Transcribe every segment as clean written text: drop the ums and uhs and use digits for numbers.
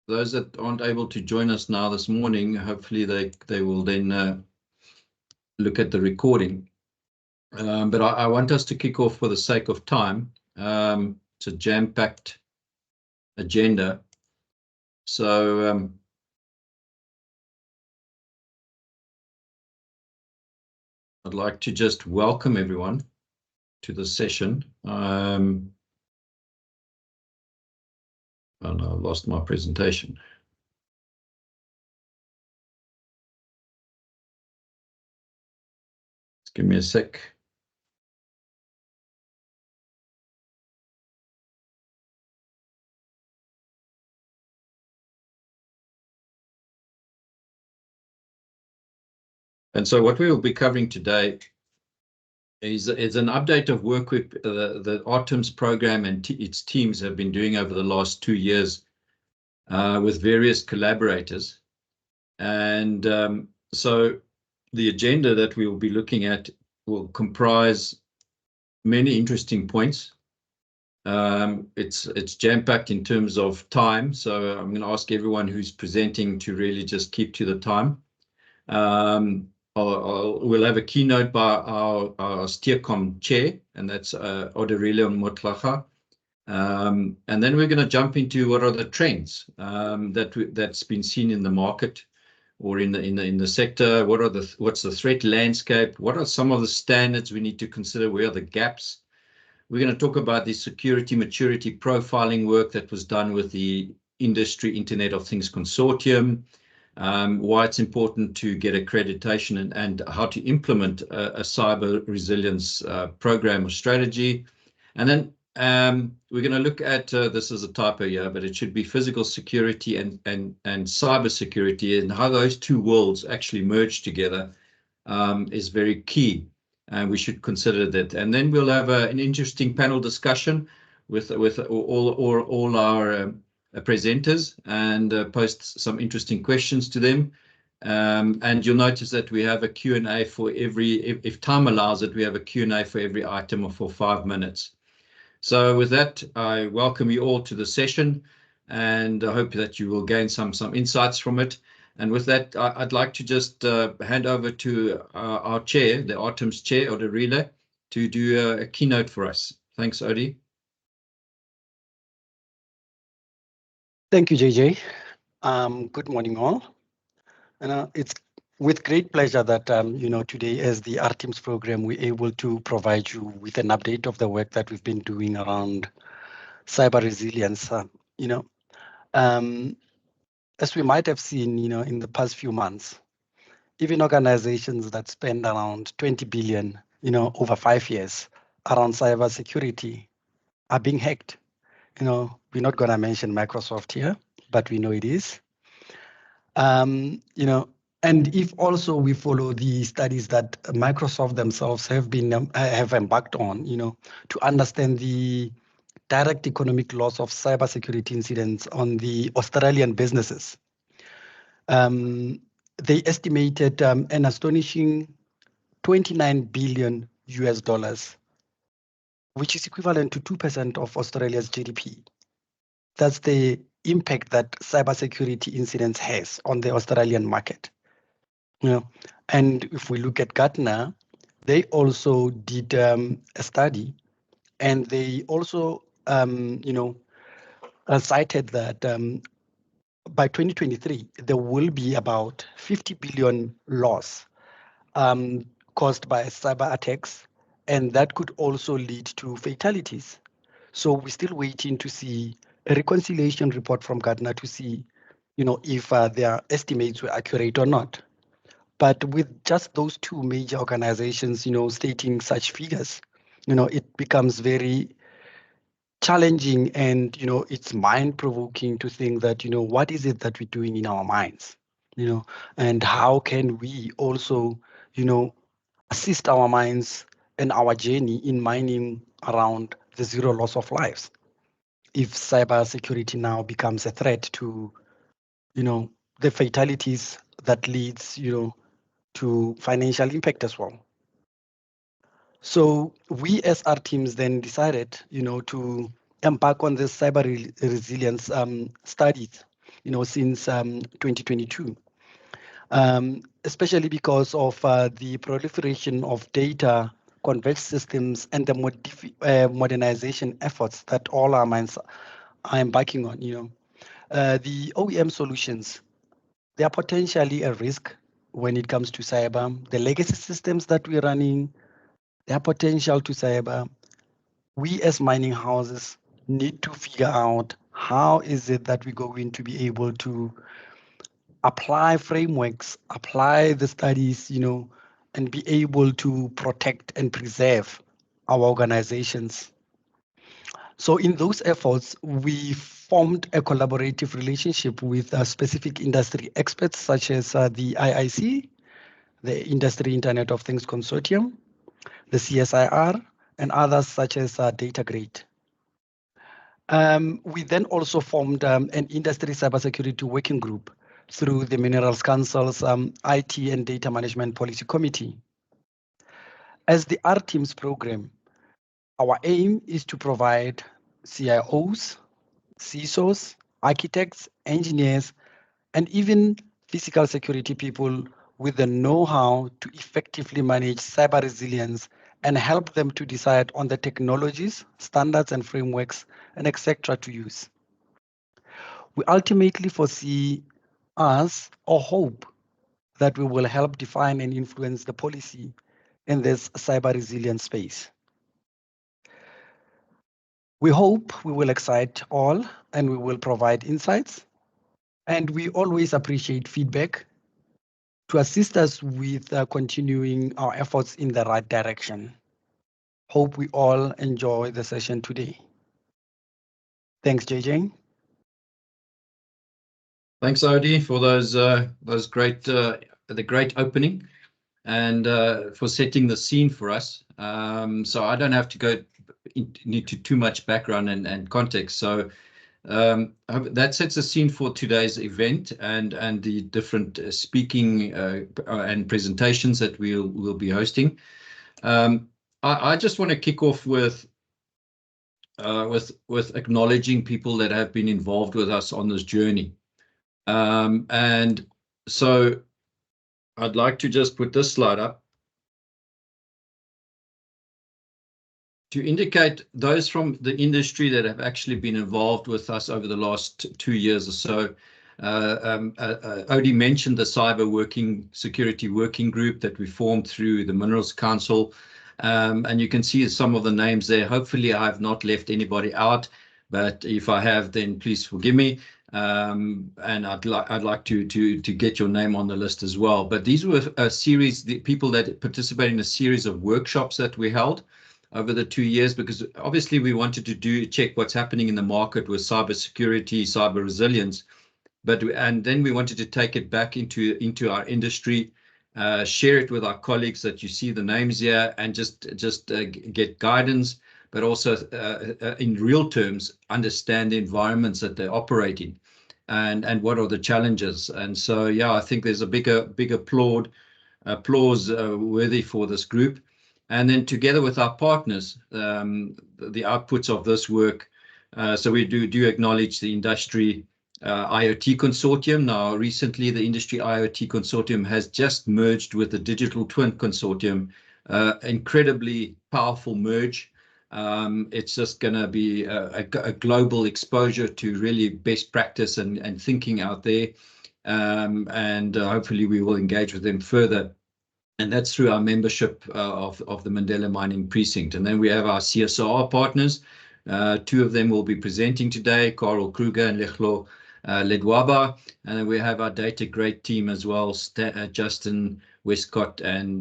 those that aren't able to join us now this morning, hopefully they will then look at the recording. But I want us to kick off for the sake of time. It's a jam-packed agenda. So I'd like to just welcome everyone to the session. Oh no, I lost my presentation. Just give me a sec. And so what we will be covering today is an update of work with the ARTIMS program and its teams have been doing over the last 2 years with various collaborators. And so the agenda that we will be looking at will comprise many interesting points. It's jam-packed in terms of time, so I'm going to ask everyone who's presenting to really just keep to the time. We'll have a keynote by our Steercom chair, and that's Odarile Motlacha. And then we're going to jump into what are the trends that's been seen in the market or in the sector. What's the threat landscape? What are some of the standards we need to consider? Where are the gaps? We're going to talk about the security maturity profiling work that was done with the Industry Internet of Things Consortium. Why it's important to get accreditation and how to implement a cyber resilience program or strategy. And then we're going to look at, this is a typo here, but it should be physical security and cyber security, and how those two worlds actually merge together is very key. And we should consider that. And then we'll have an interesting panel discussion with all our presenters and post some interesting questions to them. And you'll notice that we have a Q&A for if time allows it, we have a Q&A for every item for 5 minutes. So with that, I welcome you all to the session, and I hope that you will gain some insights from it. And with that, I'd like to just hand over to our chair, the ARTIMS chair, Odarile, to do a keynote for us. Thanks, Odi. Thank you, JJ. Good morning, all. And it's with great pleasure that today, as the ARTIMS program, we're able to provide you with an update of the work that we've been doing around cyber resilience. As we might have seen, in the past few months, even organizations that spend around 20 billion, over 5 years around cyber security are being hacked. We're not going to mention Microsoft here, but we know it is. And if also we follow the studies that Microsoft themselves have embarked on, to understand the direct economic loss of cybersecurity incidents on the Australian businesses, they estimated an astonishing $29 billion, which is equivalent to 2% of Australia's GDP. That's the impact that cybersecurity incidents has on the Australian market. And if we look at Gartner, they also did a study, and they also cited that by 2023 there will be about 50 billion loss caused by cyber attacks, and that could also lead to fatalities. So we're still waiting to see a reconciliation report from Gartner to see, if their estimates were accurate or not. But with just those two major organizations, stating such figures, it becomes very challenging, and it's mind-provoking to think that what is it that we're doing in our minds, and how can we also assist our minds and our journey in mining around the zero loss of lives if cybersecurity now becomes a threat to the fatalities that leads to financial impact as well. So we as ARTIMS then decided to embark on this cyber resilience studies, since 2022. Especially because of the proliferation of data converged systems and the modernization efforts that all our minds are embarking on. The OEM solutions, they are potentially a risk when it comes to cyber. The legacy systems that we're running, they are potential to cyber. We as mining houses need to figure out how is it that we're going to be able to apply frameworks, apply the studies, and be able to protect and preserve our organizations. So in those efforts, we formed a collaborative relationship with specific industry experts such as the IIC, the Industry Internet of Things Consortium, the CSIR, and others such as DataGrade. We then also formed an industry cybersecurity working group through the Minerals Council's IT and Data Management Policy Committee. As the R-Teams program, our aim is to provide CIOs, CISOs, architects, engineers, and even physical security people with the know-how to effectively manage cyber resilience and help them to decide on the technologies, standards, and frameworks, and etc. to use. We ultimately foresee us or hope that we will help define and influence the policy in this cyber resilience space. We hope we will excite all and we will provide insights. And we always appreciate feedback to assist us with continuing our efforts in the right direction. Hope we all enjoy the session today. Thanks, JJ. Thanks, Odi, for those great the great opening and for setting the scene for us. So I don't have to go into too much background and context. So that sets the scene for today's event and the different speaking and presentations that we'll be hosting. I just want to kick off with acknowledging people that have been involved with us on this journey. And so I'd like to just put this slide up to indicate those from the industry that have actually been involved with us over the last 2 years or so. Odi mentioned the cyber security working group that we formed through the Minerals Council. And you can see some of the names there. Hopefully I have not left anybody out, but if I have, then please forgive me. And I'd like to get your name on the list as well. But these were a series, the people that participated in a series of workshops that we held over the 2 years, because obviously we wanted to check what's happening in the market with cybersecurity, cyber resilience, and then we wanted to take it back into our industry, share it with our colleagues that you see the names here, and just get guidance, but also in real terms understand the environments that they operate in, and what are the challenges. And so yeah, I think there's a big applause worthy for this group. And then together with our partners, the outputs of this work. So we do acknowledge the industry IoT Consortium. Now, recently, the Industry IoT Consortium has just merged with the Digital Twin Consortium. Incredibly powerful merge. It's just going to be a global exposure to really best practice and thinking out there. And hopefully we will engage with them further. And that's through our membership of the Mandela Mining Precinct. And then we have our CSR partners. 2 of them will be presenting today, Carl Kruger and Lechlo Ledwaba. And then we have our DataGrade team as well, Justin Westcott and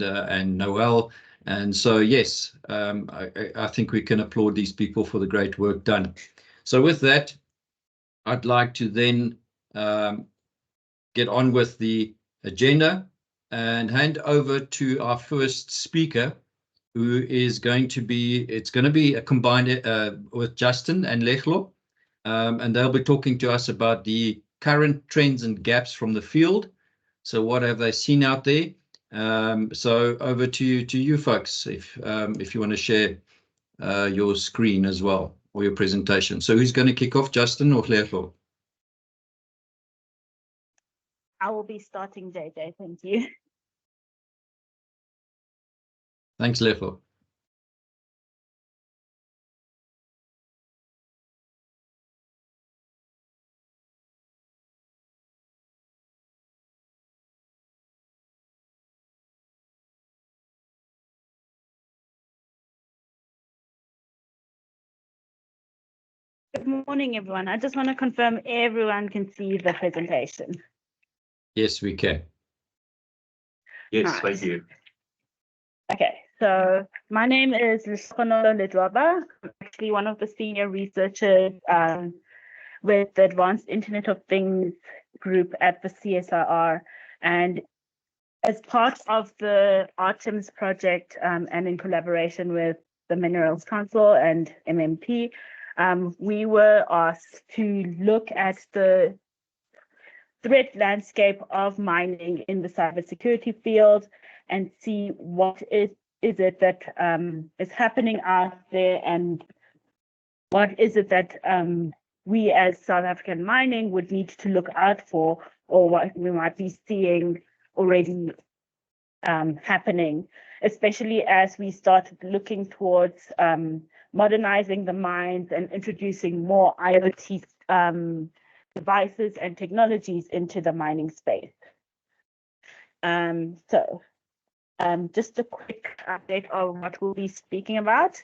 Noel. And so, yes, I think we can applaud these people for the great work done. So with that, I'd like to then get on with the agenda and hand over to our first speaker, who is going to be, it's going to be a combined with Justin and Lechlo, and they'll be talking to us about the current trends and gaps from the field. So what have they seen out there? So over to you folks, if you want to share your screen as well, or your presentation. So who's going to kick off, Justin or Lechlo? I will be starting, JJ. Thank you. Thanks, Lefo. Good morning, everyone. I just want to confirm everyone can see the presentation. Yes, we can. Yes, Nice. thank you. Okay, so my name is Lishono Ledwaba. I'm actually one of the senior researchers with the Advanced Internet of Things group at the CSIR. And as part of the Artemis project and in collaboration with the Minerals Council and MMP, we were asked to look at the threat landscape of mining in the cybersecurity field and see what is it that is happening out there, and what is it that we as South African mining would need to look out for, or what we might be seeing already happening, especially as we started looking towards modernizing the mines and introducing more IoT devices and technologies into the mining space. Just a quick update of what we'll be speaking about.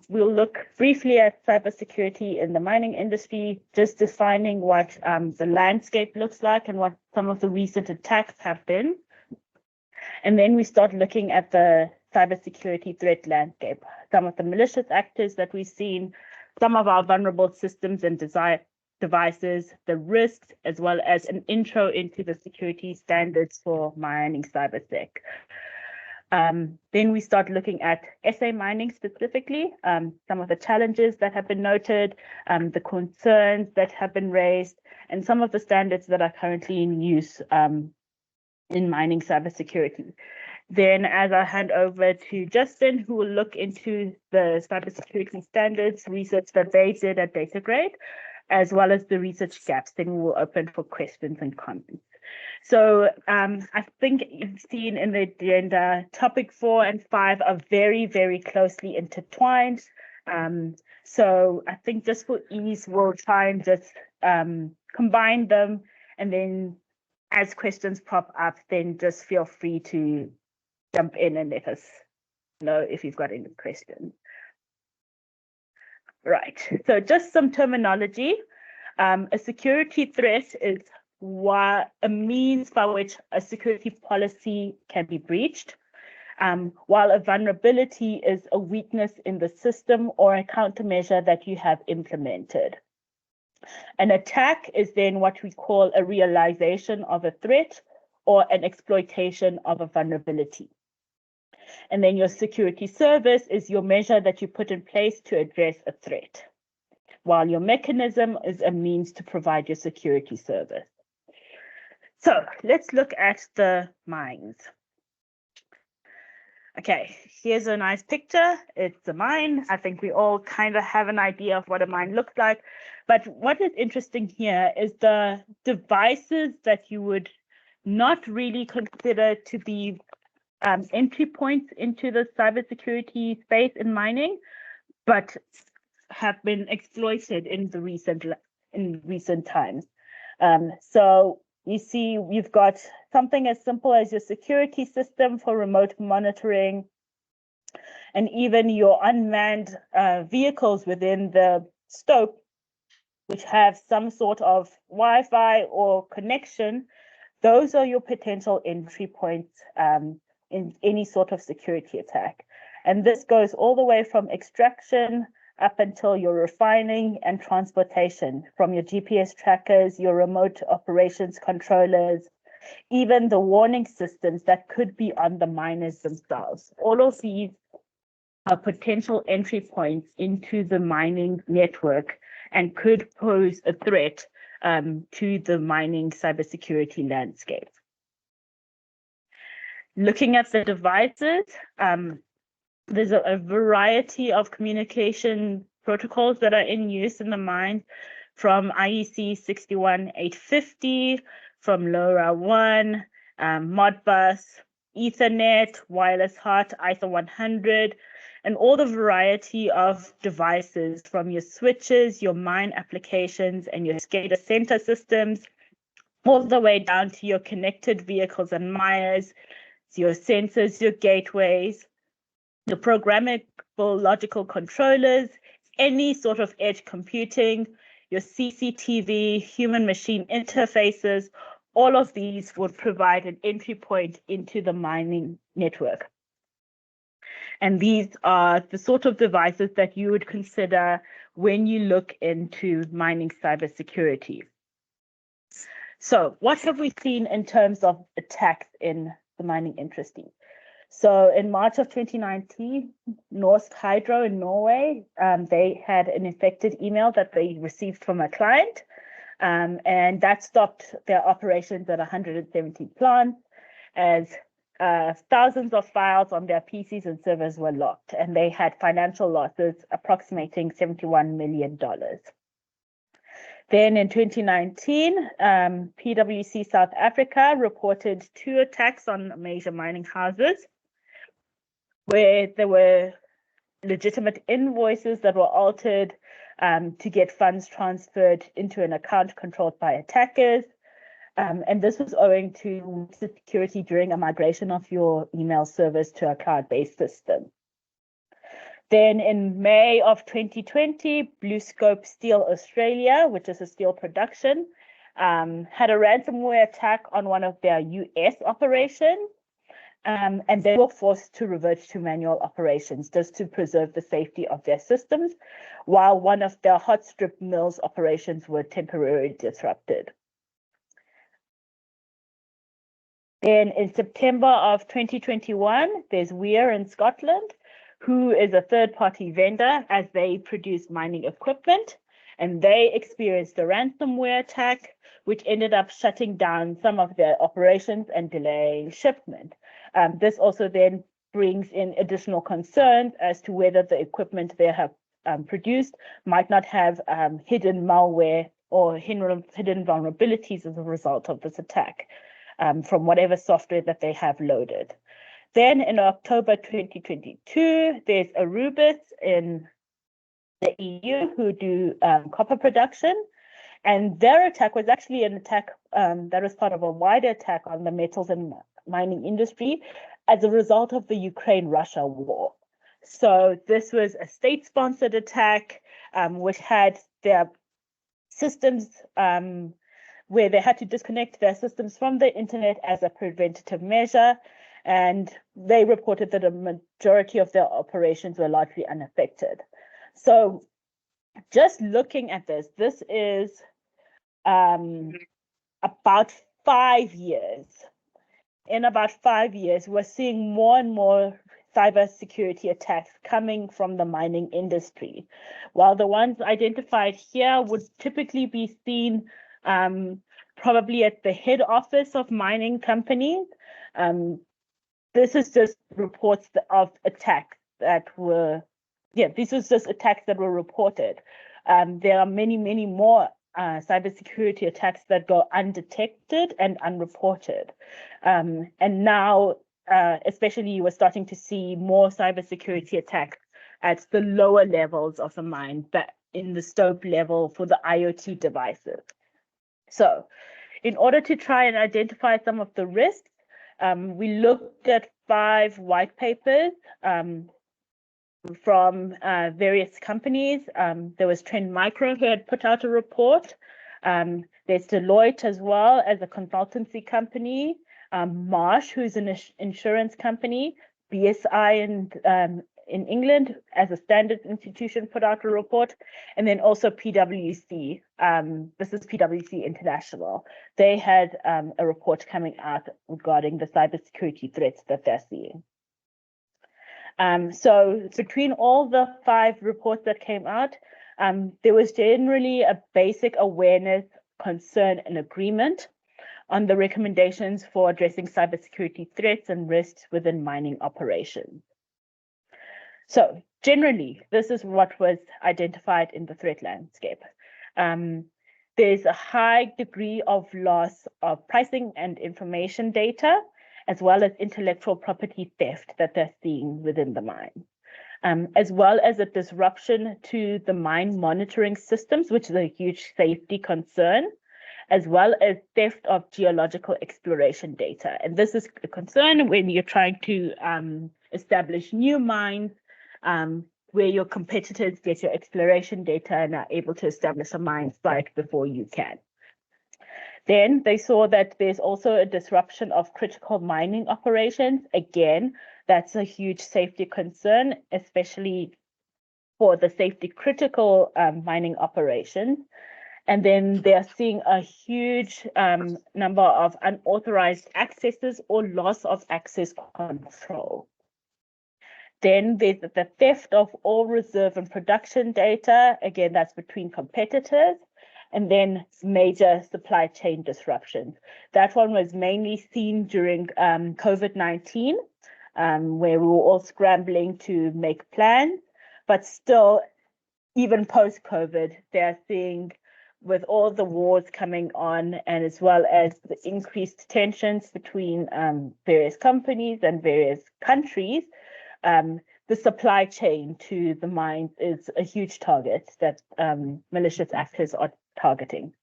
We'll look briefly at cybersecurity in the mining industry, just defining what the landscape looks like and what some of the recent attacks have been. And then we start looking at the cybersecurity threat landscape, some of the malicious actors that we've seen, some of our vulnerable systems and devices, the risks, as well as an intro into the security standards for mining cybersec. Then we start looking at SA mining specifically, some of the challenges that have been noted, the concerns that have been raised, and some of the standards that are currently in use in mining cybersecurity. Then as I hand over to Justin, who will look into the cybersecurity standards research that they did at DataGrade, as well as the research gaps, then we will open for questions and comments. So I think you've seen in the agenda, topic 4 and 5 are very, very closely intertwined. So I think just for ease, we'll try and just combine them, and then as questions pop up, then just feel free to jump in and let us know if you've got any questions. Right, so just some terminology. A security threat is a means by which a security policy can be breached, while a vulnerability is a weakness in the system or a countermeasure that you have implemented. An attack is then what we call a realization of a threat or an exploitation of a vulnerability. And then your security service is your measure that you put in place to address a threat, while your mechanism is a means to provide your security service. So let's look at the mines. Okay, here's a nice picture. It's a mine. I think we all kind of have an idea of what a mine looks like. But what is interesting here is the devices that you would not really consider to be entry points into the cybersecurity space in mining, but have been exploited in recent times. So you see, we've got something as simple as your security system for remote monitoring, and even your unmanned vehicles within the stope, which have some sort of Wi-Fi or connection. Those are your potential entry points in any sort of security attack. And this goes all the way from extraction up until your refining and transportation, from your GPS trackers, your remote operations controllers, even the warning systems that could be on the miners themselves. All of these are potential entry points into the mining network and could pose a threat to the mining cybersecurity landscape. Looking at the devices, there's a variety of communication protocols that are in use in the mine, from IEC 61850 from LoRaWAN, Modbus, Ethernet, Wireless HART, ISA 100, and all the variety of devices from your switches, your mine applications, and your SCADA center systems, all the way down to your connected vehicles and mires, your sensors, your gateways, your programmable logical controllers, any sort of edge computing, your CCTV, human-machine interfaces, all of these would provide an entry point into the mining network. And these are the sort of devices that you would consider when you look into mining cybersecurity. So what have we seen in terms of attacks in the mining industry? So in March of 2019, Norsk Hydro in Norway, they had an infected email that they received from a client, and that stopped their operations at 170 plants as thousands of files on their PCs and servers were locked, and they had financial losses approximating $71 million. Then in 2019, PwC South Africa reported 2 attacks on major mining houses where there were legitimate invoices that were altered to get funds transferred into an account controlled by attackers. And this was owing to security during a migration of your email service to a cloud-based system. Then in May of 2020, BlueScope Steel Australia, which is a steel production, had a ransomware attack on one of their US operations. And they were forced to revert to manual operations just to preserve the safety of their systems, while one of their hot strip mills operations were temporarily disrupted. Then in September of 2021, there's Weir in Scotland, who is a third-party vendor as they produce mining equipment, and they experienced a ransomware attack, which ended up shutting down some of their operations and delaying shipment. This also then brings in additional concerns as to whether the equipment they have produced might not have hidden malware or hidden vulnerabilities as a result of this attack from whatever software that they have loaded. Then in October 2022, there's Arubis in the EU who do copper production. And their attack was actually an attack that was part of a wider attack on the metals and mining industry as a result of the Ukraine-Russia war. So this was a state-sponsored attack which had their systems where they had to disconnect their systems from the internet as a preventative measure. And they reported that a majority of their operations were largely unaffected. So just looking at this, this is about 5 years. In about 5 years, we're seeing more and more cybersecurity attacks coming from the mining industry. While the ones identified here would typically be seen probably at the head office of mining companies, this is just reports of attacks that were, this was just attacks that were reported. There are many, many more cybersecurity attacks that go undetected and unreported. And now, especially, we're starting to see more cybersecurity attacks at the lower levels of the mine, but in the stope level for the IoT devices. So in order to try and identify some of the risks, we looked at 5 white papers from various companies. There was Trend Micro who had put out a report. There's Deloitte as well as a consultancy company. Marsh, who's an insurance company. BSI in England as a standard institution put out a report. And then also PwC. This is PwC International. They had a report coming out regarding the cybersecurity threats that they're seeing. So between all the 5 reports that came out, there was generally a basic awareness, concern, and agreement on the recommendations for addressing cybersecurity threats and risks within mining operations. So generally, this is what was identified in the threat landscape. there's a high degree of loss of pricing and information data, as well as intellectual property theft that they're seeing within the mine. As well as a disruption to the mine monitoring systems, which is a huge safety concern, as well as theft of geological exploration data. And this is a concern when you're trying to establish new mines, where your competitors get your exploration data and are able to establish a mine site before you can. Then they saw that there's also a disruption of critical mining operations. Again, that's a huge safety concern, especially for the safety critical mining operations. And then they're seeing a huge number of unauthorized accesses or loss of access control. Then there's the theft of all reserve and production data. Again, that's between competitors. And then major supply chain disruptions. That one was mainly seen during COVID-19, where we were all scrambling to make plans. But still, even post-COVID, they're seeing, with all the wars coming on, and as well as the increased tensions between various companies and various countries, the supply chain to the mines is a huge target that malicious actors are targeting.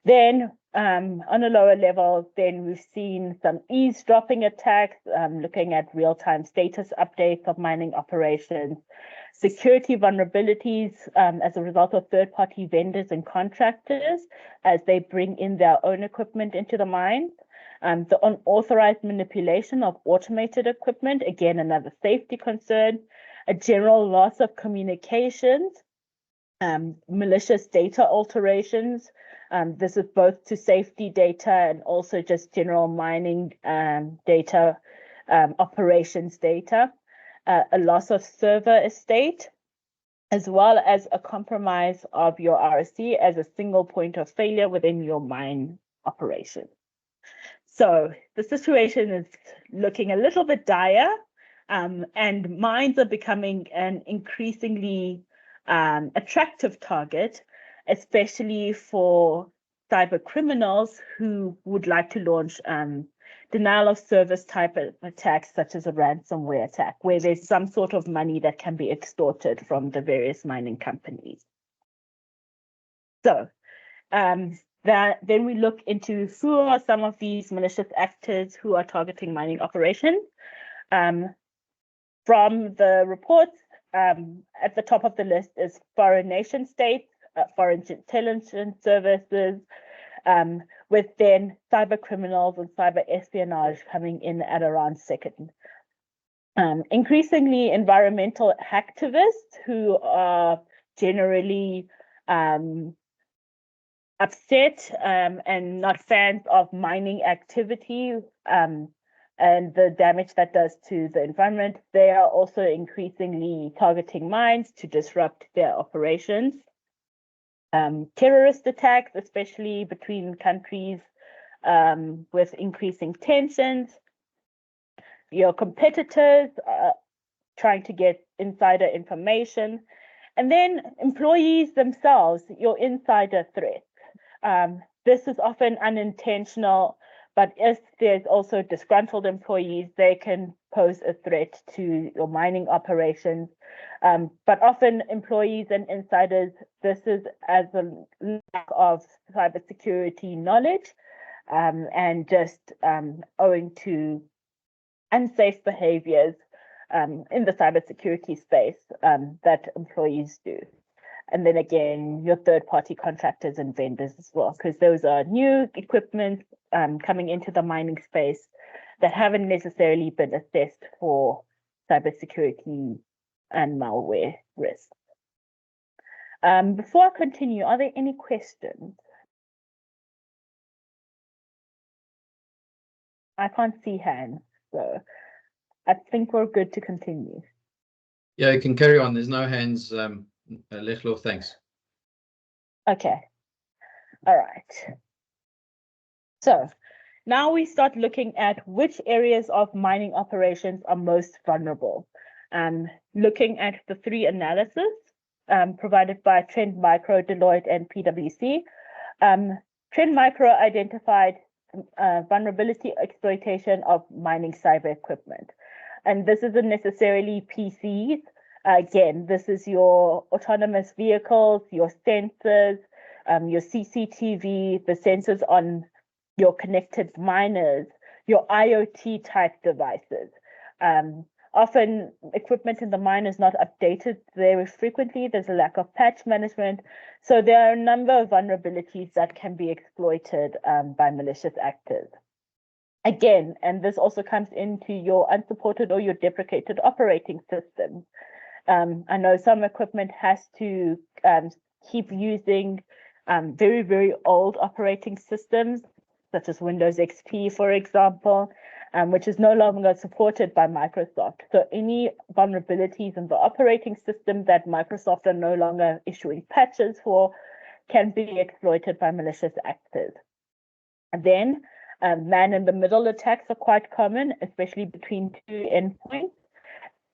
Then on a lower level, then we've seen some eavesdropping attacks, looking at real-time status updates of mining operations, security vulnerabilities as a result of third-party vendors and contractors as they bring in their own equipment into the mine. The unauthorized manipulation of automated equipment, again, another safety concern, a general loss of communications, malicious data alterations. This is both to safety data and also just general mining data, operations data, a loss of server estate, as well as a compromise of your RSC as a single point of failure within your mine operation. So the situation is looking a little bit dire, and mines are becoming an increasingly attractive target, especially for cyber criminals who would like to launch denial of service type of attacks, such as a ransomware attack, where there's some sort of money that can be extorted from the various mining companies. So then we look into who are some of these malicious actors who are targeting mining operations. From the reports, at the top of the list is foreign nation states, foreign intelligence services, with then cyber criminals and cyber espionage coming in at around second. Increasingly, environmental hacktivists who are generally upset and not fans of mining activity and the damage that does to the environment. They are also increasingly targeting mines to disrupt their operations. Terrorist attacks, especially between countries with increasing tensions. Your competitors trying to get insider information. And then employees themselves, your insider threats. This is often unintentional, but if there's also disgruntled employees, they can pose a threat to your mining operations. But often employees and insiders, this is as a lack of cybersecurity knowledge and just owing to unsafe behaviors in the cybersecurity space that employees do. And then again, your third-party contractors and vendors as well, because those are new equipment coming into the mining space that haven't necessarily been assessed for cybersecurity and malware risks. Before I continue, are there any questions? I can't see hands, so I think we're good to continue. Yeah, you can carry on. There's no hands. Lechlo, thanks. Okay. All right. So now we start looking at which areas of mining operations are most vulnerable. Looking at the three analysis, provided by Trend Micro, Deloitte, and PwC. Trend Micro identified vulnerability exploitation of mining cyber equipment. And this isn't necessarily PCs. Again, this is your autonomous vehicles, your sensors, your CCTV, the sensors on your connected miners, your IoT type devices. Often equipment in the mine is not updated very frequently. There's a lack of patch management. So there are a number of vulnerabilities that can be exploited by malicious actors. Again, and this also comes into your unsupported or your deprecated operating systems. I know some equipment has to keep using very, very old operating systems, such as Windows XP, for example, which is no longer supported by Microsoft. So any vulnerabilities in the operating system that Microsoft are no longer issuing patches for can be exploited by malicious actors. And then man-in-the-middle attacks are quite common, especially between two endpoints,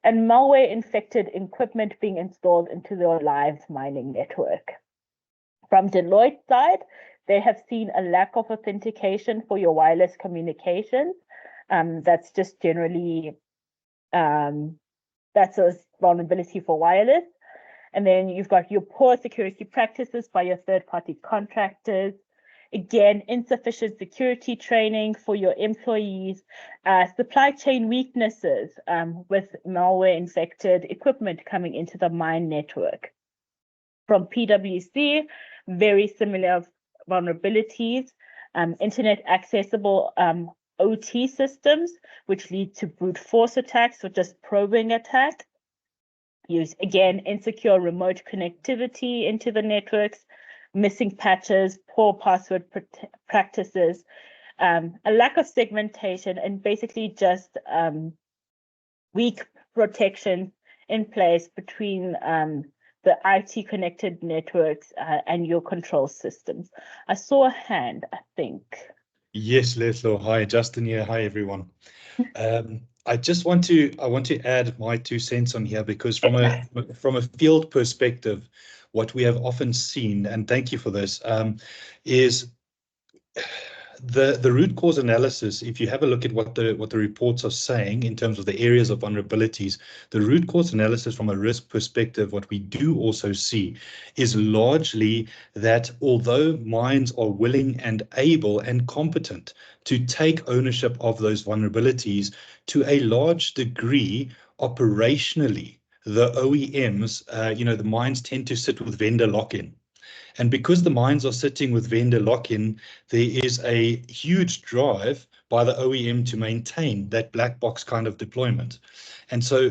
and malware-infected equipment being installed into their live mining network. From Deloitte's side, they have seen a lack of authentication for your wireless communications. That's just generally, that's a vulnerability for wireless. And then you've got your poor security practices by your third-party contractors. Again, insufficient security training for your employees, supply chain weaknesses with malware-infected equipment coming into the mine network. From PwC, very similar vulnerabilities, internet accessible OT systems, which lead to brute force attacks or just probing attacks. Use, again, insecure remote connectivity into the networks, missing patches, poor password practices, a lack of segmentation, and basically just weak protection in place between the IT connected networks and your control systems. I saw a hand, I think. Yes, Leslo. Hi, Justin here. Hi, everyone. I just want to add my 2 cents on here, because from a field perspective, what we have often seen, and thank you for this, is the root cause analysis. If you have a look at what the reports are saying in terms of the areas of vulnerabilities, the root cause analysis from a risk perspective, what we do also see is largely that although mines are willing and able and competent to take ownership of those vulnerabilities, to a large degree, operationally, the OEMs, the mines tend to sit with vendor lock-in. And because the mines are sitting with vendor lock-in, there is a huge drive by the OEM to maintain that black box kind of deployment. And so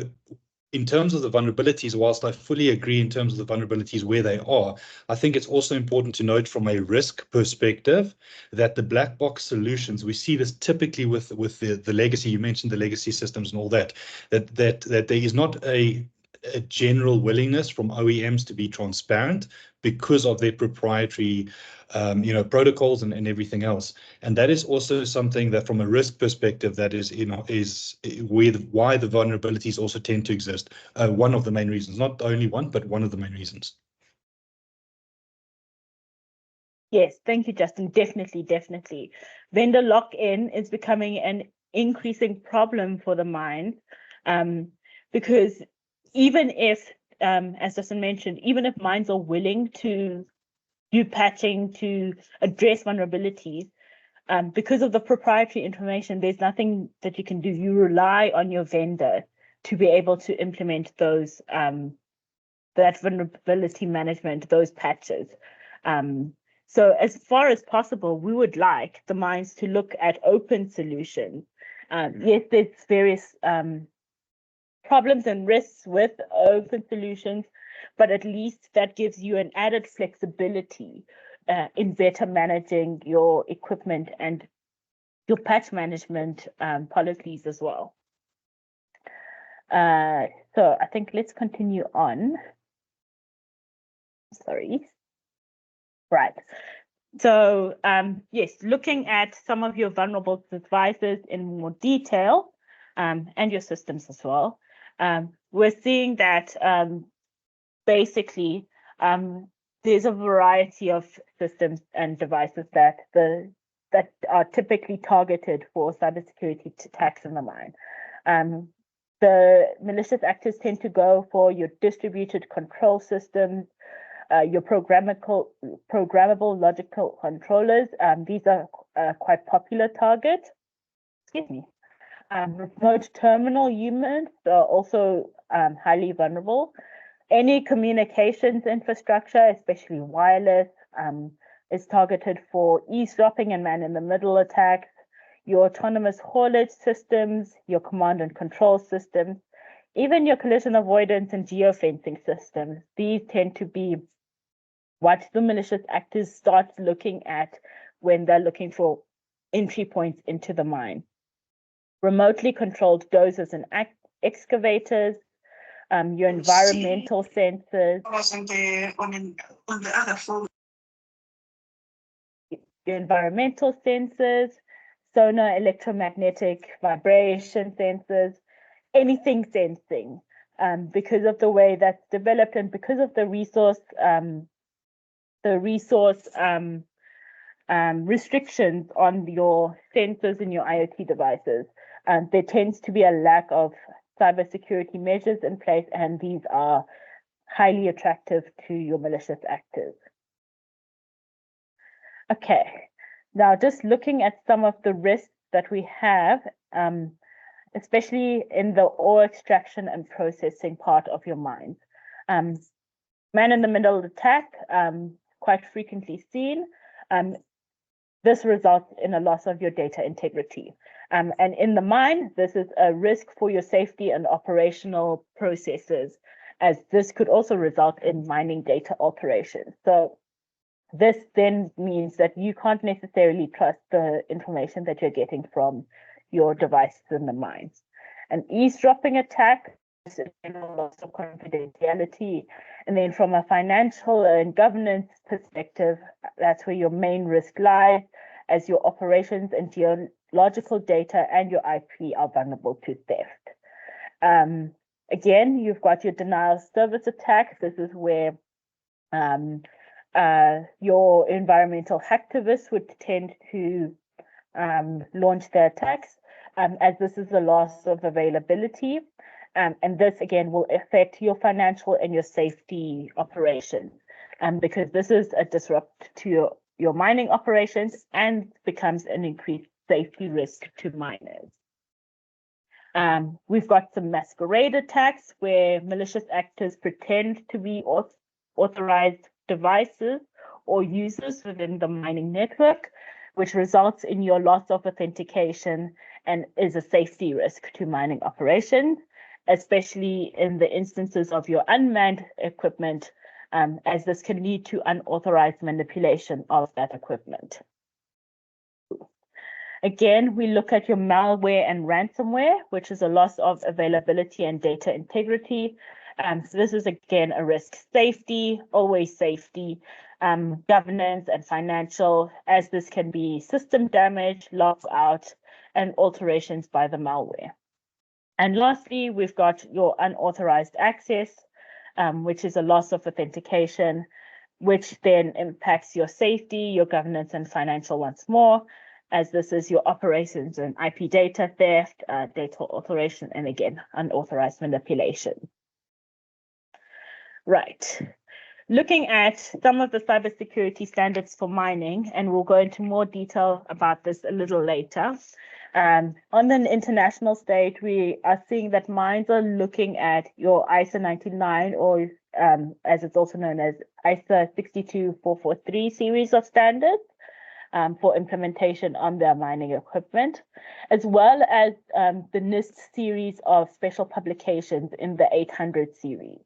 in terms of the vulnerabilities, whilst I fully agree in terms of the vulnerabilities where they are, I think it's also important to note from a risk perspective that the black box solutions, we see this typically with the legacy, you mentioned the legacy systems and all that there is not a general willingness from OEMs to be transparent because of their proprietary protocols and everything else. And that is also something that from a risk perspective, that is why the vulnerabilities also tend to exist. One of the main reasons, not the only one, but one of the main reasons. Yes, thank you, Justin. Definitely. Vendor lock-in is becoming an increasing problem for the mines, because even if, as Justin mentioned, even if mines are willing to do patching to address vulnerabilities, because of the proprietary information, there's nothing that you can do. You rely on your vendor to be able to implement those, that vulnerability management, those patches. So as far as possible, we would like the mines to look at open solutions. Yes, there's various problems and risks with open solutions, but at least that gives you an added flexibility in better managing your equipment and your patch management policies as well. So I think let's continue on. Sorry. Right. So yes, looking at some of your vulnerable devices in more detail, and your systems as well, we're seeing that basically, there's a variety of systems and devices that are typically targeted for cybersecurity attacks in the mine. The malicious actors tend to go for your distributed control systems, your programmable logical controllers. These are quite popular targets. Excuse me. Remote terminal units are also highly vulnerable. Any communications infrastructure, especially wireless, is targeted for eavesdropping and man-in-the-middle attacks. Your autonomous haulage systems, your command and control systems, even your collision avoidance and geofencing systems. These tend to be what the malicious actors start looking at when they're looking for entry points into the mine. Remotely controlled dozers and excavators, your environmental sensors. I was on the other phone. Your environmental sensors, sonar electromagnetic vibration sensors, anything sensing, because of the way that's developed and because of the resource restrictions on your sensors in your IoT devices. There tends to be a lack of cybersecurity measures in place, and these are highly attractive to your malicious actors. Okay, now just looking at some of the risks that we have, especially in the ore extraction and processing part of your mines. Man-in-the-middle attack, quite frequently seen. This results in a loss of your data integrity. And in the mine, this is a risk for your safety and operational processes, as this could also result in mining data alterations. So this then means that you can't necessarily trust the information that you're getting from your devices in the mines. An eavesdropping attack is a loss of confidentiality. And then from a financial and governance perspective, that's where your main risk lies, as your operations and geological data and your IP are vulnerable to theft. Again, you've got your denial of service attacks. This is where your environmental hacktivists would tend to launch their attacks, as this is a loss of availability. And this, again, will affect your financial and your safety operations, because this is a disrupt to your mining operations and becomes an increased safety risk to miners. We've got some masquerade attacks where malicious actors pretend to be authorized devices or users within the mining network, which results in your loss of authentication and is a safety risk to mining operations, especially in the instances of your unmanned equipment, as this can lead to unauthorized manipulation of that equipment. Again, we look at your malware and ransomware, which is a loss of availability and data integrity. So this is, again, a risk. Safety, always safety, governance and financial, as this can be system damage, lockout, and alterations by the malware. And lastly, we've got your unauthorized access, which is a loss of authentication, which then impacts your safety, your governance, and financial once more, as this is your operations and IP data theft, data alteration, and again, unauthorized manipulation. Right. Looking at some of the cybersecurity standards for mining, and we'll go into more detail about this a little later. On an international stage, we are seeing that mines are looking at your ISA 99, or as it's also known as ISA 62443 series of standards for implementation on their mining equipment, as well as the NIST series of special publications in the 800 series.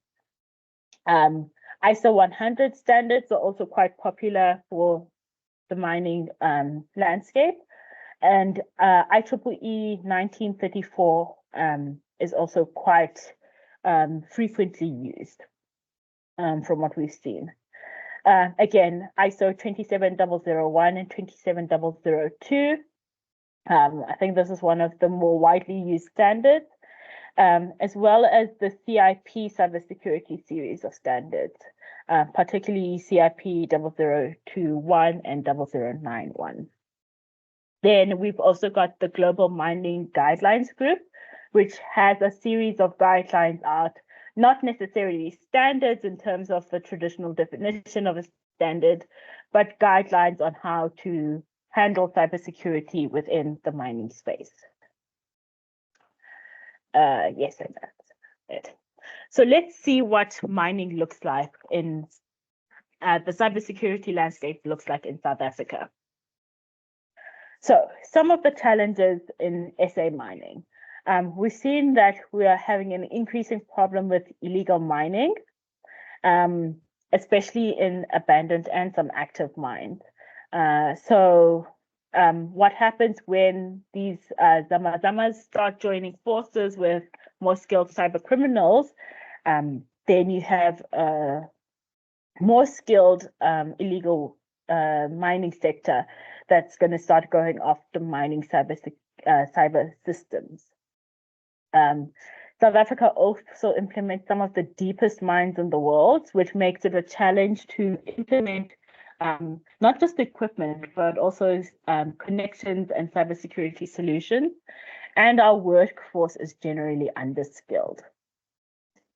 ISO 100 standards are also quite popular for the mining landscape. And IEEE 1934 is also quite frequently used from what we've seen. Again, ISO 27001 and 27002. I think this is one of the more widely used standards. as well as the CIP cybersecurity series of standards, particularly CIP 0021 and 0091. Then we've also got the Global Mining Guidelines Group, which has a series of guidelines out, not necessarily standards in terms of the traditional definition of a standard, but guidelines on how to handle cybersecurity within the mining space. Yes, and that's it. So let's see what mining looks like in the cybersecurity landscape looks like in South Africa. So some of the challenges in SA mining. We've seen that we are having an increasing problem with illegal mining, especially in abandoned and some active mines. What happens when these Zamazamas start joining forces with more skilled cyber criminals, then you have a more skilled illegal mining sector that's going to start going after mining cyber systems. South Africa also implements some of the deepest mines in the world, which makes it a challenge to implement not just equipment, but also connections and cybersecurity solutions. And our workforce is generally underskilled.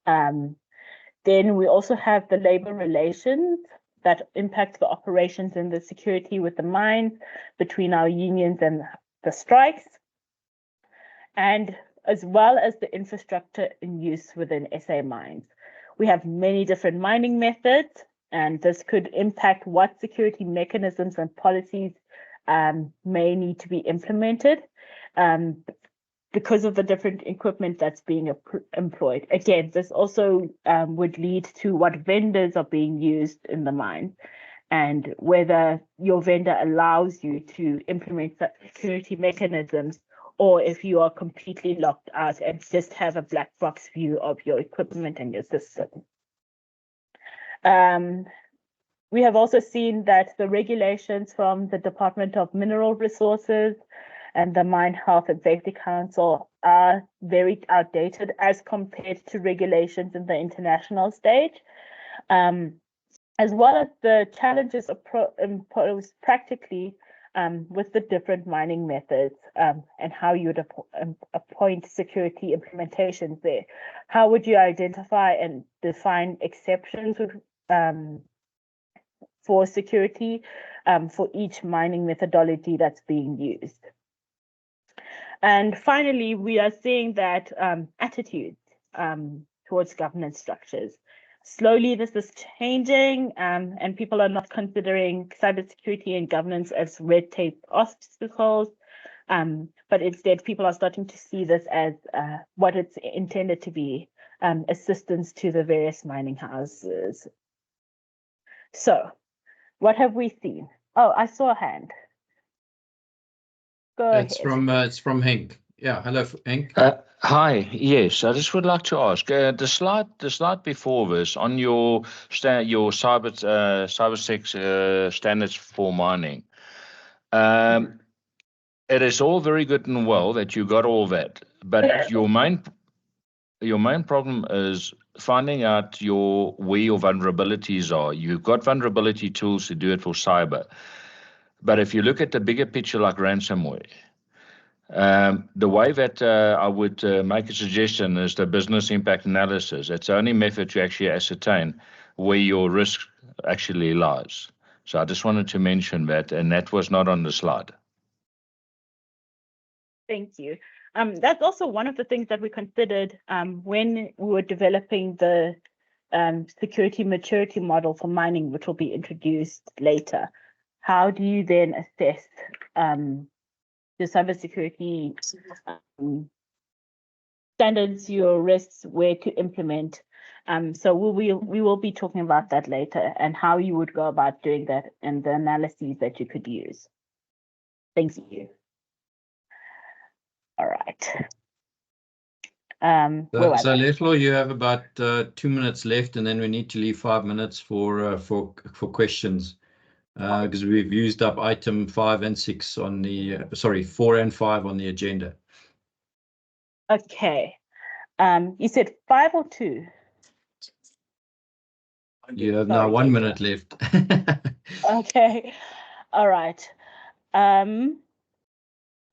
Then we also have the labor relations that impact the operations and the security with the mines between our unions and the strikes, and as well as the infrastructure in use within SA mines. We have many different mining methods, and this could impact what security mechanisms and policies may need to be implemented because of the different equipment that's being employed. Again, this also would lead to what vendors are being used in the mine and whether your vendor allows you to implement security mechanisms or if you are completely locked out and just have a black box view of your equipment and your system. We have also seen that the regulations from the Department of Mineral Resources and the Mine Health and Safety Council are very outdated as compared to regulations in the international stage, as well as the challenges imposed practically with the different mining methods and how you would appoint security implementations there. How would you identify and define exceptions for security for each mining methodology that's being used? And finally, we are seeing that attitudes towards governance structures. Slowly, this is changing, and people are not considering cybersecurity and governance as red tape obstacles, but instead people are starting to see this as what it's intended to be, assistance to the various mining houses. So, what have we seen? Oh, I saw a hand. Go ahead. It's from Henk. Yeah, hello, Henk. Hi. Yes, I just would like to ask the slide before this on your cybersec standards for mining. It is all very good and well that you got all that, but your main problem is finding out where your vulnerabilities are. You've got vulnerability tools to do it for cyber, but if you look at the bigger picture like ransomware, the way that I would make a suggestion is the business impact analysis. It's the only method to actually ascertain where your risk actually lies. So I just wanted to mention that, and that was not on the slide. Thank you. That's also one of the things that we considered when we were developing the security maturity model for mining, which will be introduced later. How do you then assess the cybersecurity standards, your risks, where to implement? So we will be talking about that later and how you would go about doing that and the analyses that you could use. Thank you. All right. So Leflo, you have about 2 minutes left, and then we need to leave 5 minutes for questions because we've used up item 5 and 6 on the 4 and 5 on the agenda. Okay. You said 5 or 2? You have now Sorry, 1 Lisa. minute left. Okay. All right. Let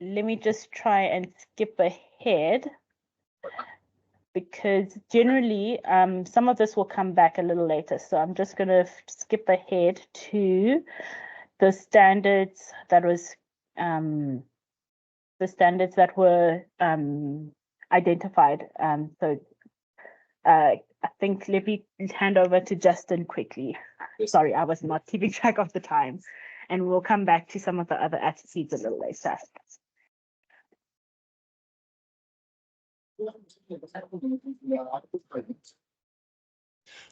me just try and skip ahead, because generally some of this will come back a little later. So I'm just going to skip ahead to the standards that were identified. So I think let me hand over to Justin quickly. Sorry, I was not keeping track of the time, and we'll come back to some of the other attitudes a little later.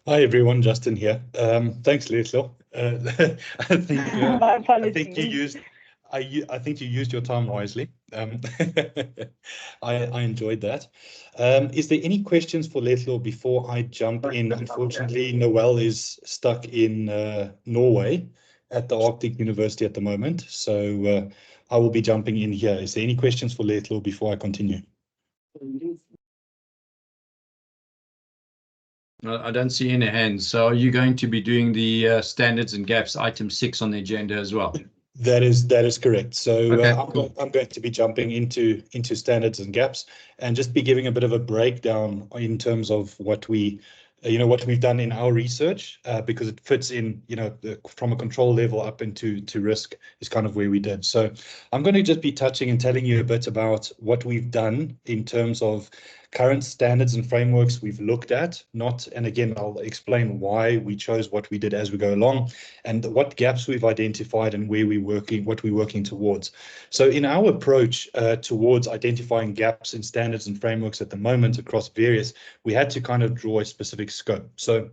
Hi everyone, Justin here. Thanks, Leslo. I My think you apologies. I think you used your time wisely. I enjoyed that. Is there any questions for Leslo before I jump in? Unfortunately, Noel is stuck in Norway at the Arctic University at the moment, so I will be jumping in here. Is there any questions for Leslo before I continue? I don't see any hands. So are you going to be doing the standards and gaps item 6 on the agenda as well? That is correct. So Okay, I'm going to be jumping into standards and gaps, and just be giving a bit of a breakdown in terms of what we what we've done in our research, because it fits in, from a control level up into risk is kind of where we did. So I'm going to just be touching and telling you a bit about what we've done in terms of current standards and frameworks we've looked at, and again, I'll explain why we chose what we did as we go along, and what gaps we've identified and where what we're working towards. So in our approach towards identifying gaps in standards and frameworks at the moment across various, we had to kind of draw a specific scope. So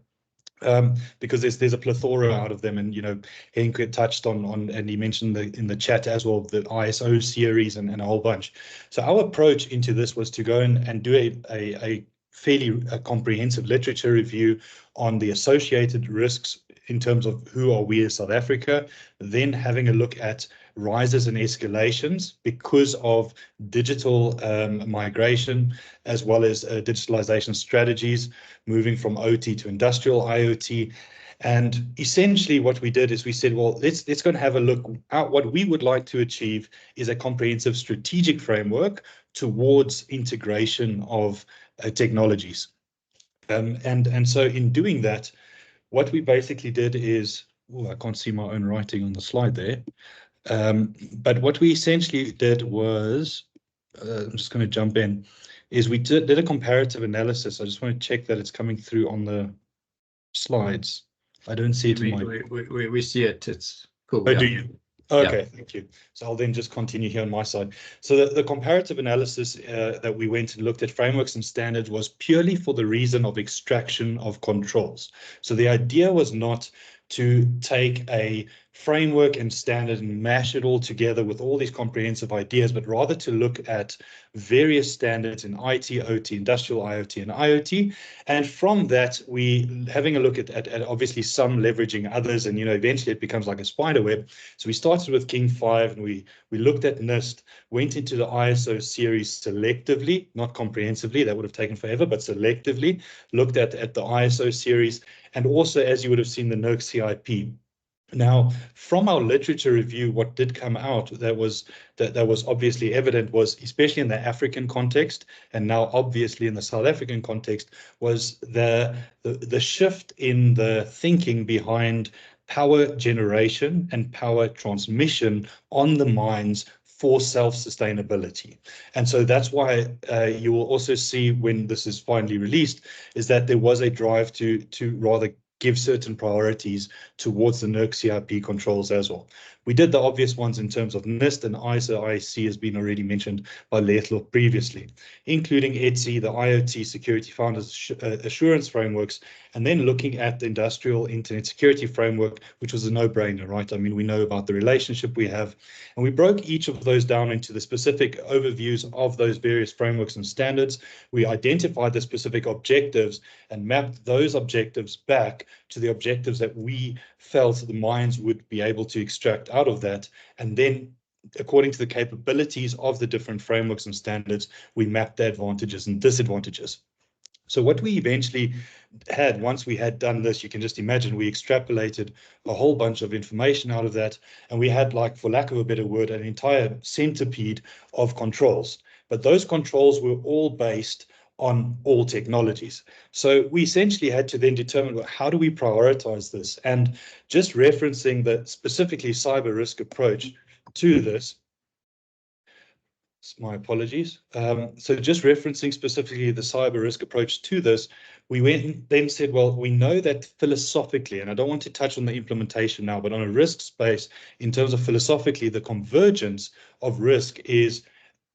because there's a plethora out of them, and Henk touched on and he mentioned in the chat as well, the ISO series and a whole bunch. So our approach into this was to go and do a fairly comprehensive literature review on the associated risks in terms of who are we as South Africa, then having a look at rises and escalations because of digital migration, as well as digitalization strategies, moving from OT to industrial IoT. And essentially what we did is we said, well, let's go and have a look at what we would like to achieve is a comprehensive strategic framework towards integration of technologies. And so in doing that, what we basically did is, I can't see my own writing on the slide there. But what we essentially did was, I'm just going to jump in, is we did a comparative analysis. I just want to check that it's coming through on the slides. I don't see it in my... We see it. It's cool. Oh, yeah. do you? Okay, thank you. So I'll then just continue here on my side. So the comparative analysis that we went and looked at frameworks and standards was purely for the reason of extraction of controls. So the idea was not to take a framework and standard and mash it all together with all these comprehensive ideas, but rather to look at various standards in IT, OT, industrial IoT, and IoT. And from that, we having a look at obviously some leveraging others, and eventually it becomes like a spider web. So we started with King 5, and we looked at NIST, went into the ISO series selectively, not comprehensively, that would have taken forever, but selectively looked at the ISO series, and also, as you would have seen, the NERC CIP. Now, from our literature review, what did come out that was obviously evident was, especially in the African context, and now obviously in the South African context, was the shift in the thinking behind power generation and power transmission on the mines for self-sustainability. And so that's why you will also see when this is finally released, is that there was a drive to rather give certain priorities towards the NERC CIP controls as well. We did the obvious ones in terms of NIST, and ISO IEC has been already mentioned by Leslo previously, including ETSI, the IoT Security Founders Assurance Frameworks, and then looking at the Industrial Internet Security Framework, which was a no-brainer, right? I mean, we know about the relationship we have, and we broke each of those down into the specific overviews of those various frameworks and standards. We identified the specific objectives and mapped those objectives back to the objectives that we felt the mines would be able to extract out of that. And then, according to the capabilities of the different frameworks and standards, we mapped the advantages and disadvantages. So what we eventually had, once we had done this, you can just imagine, we extrapolated a whole bunch of information out of that, and we had, like, for lack of a better word, an entire centipede of controls. But those controls were all based on all technologies. So we essentially had to then determine, well, how do we prioritize this? And just referencing the specifically cyber risk approach to this, my apologies. So just referencing specifically the cyber risk approach to this, we went and then said, well, we know that philosophically, and I don't want to touch on the implementation now, but on a risk space, in terms of philosophically, the convergence of risk is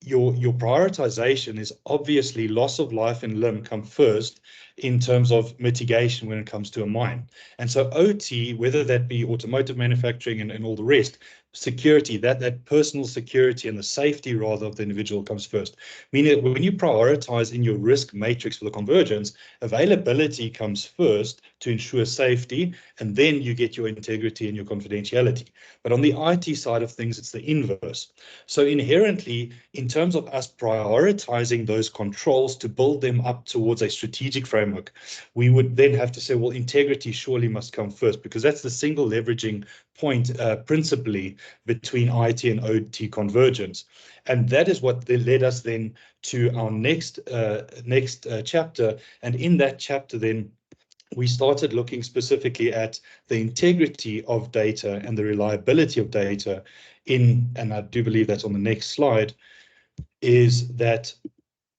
your prioritization is obviously loss of life and limb come first in terms of mitigation when it comes to a mine. And so OT, whether that be automotive manufacturing and all the rest, security, that personal security and the safety rather of the individual comes first. Meaning that when you prioritize in your risk matrix for the convergence, availability comes first to ensure safety, and then you get your integrity and your confidentiality. But on the IT side of things, it's the inverse. So inherently, in terms of us prioritizing those controls to build them up towards a strategic framework, we would then have to say, well, integrity surely must come first, because that's the single leveraging point principally between IT and OT convergence. And that is what led us then to our next chapter. And in that chapter then, we started looking specifically at the integrity of data and the reliability of data and I do believe that's on the next slide, is that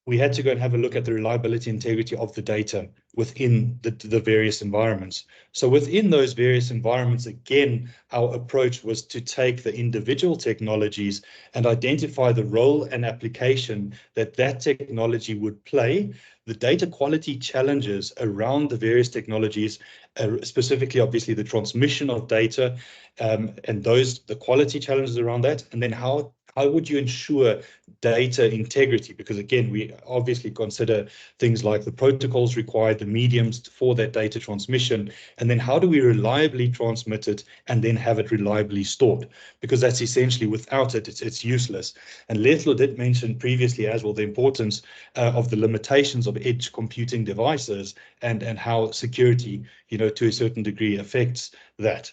we had to go and have a look at the reliability and integrity of the data within the various environments. So within those various environments, again, our approach was to take the individual technologies and identify the role and application that technology would play, the data quality challenges around the various technologies, specifically, obviously, the transmission of data, and the quality challenges around that, and then how would you ensure data integrity? Because again, we obviously consider things like the protocols required, the mediums for that data transmission, and then how do we reliably transmit it and then have it reliably stored? Because that's essentially, without it, it's useless. And Letlo did mention previously as well the importance of the limitations of edge computing devices and how security, to a certain degree affects that.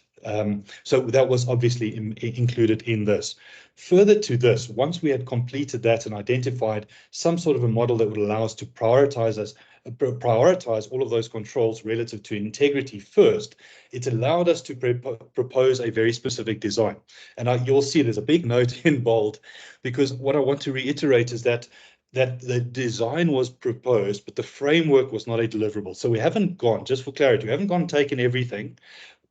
So that was obviously included in this. Further to this, once we had completed that and identified some sort of a model that would allow us to prioritize all of those controls relative to integrity first, it allowed us to propose a very specific design. And you'll see there's a big note in bold, because what I want to reiterate is that the design was proposed, but the framework was not a deliverable. So we haven't gone, just for clarity, we haven't gone and taken everything,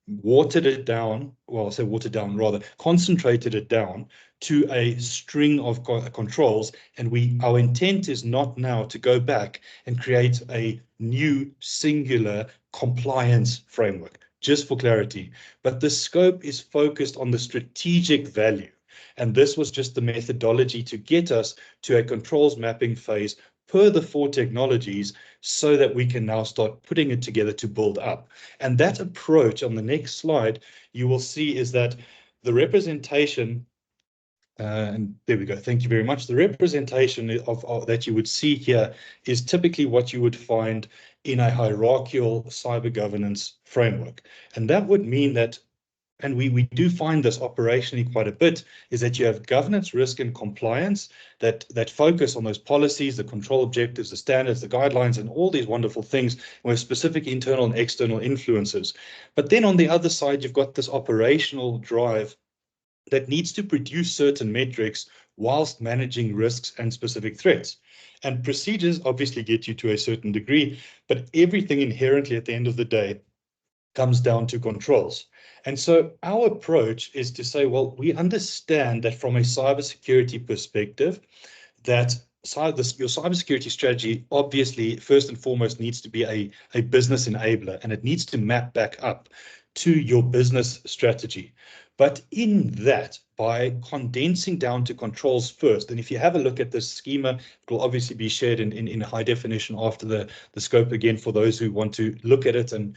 watered it down, well, I'll say watered down rather, concentrated it down to a string of controls. And our intent is not now to go back and create a new singular compliance framework, just for clarity. But the scope is focused on the strategic value. And this was just the methodology to get us to a controls mapping phase per the 4 technologies, so that we can now start putting it together to build up. And that approach on the next slide, you will see, is that the representation, and there we go, thank you very much. The representation of that you would see here is typically what you would find in a hierarchical cyber governance framework. And that would mean that, and we do find this operationally quite a bit, is that you have governance, risk, and compliance that focus on those policies, the control objectives, the standards, the guidelines, and all these wonderful things with specific internal and external influences. But then on the other side, you've got this operational drive that needs to produce certain metrics whilst managing risks and specific threats. And procedures obviously get you to a certain degree, but everything inherently at the end of the day comes down to controls. And so our approach is to say, well, we understand that from a cybersecurity perspective, that your cybersecurity strategy obviously first and foremost needs to be a business enabler, and it needs to map back up to your business strategy. But in that, by condensing down to controls first, and if you have a look at this schema, it will obviously be shared in high definition after the scope again for those who want to look at it and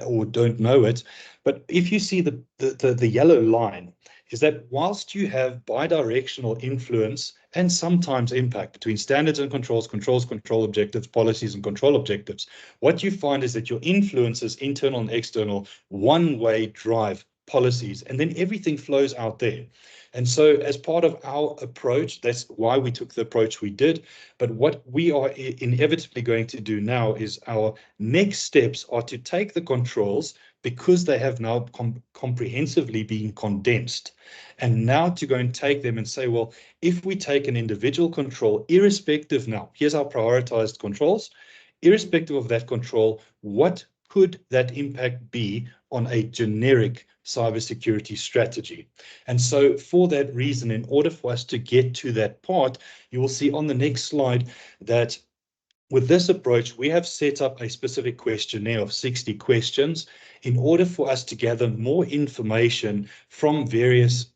or don't know it. But if you see the yellow line, is that whilst you have bidirectional influence and sometimes impact between standards and controls, control objectives, policies and control objectives, what you find is that your influences, internal and external, one-way drive policies, and then everything flows out there. And so as part of our approach, that's why we took the approach we did. But what we are inevitably going to do now is our next steps are to take the controls, because they have now comprehensively been condensed, and now to go and take them and say, well, if we take an individual control, irrespective now, here's our prioritized controls, irrespective of that control, what could that impact be on a generic cybersecurity strategy? And so for that reason, in order for us to get to that part, you will see on the next slide that with this approach, we have set up a specific questionnaire of 60 questions in order for us to gather more information from various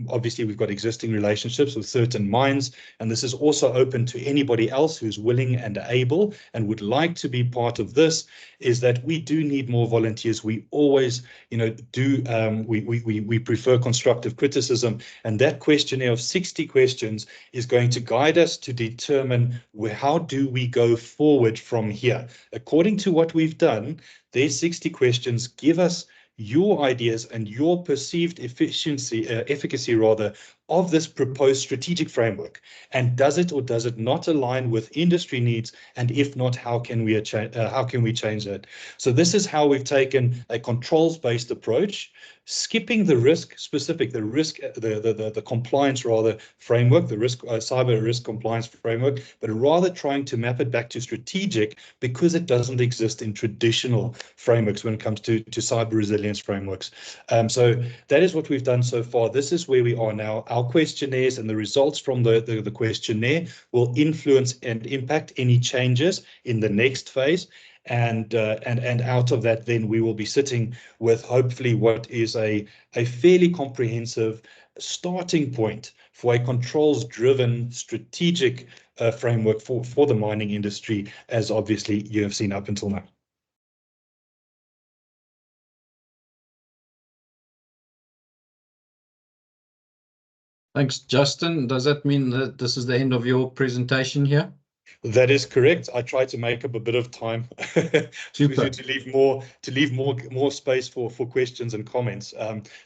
obviously, we've got existing relationships with certain mines, and this is also open to anybody else who's willing and able and would like to be part of this, is that we do need more volunteers. We always, we prefer constructive criticism, and that questionnaire of 60 questions is going to guide us to determine how do we go forward from here. According to what we've done, these 60 questions give us your ideas and your perceived efficacy of this proposed strategic framework, and does it or does it not align with industry needs, and if not, how can we change that? So this is how we've taken a controls-based approach, skipping the the compliance framework, the cyber risk compliance framework, but rather trying to map it back to strategic, because it doesn't exist in traditional frameworks when it comes to cyber resilience frameworks. So that is what we've done so far. This is where we are now. Our questionnaires and the results from the questionnaire will influence and impact any changes in the next phase. And out of that, then we will be sitting with hopefully what is a fairly comprehensive starting point for a controls-driven strategic framework for the mining industry, as obviously you have seen up until now. Thanks, Justin. Does that mean that this is the end of your presentation here? That is correct. I tried to make up a bit of time to leave more space for questions and comments.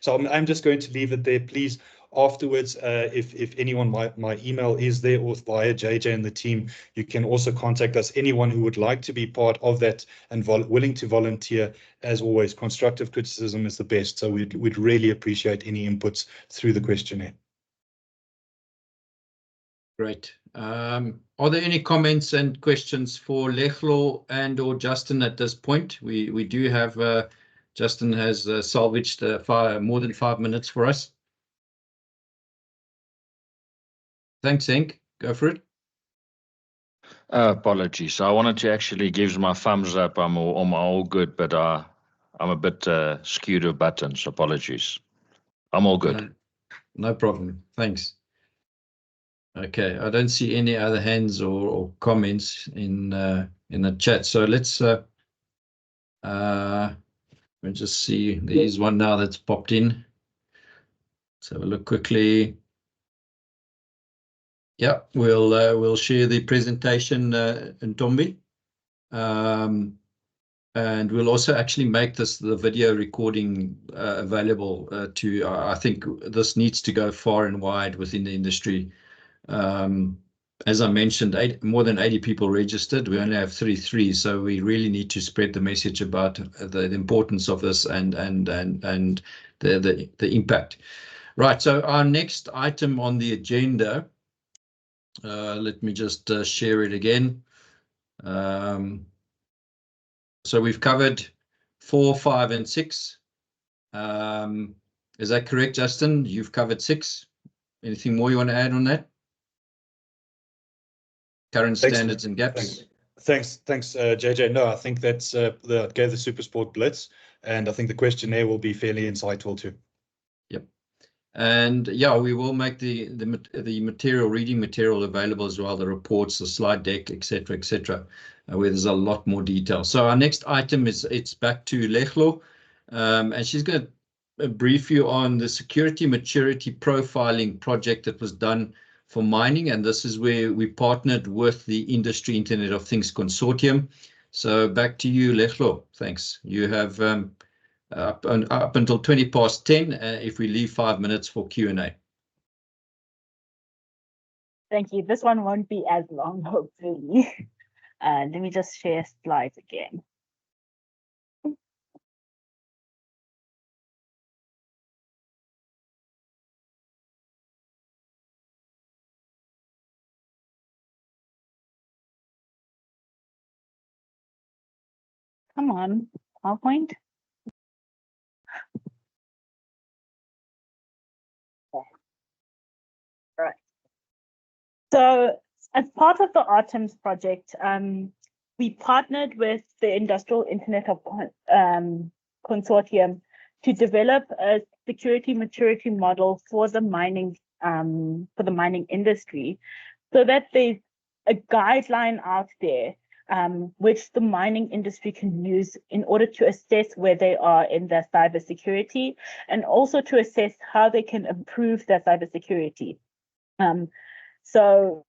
So I'm just going to leave it there. Please, afterwards, if anyone, my email is there, or via JJ and the team, you can also contact us. Anyone who would like to be part of that and willing to volunteer, as always, constructive criticism is the best. So we'd really appreciate any inputs through the questionnaire. Great. Are there any comments and questions for Lehlo and or Justin at this point? We do have, Justin has salvaged more than 5 minutes for us. Thanks, Henk. Go for it. Apologies. I wanted to actually give my thumbs up. I'm all good, but I'm a bit skewed with buttons. Apologies. I'm all good. No problem. Thanks. Okay, I don't see any other hands or comments in the chat. So let's just see. There's one now that's popped in. Let's have a look quickly. Yeah, we'll share the presentation in Tombi, and we'll also actually make the video recording available to. I think this needs to go far and wide within the industry. As I mentioned, more than 80 people registered. We only have 33, so we really need to spread the message about the importance of this and the impact. Right. So our next item on the agenda. Let me just share it again. So we've covered 4, 5, and 6. Is that correct, Justin? You've covered 6. Anything more you want to add on that? Current standards and gaps. Thanks, JJ. No, I think that's gave the SuperSport blitz, and I think the questionnaire will be fairly insightful too. Yep. And yeah, we will make the reading material available as well, the reports, the slide deck, etc., where there's a lot more detail. So our next item it's back to Lehlo, and she's going to brief you on the security maturity profiling project that was done for mining, and this is where we partnered with the Industry Internet of Things Consortium. So back to you, Lechlo. Thanks. You have up until 10:20, if we leave 5 minutes for Q&A. Thank you. This one won't be as long, hopefully. Let me just share slides again. Come on, PowerPoint. Right. So as part of the Artemis project, we partnered with the Industrial Internet of Consortium to develop a security maturity model for the mining industry, so that there's a guideline out there which the mining industry can use in order to assess where they are in their cybersecurity, and also to assess how they can improve their cybersecurity. So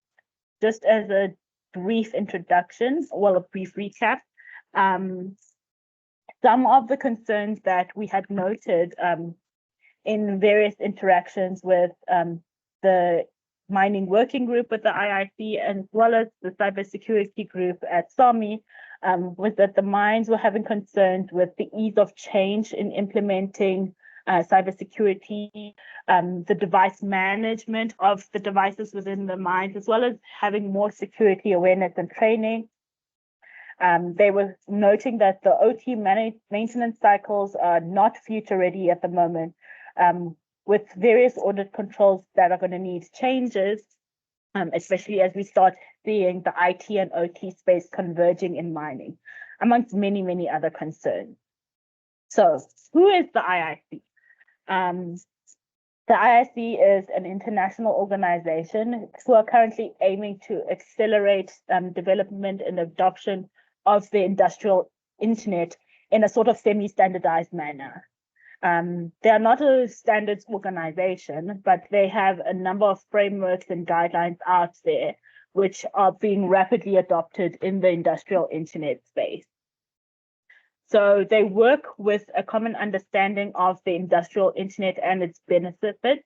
just as a brief introduction, well, a brief recap, some of the concerns that we had noted in various interactions with the mining working group with the IIC, as well as the cybersecurity group at SAMI, was that the mines were having concerns with the ease of change in implementing cybersecurity, the device management of the devices within the mines, as well as having more security awareness and training. They were noting that the OT maintenance cycles are not future ready at the moment, with various audit controls that are going to need changes, especially as we start seeing the IT and OT space converging in mining, amongst many, many other concerns. So who is the IIC? The IIC is an international organization who are currently aiming to accelerate development and adoption of the industrial internet in a sort of semi-standardized manner. They are not a standards organization, but they have a number of frameworks and guidelines out there which are being rapidly adopted in the industrial internet space. So they work with a common understanding of the industrial internet and its benefits,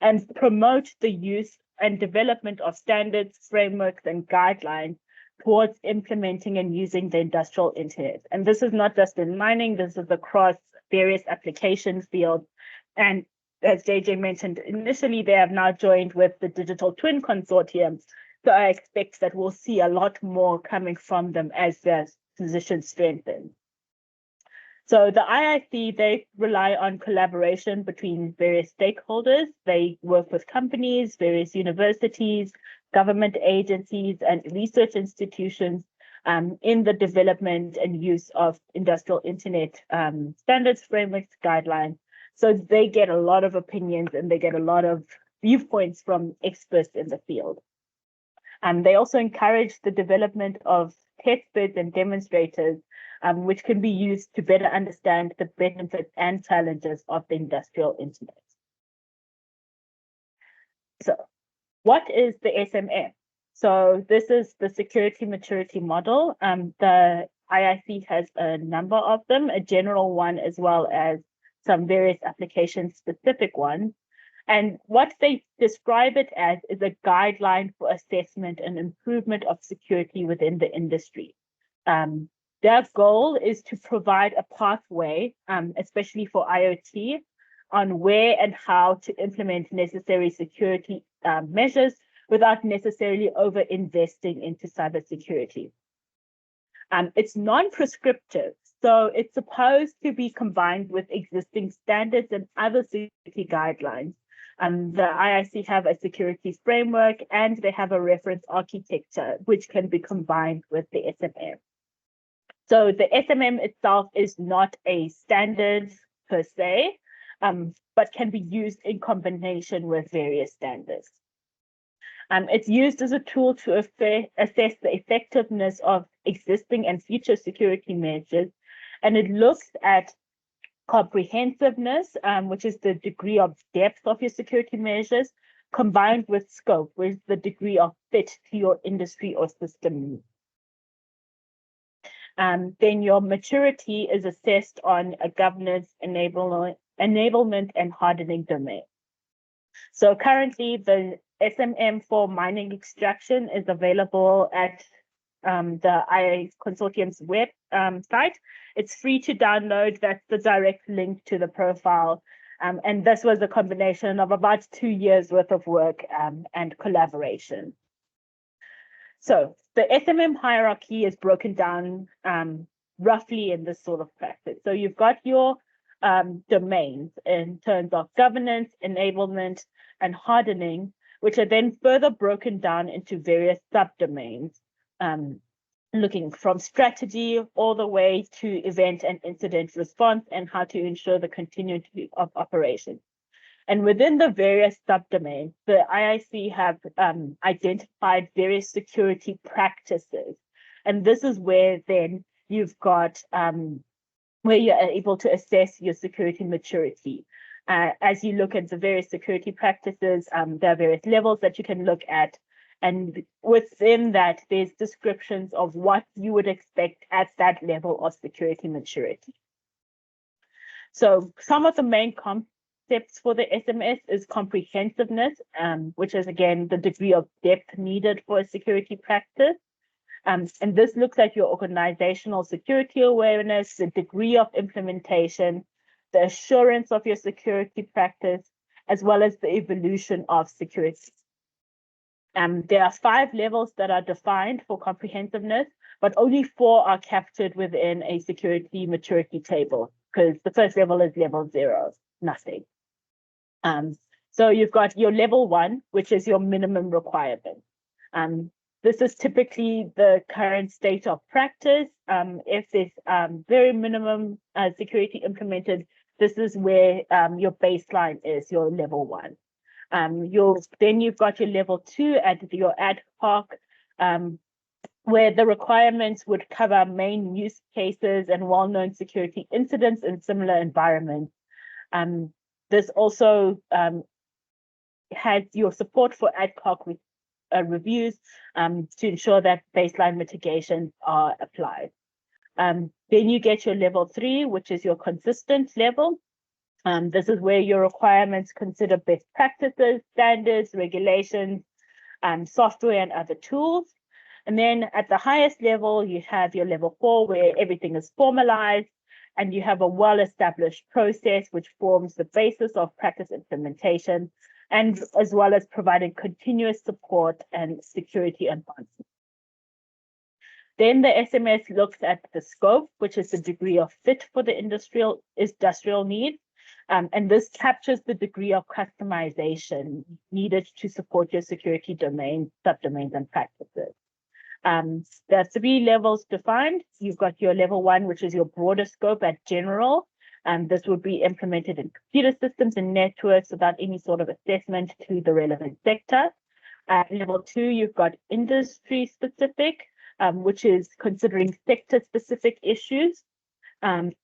and promote the use and development of standards, frameworks, and guidelines towards implementing and using the industrial internet. And this is not just in mining, this is across various application fields. And as JJ mentioned initially, they have now joined with the Digital Twin Consortium. So I expect that we'll see a lot more coming from them as their position strengthens. So the IIC, they rely on collaboration between various stakeholders. They work with companies, various universities, government agencies, and research institutions in the development and use of industrial internet standards, frameworks, guidelines. So they get a lot of opinions and they get a lot of viewpoints from experts in the field. They also encourage the development of test beds and demonstrators, which can be used to better understand the benefits and challenges of the industrial internet. So what is the SMM? So this is the security maturity model. The IIC has a number of them, a general one, as well as some various application specific ones. And what they describe it as is a guideline for assessment and improvement of security within the industry. Their goal is to provide a pathway, especially for IoT, on where and how to implement necessary security measures without necessarily over-investing into cybersecurity. It's non-prescriptive, so it's supposed to be combined with existing standards and other security guidelines. The IIC have a security framework and they have a reference architecture, which can be combined with the SMM. So the SMM itself is not a standard per se, but can be used in combination with various standards. It's used as a tool to assess the effectiveness of existing and future security measures, and it looks at comprehensiveness, which is the degree of depth of your security measures, combined with scope, which is the degree of fit to your industry or system needs. Then your maturity is assessed on a governance, enablement, and hardening domain. So currently, the SMM for mining extraction is available at the II Consortium's web site. It's free to download. That's the direct link to the profile. And this was a combination of about 2 years worth of work and collaboration. So the SMM hierarchy is broken down roughly in this sort of practice. So you've got your domains in terms of governance, enablement, and hardening, which are then further broken down into various subdomains, looking from strategy all the way to event and incident response and how to ensure the continuity of operation. And within the various subdomains, the IIC have identified various security practices. And this is where then you've got where you're able to assess your security maturity. As you look at the various security practices, there are various levels that you can look at. And within that, there's descriptions of what you would expect at that level of security maturity. So some of the main concepts for the SMS is comprehensiveness, which is, again, the degree of depth needed for a security practice. And this looks at your organizational security awareness, the degree of implementation, the assurance of your security practice, as well as the evolution of security. There are 5 levels that are defined for comprehensiveness, but only 4 are captured within a security maturity table, because the first level is level 0, nothing. So you've got your level 1, which is your minimum requirement. This is typically the current state of practice. If there's very minimum security implemented, this is where your baseline is, your level 1. Then you've got your level 2 at your ad hoc, where the requirements would cover main use cases and well-known security incidents in similar environments. This also has your support for ad hoc reviews to ensure that baseline mitigations are applied. Then you get your level 3, which is your consistent level. This is where your requirements consider best practices, standards, regulations, software, and other tools. And then at the highest level, you have your level 4, where everything is formalized, and you have a well-established process which forms the basis of practice implementation, and as well as providing continuous support and security enhancement. Then the SMS looks at the scope, which is the degree of fit for the industrial needs. And this captures the degree of customization needed to support your security domains, subdomains, and practices. There are 3 levels defined. You've got your level 1, which is your broader scope at general. This would be implemented in computer systems and networks without any sort of assessment to the relevant sector. Level 2, you've got industry specific, which is considering sector specific issues. And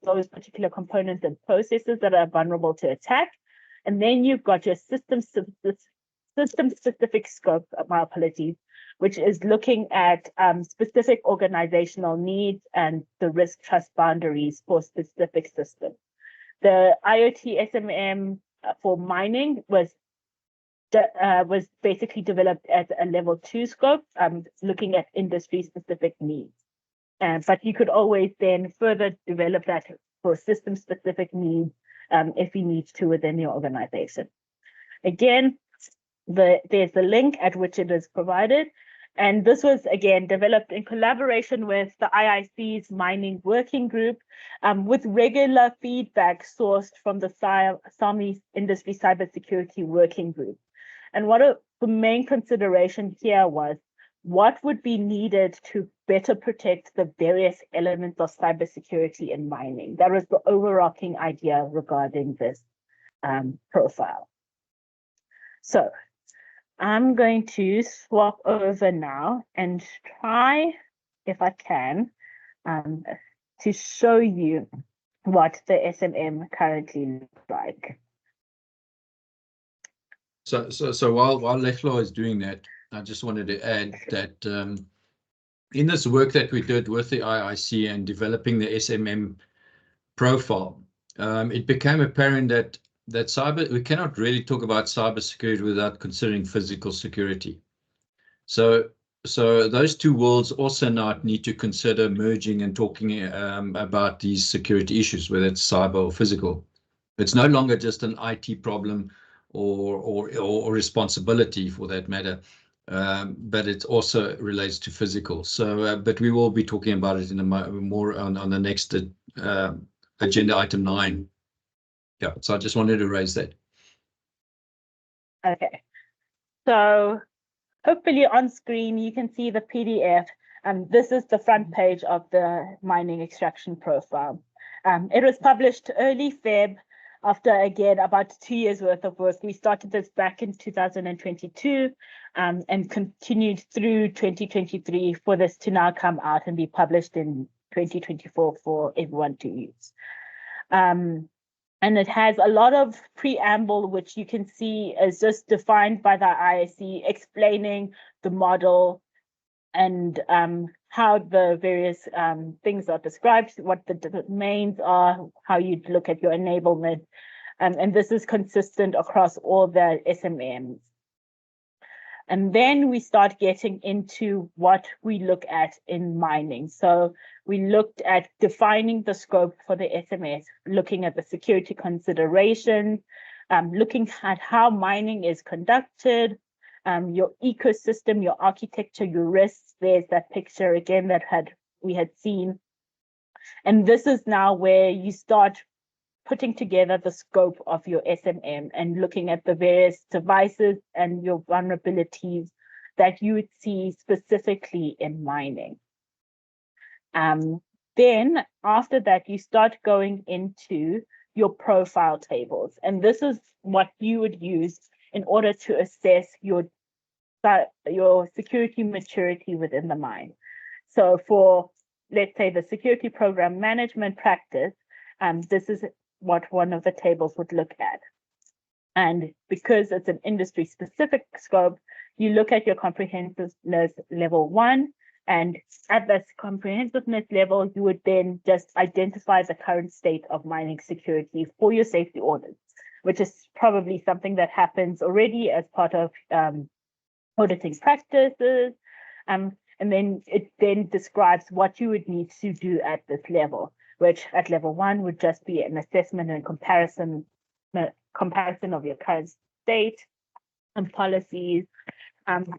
those particular components and processes that are vulnerable to attack. And then you've got your system-specific scope, my apologies, which is looking at specific organizational needs and the risk trust boundaries for specific systems. The IoT SMM for mining was basically developed at a level 2 scope, looking at industry-specific needs. But you could always then further develop that for system-specific needs if you need to within your organization. Again, there's a link at which it is provided. And this was, again, developed in collaboration with the IIC's mining working group, with regular feedback sourced from the SAMI Industry Cybersecurity Working Group. And the main consideration here was, what would be needed to better protect the various elements of cybersecurity in mining? That was the overarching idea regarding this profile. So I'm going to swap over now and try, if I can, to show you what the SMM currently looks like. So while Lechlo is doing that, I just wanted to add that in this work that we did with the IIC and developing the SMM profile, it became apparent that we cannot really talk about cybersecurity without considering physical security. So those two worlds also now need to consider merging and talking about these security issues, whether it's cyber or physical. It's no longer just an IT problem or responsibility for that matter, but it also relates to physical. So, but we will be talking about it in a more on the next agenda item 9. Yeah, so I just wanted to raise that. Okay, so hopefully on screen you can see the PDF, and this is the front page of the mining extraction profile. It was published early Feb after, again, about 2 years worth of work. We started this back in 2022 and continued through 2023 for this to now come out and be published in 2024 for everyone to use. And it has a lot of preamble, which you can see is just defined by the IIC, explaining the model and how the various things are described, what the domains are, how you look at your enablement. And this is consistent across all the SMMs. And then we start getting into what we look at in mining. So we looked at defining the scope for the SMS, looking at the security considerations, looking at how mining is conducted, your ecosystem, your architecture, your risks. There's that picture again that we had seen. And this is now where you start putting together the scope of your SMM and looking at the various devices and your vulnerabilities that you would see specifically in mining. Then after that, you start going into your profile tables. And this is what you would use in order to assess your security maturity within the mine. So for, let's say, the security program management practice, this is what one of the tables would look at. And because it's an industry specific scope, you look at your comprehensiveness level 1, and at this comprehensiveness level, you would then just identify the current state of mining security for your safety audits, which is probably something that happens already as part of auditing practices. And then it then describes what you would need to do at this level, which at level 1 would just be an assessment and comparison of your current state and policies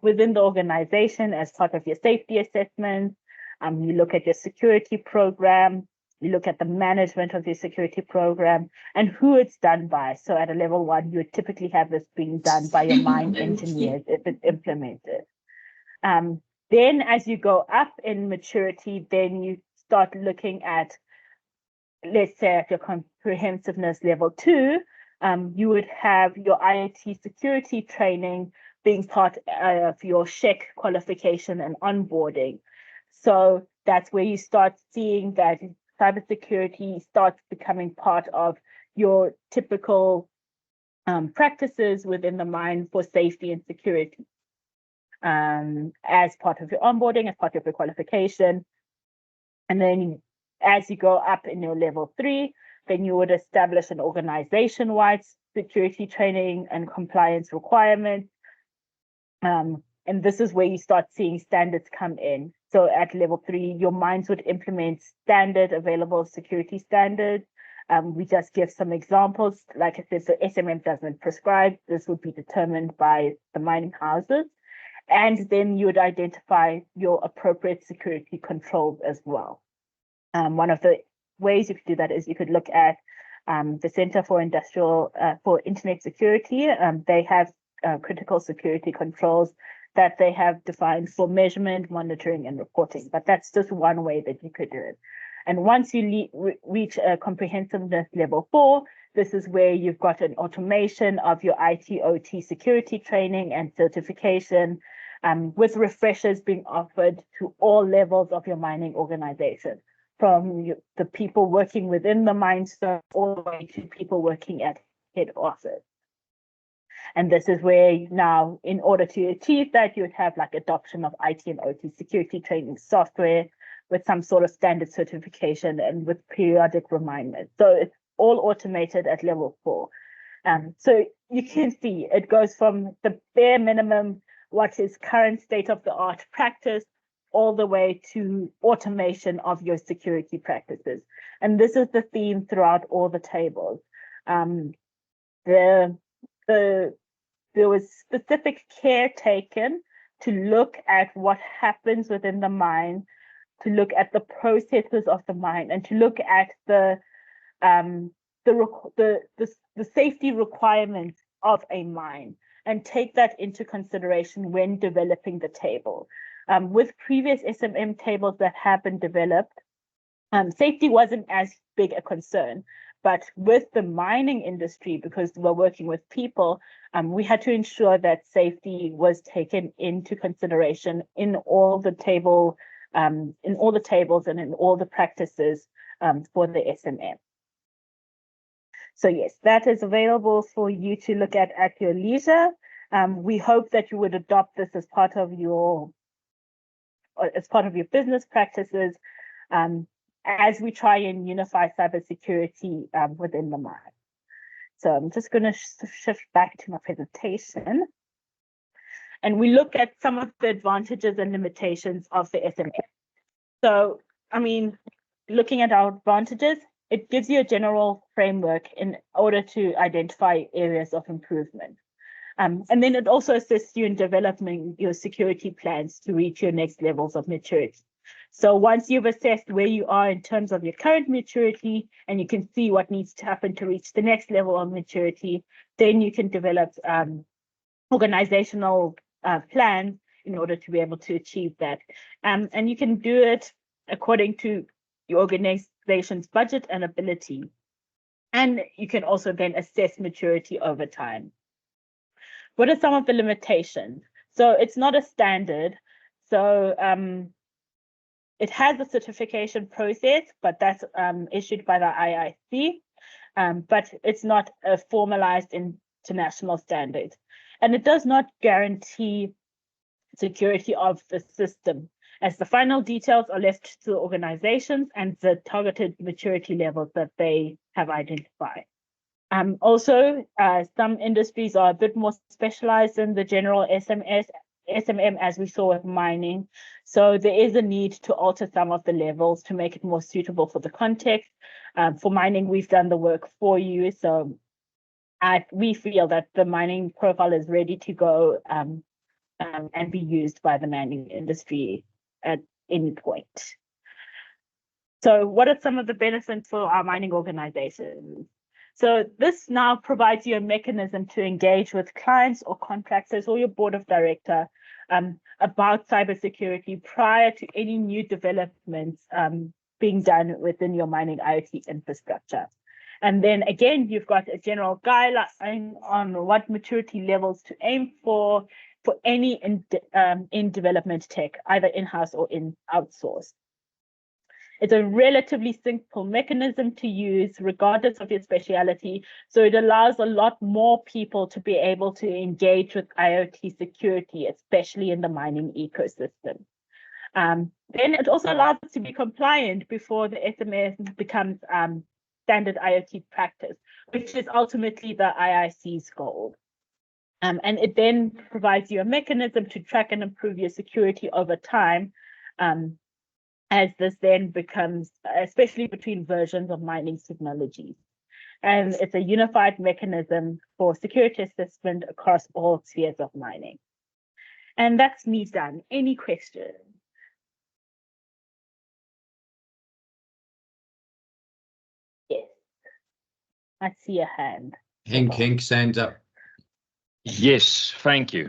within the organization as part of your safety assessment. You look at your security program, you look at the management of your security program and who it's done by. So at a level 1, you would typically have this being done by your mine engineers if it's implemented. Then as you go up in maturity, then you start looking at, let's say at your comprehensiveness level 2, you would have your IoT security training being part of your SHEC qualification and onboarding. So that's where you start seeing that cybersecurity starts becoming part of your typical practices within the mine for safety and security. As part of your onboarding, as part of your qualification. And then as you go up in your level 3, then you would establish an organization-wide security training and compliance requirements. And this is where you start seeing standards come in. So at level 3, your mines would implement standard available security standards. We just give some examples. Like I said, the SMM doesn't prescribe. This would be determined by the mining houses. And then you would identify your appropriate security controls as well. One of the ways you could do that is you could look at the Center for Internet Security. They have critical security controls that they have defined for measurement, monitoring, and reporting. But that's just one way that you could do it. And once you reach a comprehensiveness level 4, this is where you've got an automation of your IT/OT security training and certification, with refreshers being offered to all levels of your mining organization. from the people working within the mine scope all the way to people working at head office. And this is where now, in order to achieve that, you would have like adoption of IT and OT security training software with some sort of standard certification and with periodic reminders. So it's all automated at level 4. So you can see it goes from the bare minimum, what is current state of the art practice, all the way to automation of your security practices. And this is the theme throughout all the tables. There was specific care taken to look at what happens within the mine, to look at the processes of the mine, and to look at the safety requirements of a mine, and take that into consideration when developing the table. With previous SMM tables that have been developed, safety wasn't as big a concern. But with the mining industry, because we're working with people, we had to ensure that safety was taken into consideration in all the tables and in all the practices for the SMM. So yes, that is available for you to look at your leisure. We hope that you would adopt this as part of your business practices, as we try and unify cybersecurity within the mine. So I'm just going to shift back to my presentation. And we look at some of the advantages and limitations of the SMM. So, I mean, looking at our advantages, it gives you a general framework in order to identify areas of improvement. And then it also assists you in developing your security plans to reach your next levels of maturity. So once you've assessed where you are in terms of your current maturity, and you can see what needs to happen to reach the next level of maturity, then you can develop organizational plans in order to be able to achieve that. And you can do it according to your organization's budget and ability. And you can also then assess maturity over time. What are some of the limitations? So it's not a standard. So it has a certification process, but that's issued by the IIC, but it's not a formalized international standard. And it does not guarantee security of the system, as the final details are left to the organizations and the targeted maturity levels that they have identified. Also, some industries are a bit more specialized in the general SMM, as we saw with mining. So there is a need to alter some of the levels to make it more suitable for the context. For mining, we've done the work for you. So we feel that the mining profile is ready to go and be used by the mining industry at any point. So what are some of the benefits for our mining organizations? So this now provides you a mechanism to engage with clients or contractors or your board of director about cybersecurity prior to any new developments being done within your mining IoT infrastructure. And then again, you've got a general guideline on what maturity levels to aim for any in development tech, either in-house or in outsourced. It's a relatively simple mechanism to use regardless of your speciality. So it allows a lot more people to be able to engage with IoT security, especially in the mining ecosystem. Then it also allows us to be compliant before the SMM becomes standard IoT practice, which is ultimately the IIC's goal. And it then provides you a mechanism to track and improve your security over time, as this then becomes, especially between versions of mining technologies. And it's a unified mechanism for security assessment across all spheres of mining. And that's me done. Any questions? Yes, I see a hand. Henk, hands up. Yes, thank you.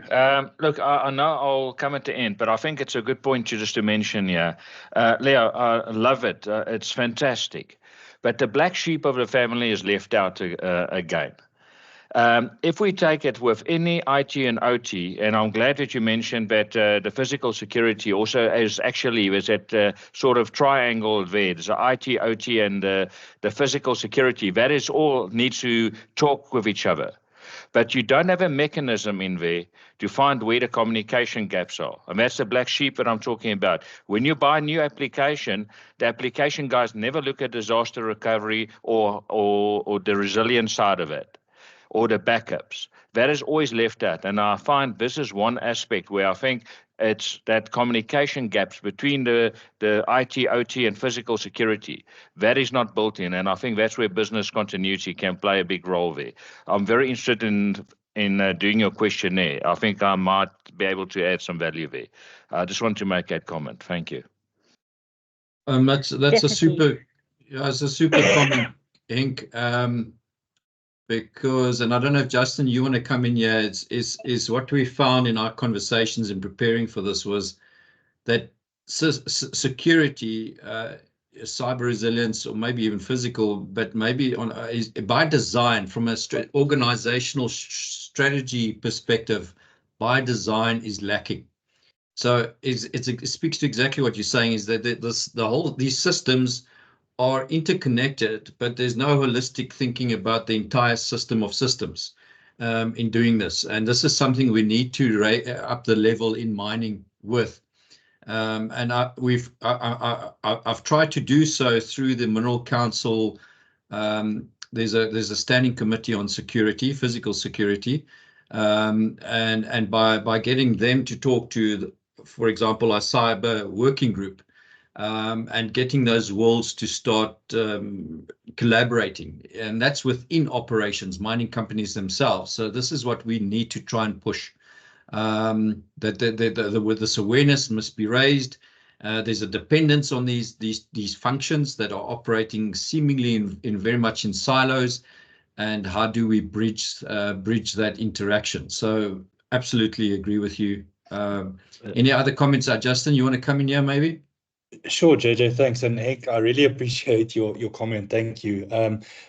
Look, I know I'll come at the end, but I think it's a good point just to mention here. Leo, I love it. It's fantastic. But the black sheep of the family is left out again. If we take it with any IT and OT, and I'm glad that you mentioned that the physical security also is that sort of triangle there. There's the IT, OT, and the physical security. That is all needs to talk with each other. But you don't have a mechanism in there to find where the communication gaps are. And that's the black sheep that I'm talking about. When you buy a new application, the application guys never look at disaster recovery or the resilience side of it, or the backups. That is always left out. And I find this is one aspect where I think it's that communication gaps between the IT, OT, and physical security. That is not built in. And I think that's where business continuity can play a big role there. I'm very interested in doing your questionnaire. I think I might be able to add some value there. I just want to make that comment. Thank you. That's a super, it's a super comment, Henk. Because, and I don't know if Justin, you want to come in here, is what we found in our conversations in preparing for this was that security, cyber resilience, or maybe even physical, but maybe is by design from a organizational strategy perspective, by design is lacking. So it speaks to exactly what you're saying, is that these systems are interconnected, but there's no holistic thinking about the entire system of systems in doing this. And this is something we need to up the level in mining with. And I've tried to do so through the Mineral Council. There's a standing committee on security, physical security, and by getting them to talk to, for example, our cyber working group. And getting those worlds to start collaborating, and that's within operations, mining companies themselves. So this is what we need to try and push. That this awareness must be raised. There's a dependence on these functions that are operating seemingly in very much in silos, and how do we bridge that interaction? So absolutely agree with you. Any other comments, Justin? You want to come in here, maybe? Sure, JJ, thanks. And Henk, I really appreciate your comment. Thank you.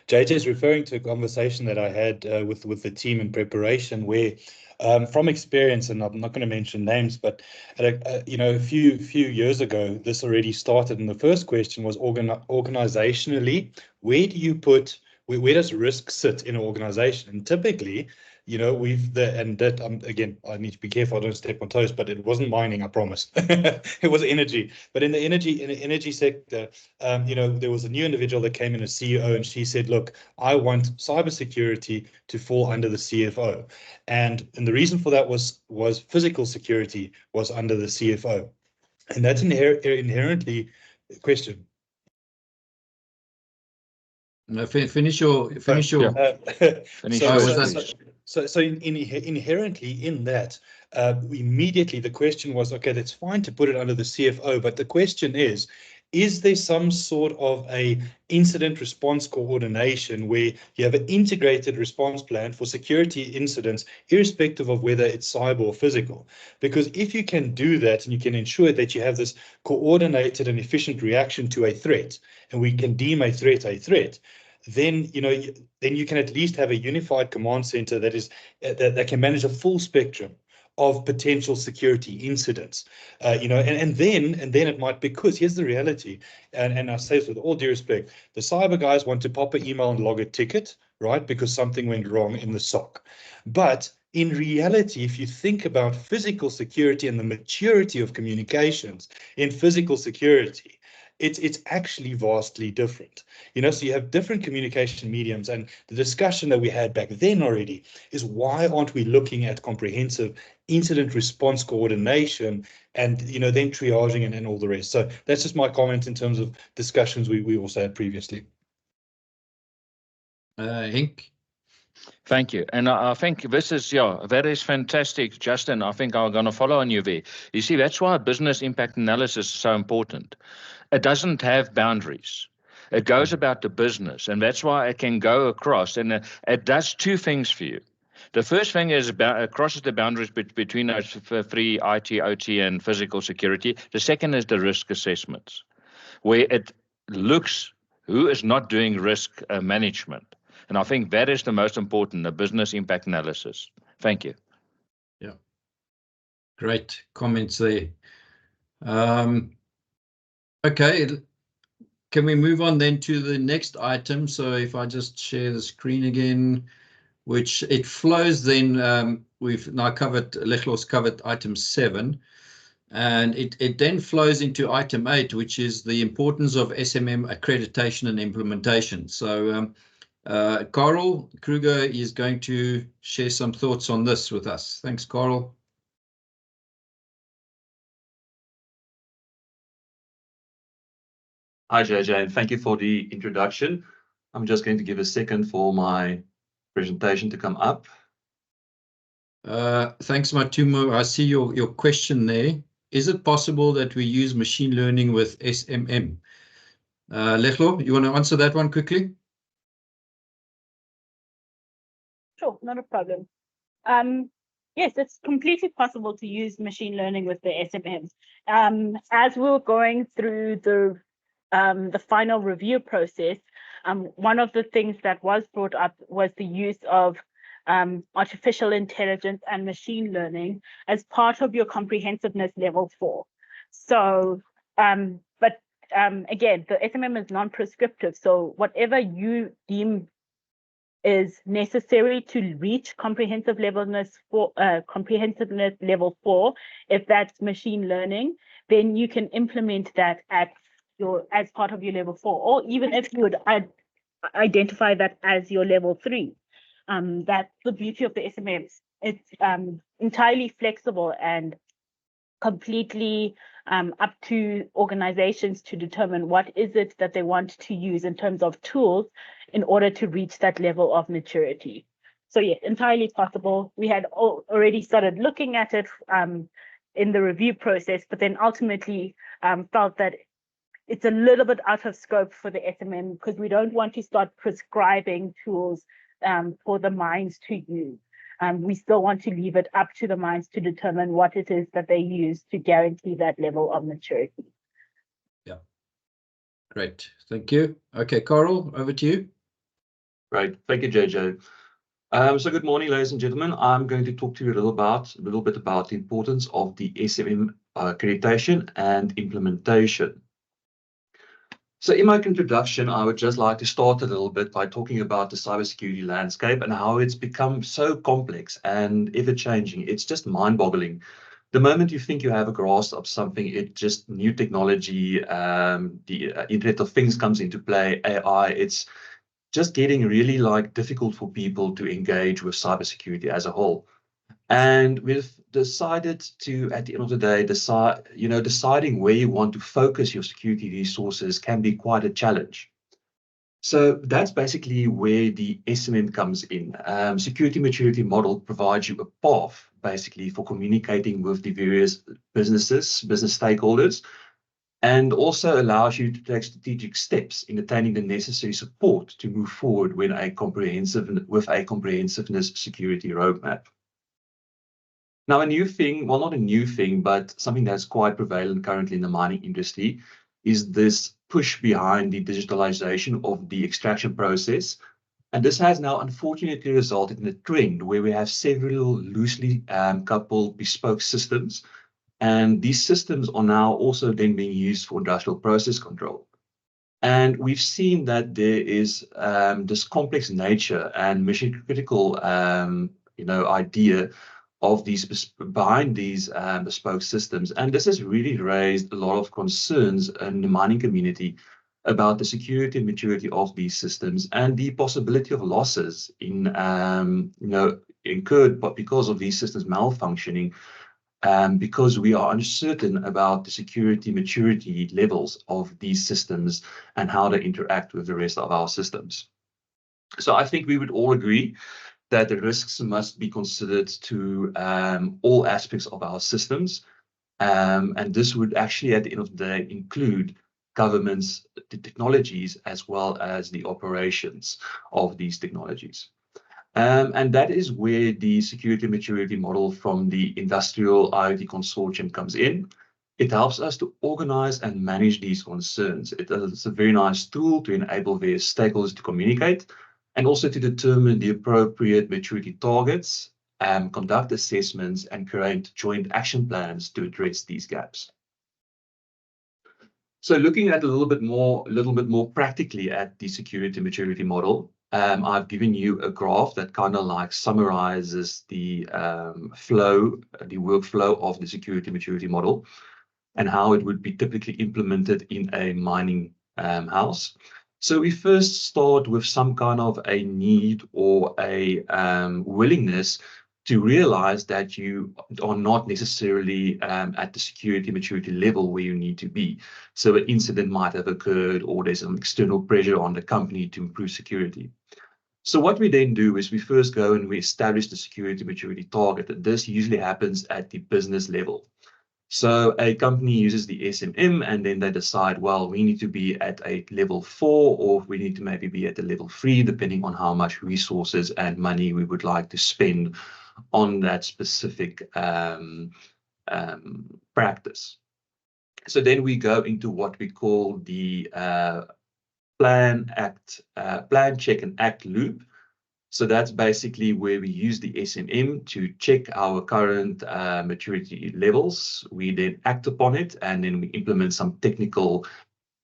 JJ is referring to a conversation that I had with the team in preparation, where from experience, and I'm not going to mention names, but at a few years ago, this already started. And the first question was organizationally, where does risk sit in an organization? And typically, again, I need to be careful I don't step on toes, but it wasn't mining, I promise. It was energy. But in the energy sector, there was a new individual that came in as CEO, and she said, look, I want cybersecurity to fall under the CFO. And the reason for that was physical security was under the CFO. And that's inherently a question. No, finish your. So inherently in that, immediately the question was, okay, that's fine to put it under the CFO, but the question is there some sort of a incident response coordination where you have an integrated response plan for security incidents, irrespective of whether it's cyber or physical? Because if you can do that and you can ensure that you have this coordinated and efficient reaction to a threat, and we can deem a threat, then you can at least have a unified command center that can manage a full spectrum of potential security incidents, and then it might, because here's the reality, and I say this with all due respect, the cyber guys want to pop an email and log a ticket, right, because something went wrong in the SOC. But in reality, if you think about physical security and the maturity of communications in physical security, it's actually vastly different. So you have different communication mediums, and the discussion that we had back then already is, why aren't we looking at comprehensive incident response coordination and then triaging and all the rest? So that's just my comment in terms of discussions we also had previously. Henk? Thank you. And I think this is, that is fantastic, Justin. I think I'm going to follow on you there. You see, that's why business impact analysis is so important. It doesn't have boundaries. It goes about the business, and that's why it can go across, and it does two things for you. The first thing is it crosses the boundaries between those three, IT, OT, and physical security. The second is the risk assessments, where it looks who is not doing risk management. And I think that is the most important, the business impact analysis. Thank you. Yeah, great comments there. Okay, can we move on then to the next item? So if I just share the screen again, which it flows then, we've now covered, Lechlo's covered item 7, and it then flows into item 8, which is the importance of SMM accreditation and implementation. So Carl Kruger is going to share some thoughts on this with us. Thanks, Carl. Hi, JJ, and thank you for the introduction. I'm just going to give a second for my presentation to come up. Thanks, Matumo. I see your question there. Is it possible that we use machine learning with SMM? Lechlo, you want to answer that one quickly? Sure, not a problem. Yes, it's completely possible to use machine learning with the SMMs. As we were going through the final review process, one of the things that was brought up was the use of artificial intelligence and machine learning as part of your comprehensiveness level 4. So, again, the SMM is non-prescriptive. So whatever you deem is necessary to reach comprehensiveness level 4, if that's machine learning, then you can implement that as part of your level 4, or even if you would identify that as your level 3. That's the beauty of the SMMs. It's entirely flexible and completely up to organizations to determine what is it that they want to use in terms of tools in order to reach that level of maturity. So yeah, entirely possible. We had already started looking at it in the review process, but then ultimately felt that it's a little bit out of scope for the SMM because we don't want to start prescribing tools for the mines to use. We still want to leave it up to the mines to determine what it is that they use to guarantee that level of maturity. Yeah, great. Thank you. Okay, Carl, over to you. Right. Thank you, JJ. So good morning, ladies and gentlemen. I'm going to talk to you a little bit about the importance of the SMM accreditation and implementation. So in my introduction, I would just like to start a little bit by talking about the cybersecurity landscape and how it's become so complex and ever-changing. It's just mind-boggling. The moment you think you have a grasp of something, it just new technology, the Internet of Things comes into play, AI. It's just getting really difficult for people to engage with cybersecurity as a whole. And we've decided to, at the end of the day, deciding where you want to focus your security resources can be quite a challenge. So that's basically where the SMM comes in. Security maturity model provides you a path, basically, for communicating with the various business stakeholders, and also allows you to take strategic steps in attaining the necessary support to move forward with a comprehensiveness security roadmap. Now, a new thing, well, not a new thing, but something that's quite prevalent currently in the mining industry is this push behind the digitalization of the extraction process. And this has now unfortunately resulted in a trend where we have several loosely coupled bespoke systems. And these systems are now also then being used for industrial process control. And we've seen that there is this complex nature and mission critical, idea of these behind these bespoke systems. And this has really raised a lot of concerns in the mining community about the security and maturity of these systems and the possibility of losses incurred but because of these systems malfunctioning, because we are uncertain about the security maturity levels of these systems and how they interact with the rest of our systems. So I think we would all agree that the risks must be considered to all aspects of our systems. And this would actually, at the end of the day, include governments, the technologies, as well as the operations of these technologies. And that is where the security maturity model from the Industrial IoT Consortium comes in. It helps us to organize and manage these concerns. It's a very nice tool to enable various stakeholders to communicate and also to determine the appropriate maturity targets, conduct assessments, and create joint action plans to address these gaps. So looking at a little bit more practically at the security maturity model, I've given you a graph that kind of like summarizes the workflow of the security maturity model and how it would be typically implemented in a mining house. So we first start with some kind of a need or a willingness to realize that you are not necessarily at the security maturity level where you need to be. So an incident might have occurred, or there's some external pressure on the company to improve security. So what we then do is we first go and we establish the security maturity target. And this usually happens at the business level. So a company uses the SMM and then they decide, well, we need to be at a level 4, or we need to maybe be at a level 3, depending on how much resources and money we would like to spend on that specific practice. So then we go into what we call the plan, check, and act loop. So that's basically where we use the SMM to check our current maturity levels. We then act upon it, and then we implement some technical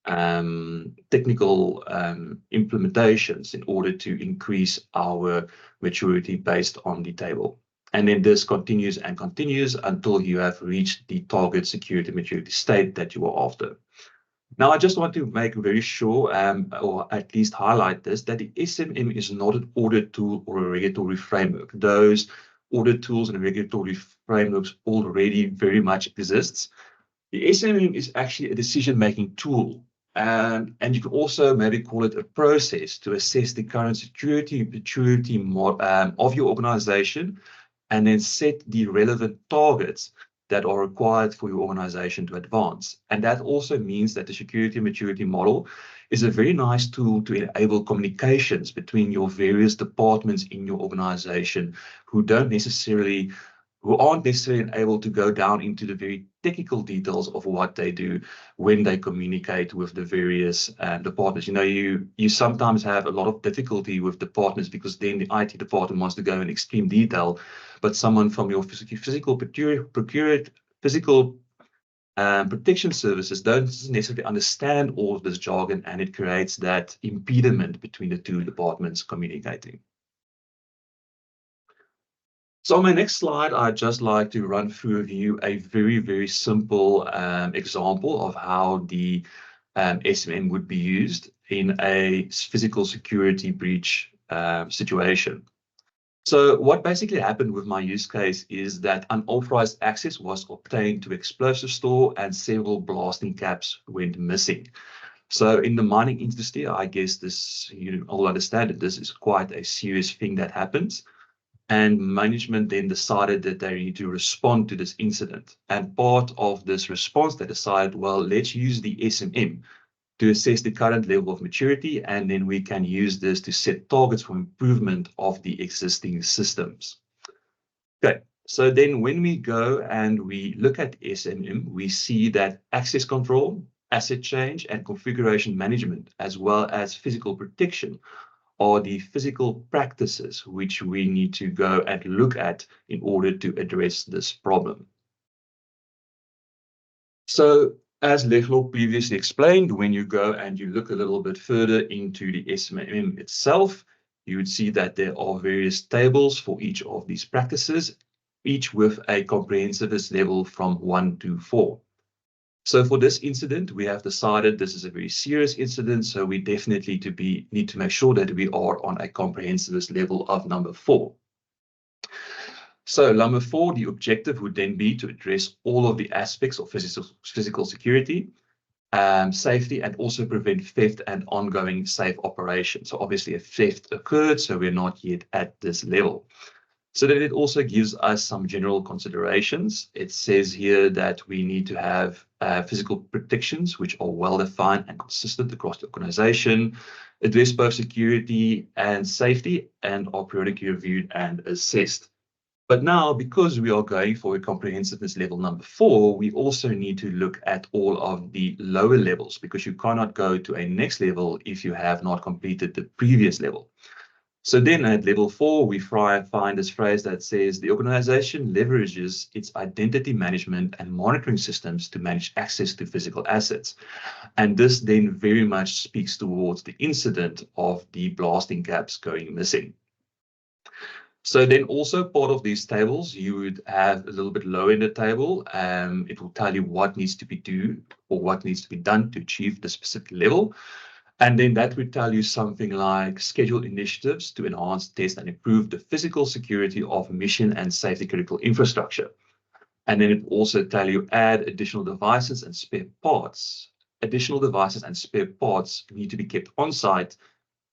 implementations in order to increase our maturity based on the table. And then this continues and continues until you have reached the target security maturity state that you are after. Now, I just want to make very sure, or at least highlight this, that the SMM is not an audit tool or a regulatory framework. Those audit tools and regulatory frameworks already very much exists. The SMM is actually a decision-making tool. And you can also maybe call it a process to assess the current security and maturity of your organization, and then set the relevant targets that are required for your organization to advance. And that also means that the security maturity model is a very nice tool to enable communications between your various departments in your organization who aren't necessarily able to go down into the very technical details of what they do when they communicate with the various departments. You know, you sometimes have a lot of difficulty with departments because then the IT department wants to go in extreme detail, but someone from your physical protection services don't necessarily understand all of this jargon, and it creates that impediment between the two departments communicating. So on my next slide, I'd just like to run through with you a very, very simple example of how the SMM would be used in a physical security breach situation. So what basically happened with my use case is that unauthorized access was obtained to explosive store and several blasting caps went missing. So in the mining industry, I guess this, you all understand that this is quite a serious thing that happens. And management then decided that they need to respond to this incident. And part of this response, they decided, well, let's use the SMM to assess the current level of maturity, and then we can use this to set targets for improvement of the existing systems. Okay, so then when we go and we look at SMM, we see that access control, asset change, and configuration management, as well as physical protection, are the physical practices which we need to go and look at in order to address this problem. So as Lechlok previously explained, when you go and you look a little bit further into the SMM itself, you would see that there are various tables for each of these practices, each with a comprehensiveness level from 1 to 4. So for this incident, we have decided this is a very serious incident, so we definitely need to make sure that we are on a comprehensiveness level of number 4. So number 4, the objective would then be to address all of the aspects of physical security, safety, and also prevent theft and ongoing safe operation. So obviously a theft occurred, so we're not yet at this level. So that it also gives us some general considerations. It says here that we need to have physical protections which are well-defined and consistent across the organization, address both security and safety, and are periodically reviewed and assessed. But now, because we are going for a comprehensiveness level number 4, we also need to look at all of the lower levels, because you cannot go to a next level if you have not completed the previous level. So then at level 4, we find this phrase that says the organization leverages its identity management and monitoring systems to manage access to physical assets. And this then very much speaks towards the incident of the blasting caps going missing. So then also part of these tables, you would have a little bit lower in the table. It will tell you what needs to be done to achieve the specific level. And then that would tell you something like schedule initiatives to enhance, test, and improve the physical security of mission and safety critical infrastructure. And then it also tell you add additional devices and spare parts. Additional devices and spare parts need to be kept on site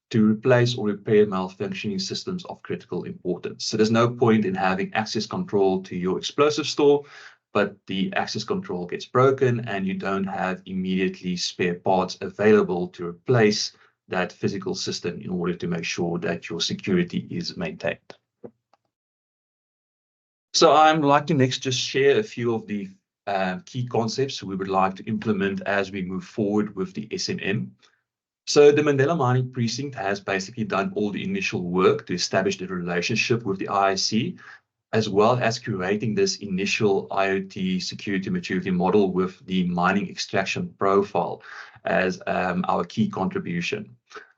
to replace or repair malfunctioning systems of critical importance. So there's no point in having access control to your explosive store, but the access control gets broken and you don't have immediately spare parts available to replace that physical system in order to make sure that your security is maintained. So I'd like to next just share a few of the key concepts we would like to implement as we move forward with the SMM. So the Mandela Mining Precinct has basically done all the initial work to establish the relationship with the IIC, as well as curating this initial IoT security maturity model with the mining extraction profile as our key contribution.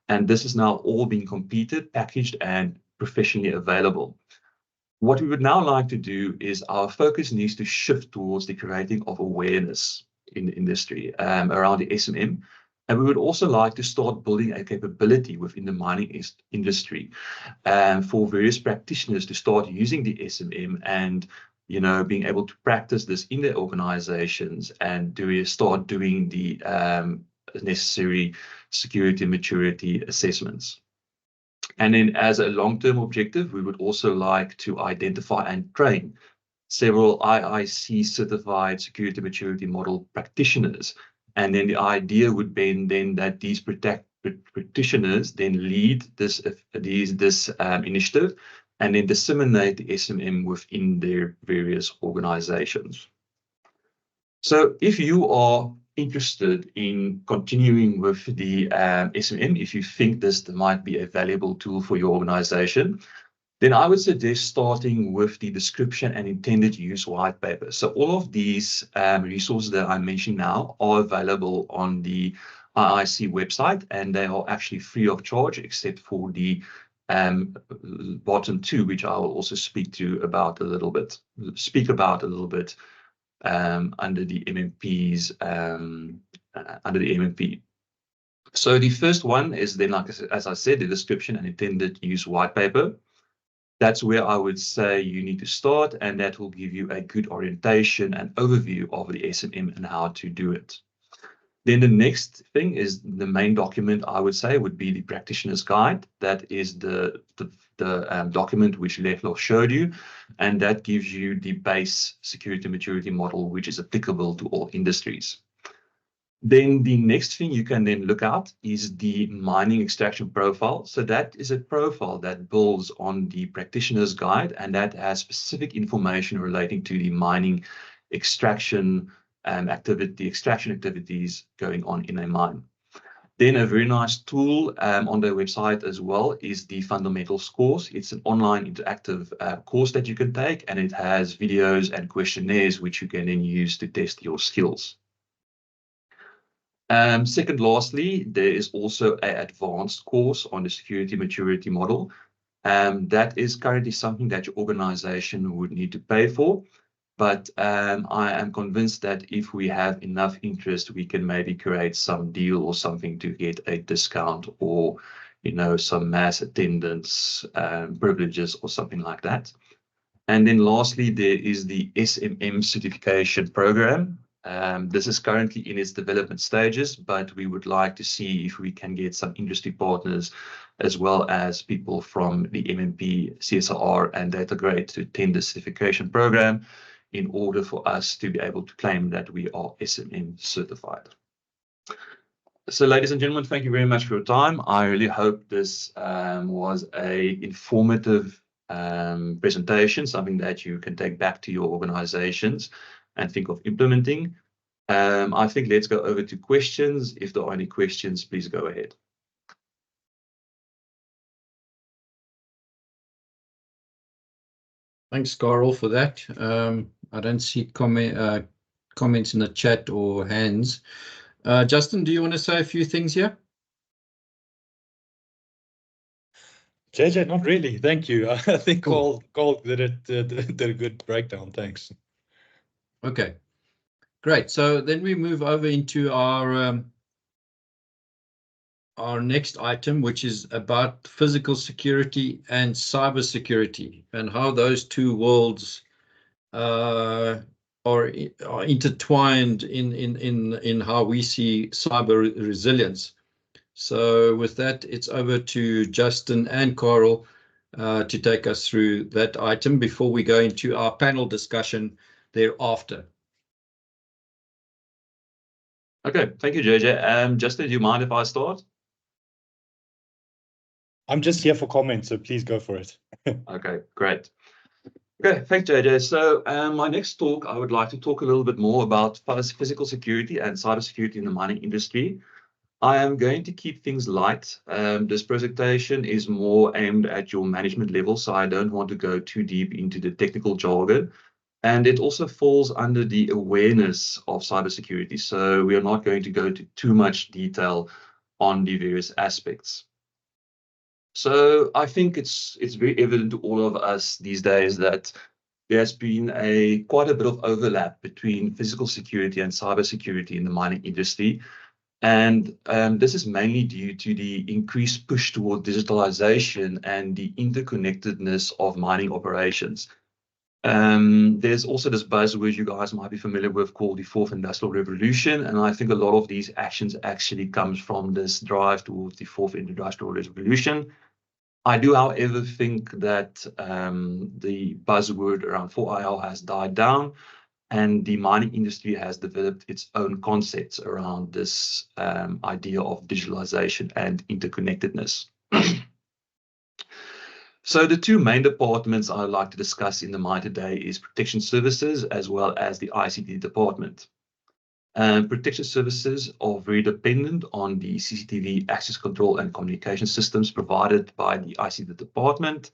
And this is now all being completed, packaged, and professionally available. What we would now like to do is our focus needs to shift towards the creating of awareness in the industry around the SMM. And we would also like to start building a capability within the mining industry for various practitioners to start using the SMM and, you know, being able to practice this in their organizations and start doing the necessary security and maturity assessments. And then as a long-term objective, we would also like to identify and train several IIC certified security maturity model practitioners. And then the idea would be then that these practitioners then lead this initiative and then disseminate the SMM within their various organizations. So if you are interested in continuing with the SMM, if you think this might be a valuable tool for your organization, then I would suggest starting with the description and intended use white paper. So all of these resources that I mentioned now are available on the IIC website, and they are actually free of charge, except for the bottom two, which I will also speak about a little bit under the MMPs, under the MMP. So the first one is then, like as I said, the description and intended use white paper. That's where I would say you need to start, and that will give you a good orientation and overview of the SMM and how to do it. Then the next thing is the main document, I would say, would be the practitioner's guide. That is the document which Ledlaw showed you, and that gives you the base security maturity model, which is applicable to all industries. Then the next thing you can then look at is the mining extraction profile. So that is a profile that builds on the practitioner's guide, and that has specific information relating to the mining extraction activities going on in a mine. Then a very nice tool on their website as well is the fundamentals course. It's an online interactive course that you can take, and it has videos and questionnaires which you can then use to test your skills. Second, lastly, there is an advanced course on the security maturity model. That is currently something that your organization would need to pay for. But I am convinced that if we have enough interest, we can maybe create some deal or something to get a discount or, you know, some mass attendance privileges or something like that. And then lastly, there is the SMM certification program. This is currently in its development stages, but we would like to see if we can get some industry partners as well as people from the MMP, CSIR, and Datagrid to attend the certification program in order for us to be able to claim that we are SMM certified. So, ladies and gentlemen, thank you very much for your time. I really hope this was an informative presentation, something that you can take back to your organizations and think of implementing. I think let's go over to questions. If there are any questions, please go ahead. Thanks, Carl, for that. I don't see comments in the chat or hands. Justin, do you want to say a few things here? JJ, not really. Thank you. I think Cool. Carl did a good breakdown. Thanks. Okay, great. So then we move over into our next item, which is about physical security and cyber security, and how those two worlds are intertwined in how we see cyber resilience. So with that, it's over to Justin and Carl to take us through that item before we go into our panel discussion thereafter. Okay, thank you, JJ. Justin, do you mind if I start? I'm just here for comments, so please go for it. Okay, great. Okay, thanks, JJ. So my next talk, I would like to talk a little bit more about physical security and cybersecurity in the mining industry. I am going to keep things light. This presentation is more aimed at your management level, so I don't want to go too deep into the technical jargon. And it also falls under the awareness of cybersecurity. So we are not going to go into too much detail on the various aspects. So I think it's very evident to all of us these days that there's been quite a bit of overlap between physical security and cybersecurity in the mining industry. And this is mainly due to the increased push toward digitalization and the interconnectedness of mining operations. There's also this buzzword you guys might be familiar with called the Fourth Industrial Revolution. And I think a lot of these actions actually comes from this drive towards the Fourth Industrial Revolution. I do, however, think that the buzzword around 4IL has died down, and the mining industry has developed its own concepts around this idea of digitalization and interconnectedness. So the two main departments I'd like to discuss in the mine today is protection services as well as the ICT department. Protection services are very dependent on the CCTV access control and communication systems provided by the ICT department.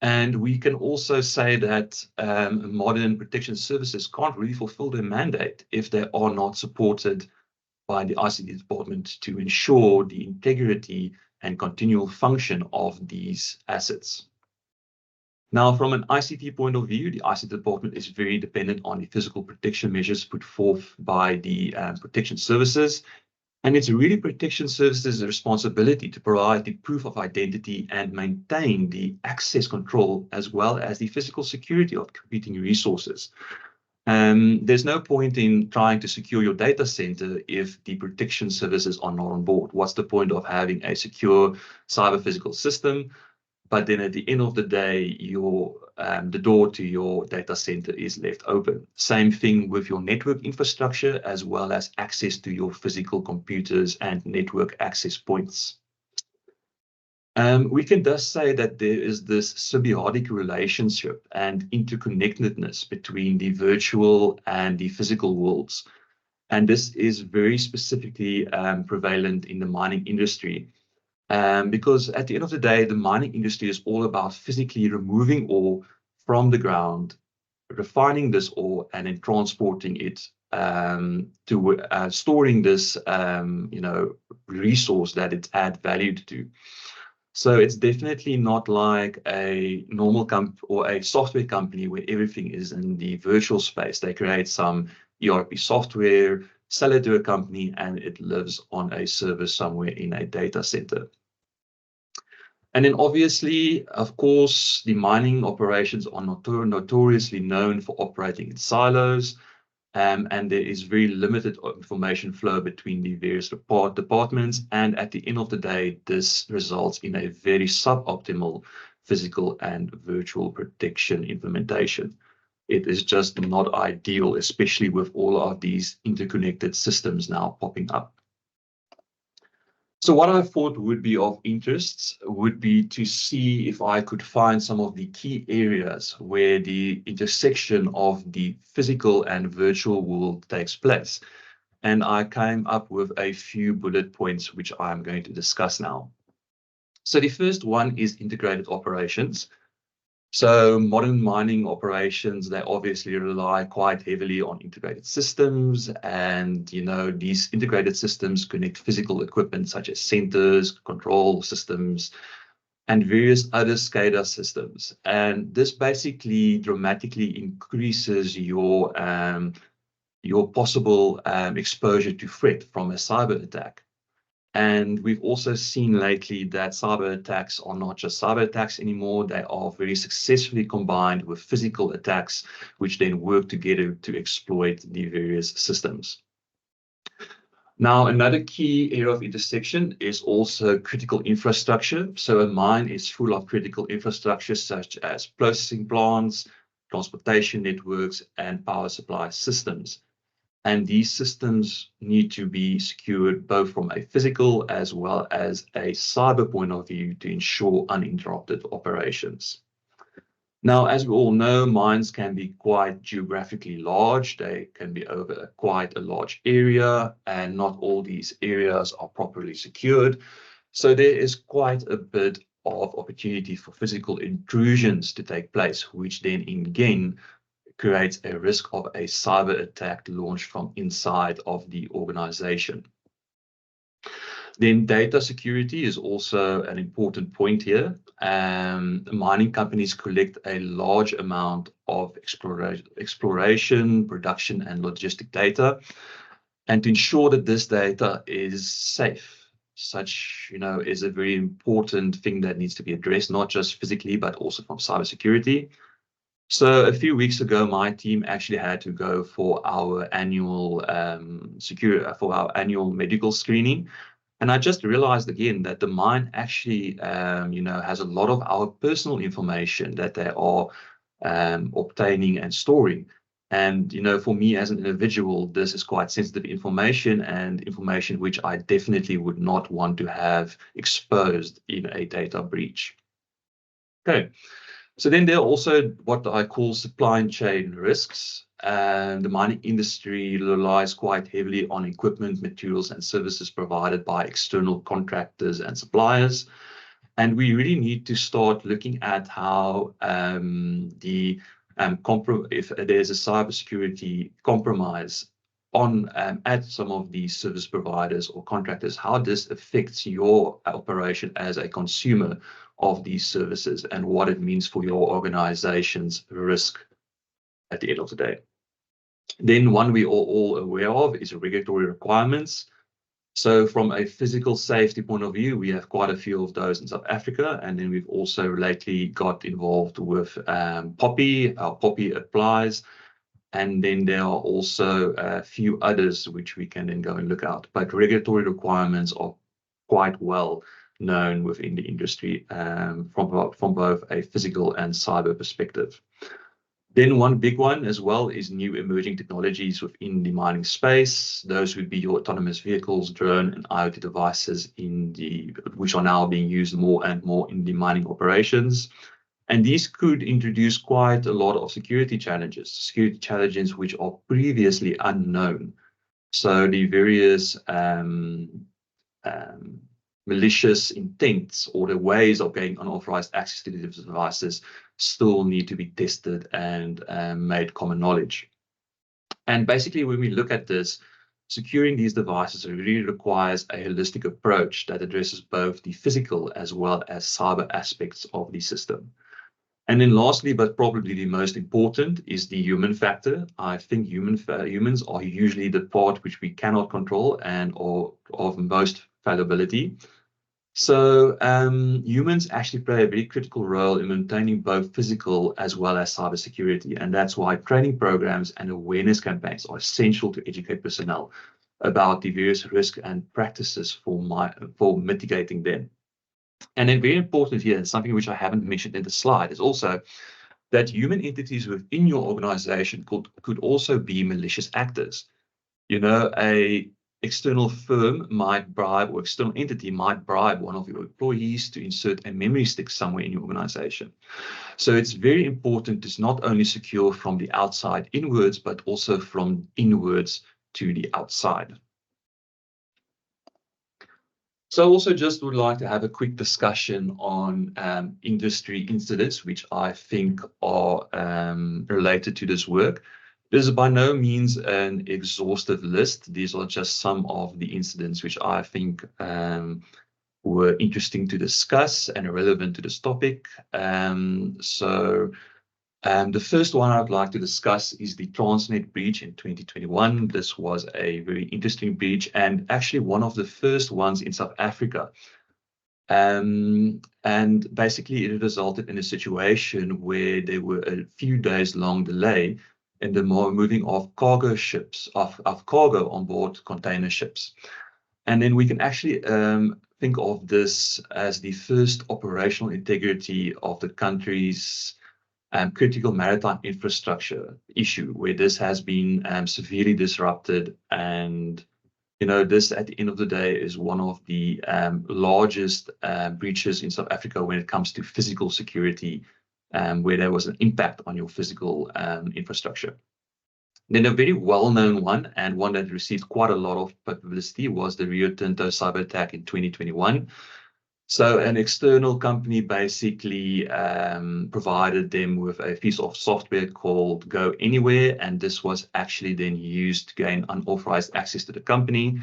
And we can also say that modern protection services can't really fulfill their mandate if they are not supported by the ICT department to ensure the integrity and continual function of these assets. Now, from an ICT point of view, the ICT department is very dependent on the physical protection measures put forth by the protection services. And it's really protection services' responsibility to provide the proof of identity and maintain the access control as well as the physical security of computing resources. There's no point in trying to secure your data center if the protection services are not on board. What's the point of having a secure cyber physical system? But then at the end of the day, the door to your data center is left open. Same thing with your network infrastructure, as well as access to your physical computers and network access points. We can thus say that there is this symbiotic relationship and interconnectedness between the virtual and the physical worlds. And this is very specifically prevalent in the mining industry. Because at the end of the day, the mining industry is all about physically removing ore from the ground, refining this ore, and then transporting it to storing this, resource that it adds value to. So it's definitely not like a normal company or a software company where everything is in the virtual space. They create some ERP software, sell it to a company, and it lives on a server somewhere in a data center. And then obviously, of course, the mining operations are notoriously known for operating in silos, and there is very limited information flow between the various departments. And at the end of the day, this results in a very suboptimal physical and virtual protection implementation. It is just not ideal, especially with all of these interconnected systems now popping up. So what I thought would be of interest would be to see if I could find some of the key areas where the intersection of the physical and virtual world takes place. And I came up with a few bullet points, which I'm going to discuss now. So the first one is integrated operations. So modern mining operations, they obviously rely quite heavily on integrated systems, and these integrated systems connect physical equipment such as sensors, control systems, and various other SCADA systems. And this basically dramatically increases your possible exposure to threat from a cyber attack. And we've also seen lately that cyber attacks are not just cyber attacks anymore. They are very successfully combined with physical attacks, which then work together to exploit the various systems. Now, another key area of intersection is also critical infrastructure. So a mine is full of critical infrastructure such as processing plants, transportation networks, and power supply systems. And these systems need to be secured both from a physical as well as a cyber point of view to ensure uninterrupted operations. Now, as we all know, mines can be quite geographically large. They can be over quite a large area, and not all these areas are properly secured. So there is quite a bit of opportunity for physical intrusions to take place, which then again creates a risk of a cyber attack launched from inside of the organization. Then data security is also an important point here. Mining companies collect a large amount of exploration, production, and logistic data. And to ensure that this data is safe, such is a very important thing that needs to be addressed, not just physically, but also from cybersecurity. So a few weeks ago, my team actually had to go for our annual medical screening. And I just realized again that the mine actually, has a lot of our personal information that they are obtaining and storing. And, for me as an individual, this is quite sensitive information, and information which I definitely would not want to have exposed in a data breach. Okay. So then there are also what I call supply chain risks. And the mining industry relies quite heavily on equipment, materials, and services provided by external contractors and suppliers. And we really need to start looking at how if there's a cybersecurity compromise at some of these service providers or contractors, how this affects your operation as a consumer of these services and what it means for your organization's risk at the end of the day. Then one we are all aware of is regulatory requirements. So from a physical safety point of view, we have quite a few of those in South Africa. And then we've also lately got involved with POPI. Our POPI applies. And then there are also a few others which we can then go and look at. But regulatory requirements are quite well known within the industry from both a physical and cyber perspective. Then one big one as well is new emerging technologies within the mining space. Those would be your autonomous vehicles, drone, and IoT devices which are now being used more and more in the mining operations. And these could introduce quite a lot of security challenges which are previously unknown. So the various malicious intents or the ways of getting unauthorized access to these devices still need to be tested and made common knowledge. And basically, when we look at this, securing these devices really requires a holistic approach that addresses both the physical as well as cyber aspects of the system. And then lastly, but probably the most important, is the human factor. I think humans are usually the part which we cannot control and are of most fallibility. So humans actually play a very critical role in maintaining both physical as well as cybersecurity. And that's why training programs and awareness campaigns are essential to educate personnel about the various risks and practices for mitigating them. And then very important here, and something which I haven't mentioned in the slide, is also that human entities within your organization could also be malicious actors. A external firm might bribe, or external entity might bribe one of your employees to insert a memory stick somewhere in your organization. So it's very important to not only secure from the outside inwards, but also from inwards to the outside. So I also just would like to have a quick discussion on industry incidents, which I think are related to this work. This is by no means an exhaustive list. These are just some of the incidents which I think were interesting to discuss and relevant to this topic. The first one I'd like to discuss is the Transnet breach in 2021. This was a very interesting breach and actually one of the first ones in South Africa. And basically it resulted in a situation where there were a few days long delay in the moving of cargo ships, of cargo on board container ships. And then we can actually think of this as the first operational integrity of the country's critical maritime infrastructure issue, where this has been severely disrupted. And, you know, this at the end of the day is one of the largest breaches in South Africa when it comes to physical security, where there was an impact on your physical infrastructure. Then a very well-known one, and one that received quite a lot of publicity, was the Rio Tinto cyber attack in 2021. So an external company basically provided them with a piece of software called Go Anywhere, and this was actually then used to gain unauthorized access to the company.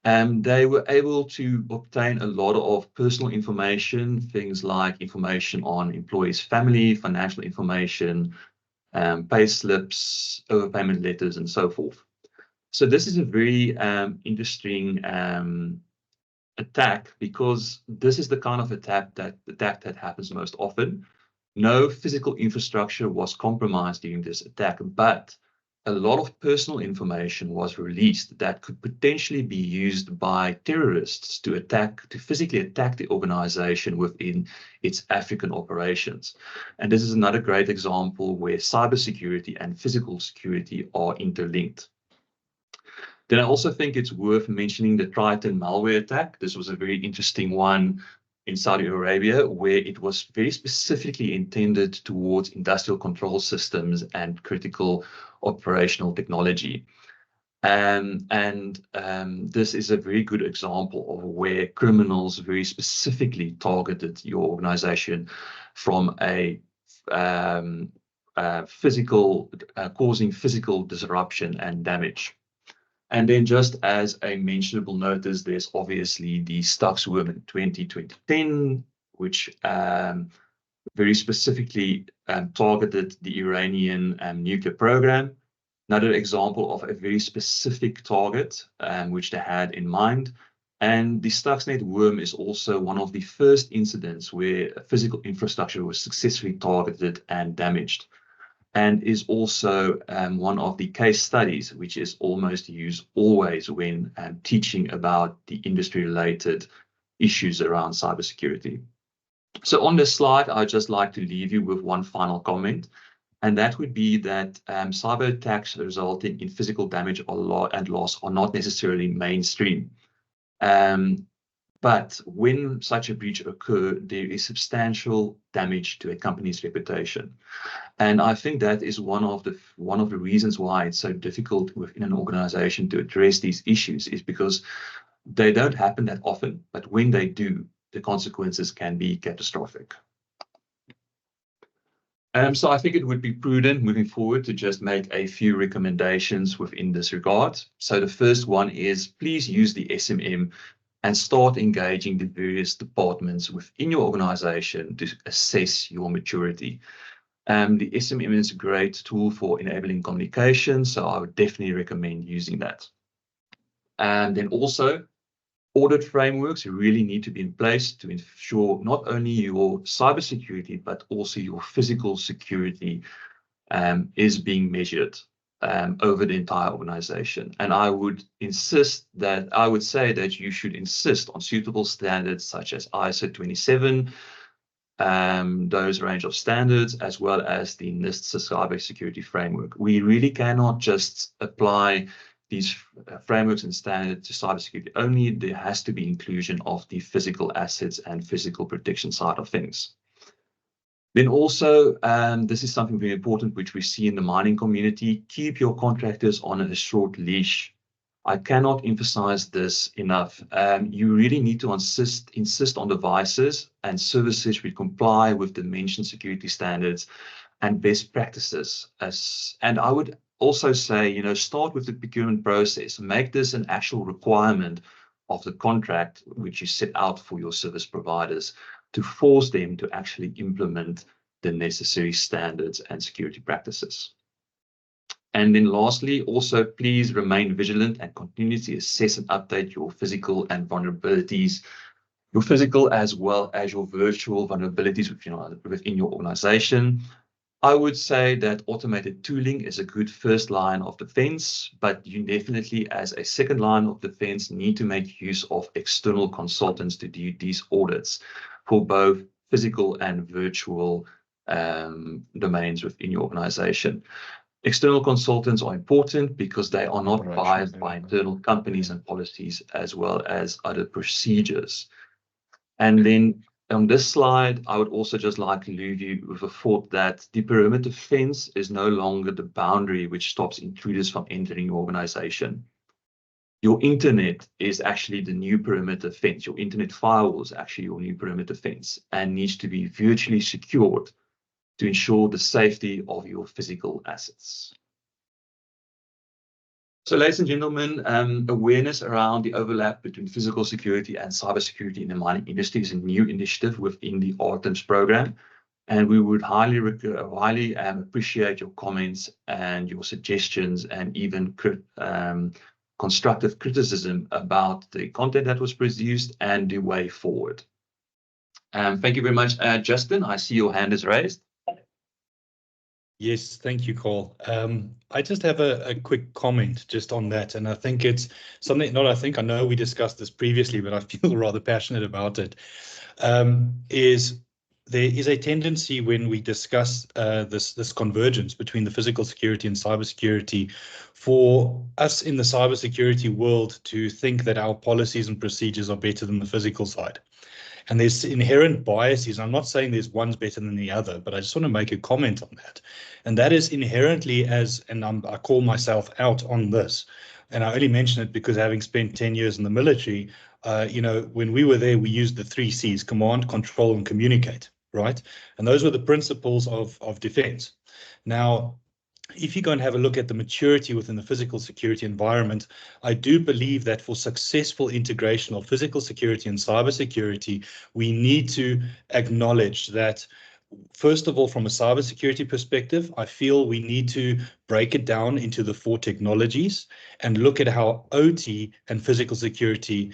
They were able to obtain a lot of personal information, things like information on employees' family, financial information, pay slips, overpayment letters, and so forth. So this is a very interesting attack, because this is the kind of attack that happens most often. No physical infrastructure was compromised during this attack, but a lot of personal information was released that could potentially be used by terrorists to physically attack the organization within its African operations. And this is another great example where cybersecurity and physical security are interlinked. Then I also think it's worth mentioning the Triton malware attack. This was a very interesting one in Saudi Arabia, where it was very specifically intended towards industrial control systems and critical operational technology. This is a very good example of where criminals very specifically targeted your organization from a causing physical disruption and damage. And then just as a mentionable notice, there's obviously the Stuxworm in 2010, which very specifically targeted the Iranian nuclear program. Another example of a very specific target which they had in mind. And the Stuxnet worm is also one of the first incidents where physical infrastructure was successfully targeted and damaged, and is also one of the case studies which is almost used always when teaching about the industry-related issues around cybersecurity. So on this slide, I'd just like to leave you with one final comment, and that would be that cyber attacks resulting in physical damage and loss are not necessarily mainstream. But when such a breach occurs, there is substantial damage to a company's reputation. And I think that is one of the reasons why it's so difficult within an organization to address these issues, is because they don't happen that often, but when they do, the consequences can be catastrophic. So I think it would be prudent moving forward to just make a few recommendations within this regard. So the first one is, please use the SMM and start engaging the various departments within your organization to assess your maturity. The SMM is a great tool for enabling communication, so I would definitely recommend using that. And then also, audit frameworks really need to be in place to ensure not only your cybersecurity, but also your physical security is being measured over the entire organization. And I would say that you should insist on suitable standards such as ISO 27, those range of standards, as well as the NIST cybersecurity framework. We really cannot just apply these frameworks and standards to cybersecurity only. There has to be inclusion of the physical assets and physical protection side of things. Then also, this is something very important, which we see in the mining community, keep your contractors on a short leash. I cannot emphasize this enough. You really need to insist on devices and services which comply with the mentioned security standards and best practices. And I would also say, start with the procurement process. Make this an actual requirement of the contract which you set out for your service providers to force them to actually implement the necessary standards and security practices. And then lastly, also please remain vigilant and continue to assess and update your physical and vulnerabilities, your physical as well as your virtual vulnerabilities within your organization. I would say that automated tooling is a good first line of defense, but you definitely, as a second line of defense, need to make use of external consultants to do these audits for both physical and virtual domains within your organization. External consultants are important because they are not biased by internal companies and policies as well as other procedures. And then on this slide, I would also just like to leave you with a thought that the perimeter fence is no longer the boundary which stops intruders from entering your organization. Your internet is actually the new perimeter fence. Your internet firewall is actually your new perimeter fence and needs to be virtually secured to ensure the safety of your physical assets. So, ladies and gentlemen, awareness around the overlap between physical security and cybersecurity in the mining industry is a new initiative within the ARTEMS program, and we would highly appreciate your comments and your suggestions and even constructive criticism about the content that was produced and the way forward. Thank you very much, Justin. I see your hand is raised. Yes, thank you, Carl. I just have a quick comment just on that, and I think it's something, I know we discussed this previously, but I feel rather passionate about it, is there is a tendency when we discuss this convergence between the physical security and cybersecurity for us in the cybersecurity world to think that our policies and procedures are better than the physical side. And there's inherent biases. I'm not saying there's one's better than the other, but I just want to make a comment on that. And that is inherently I call myself out on this. And I only mention it because having spent 10 years in the military, when we were there, we used the 3 C's: command, control, and communicate, right? And those were the principles of defense. Now, if you go and have a look at the maturity within the physical security environment, I do believe that for successful integration of physical security and cybersecurity, we need to acknowledge that, first of all, from a cybersecurity perspective, I feel we need to break it down into the 4 technologies and look at how OT and physical security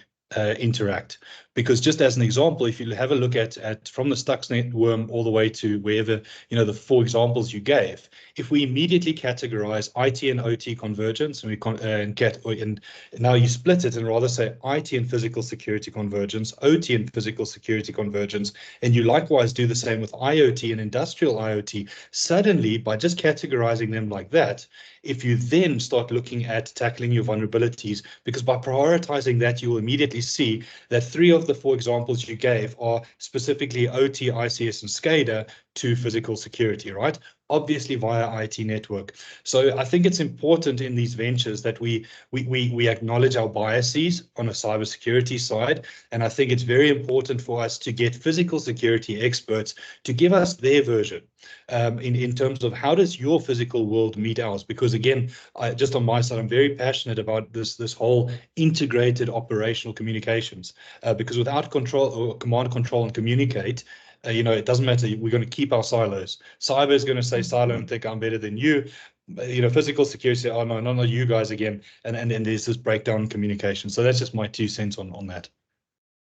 interact. Because just as an example, if you have a look at from the Stuxnet worm all the way to wherever, the 4 examples you gave, if we immediately categorize IT and OT convergence, and now you split it and rather say IT and physical security convergence, OT and physical security convergence, and you likewise do the same with IoT and industrial IoT, suddenly by just categorizing them like that, if you then start looking at tackling your vulnerabilities, because by prioritizing that, you will immediately see that 3 of the 4 examples you gave are specifically OT, ICS, and SCADA to physical security, right? Obviously via IT network. So I think it's important in these ventures that we acknowledge our biases on a cybersecurity side. And I think it's very important for us to get physical security experts to give us their version in terms of how does your physical world meet ours? Because again, just on my side, I'm very passionate about this whole integrated operational communications, because without control or command, control, and communicate, it doesn't matter. We're going to keep our silos. Cyber is going to say silo and think I'm better than you. Physical security, oh no, not you guys again. And there's this breakdown in communication. So that's just my 2 cents on that.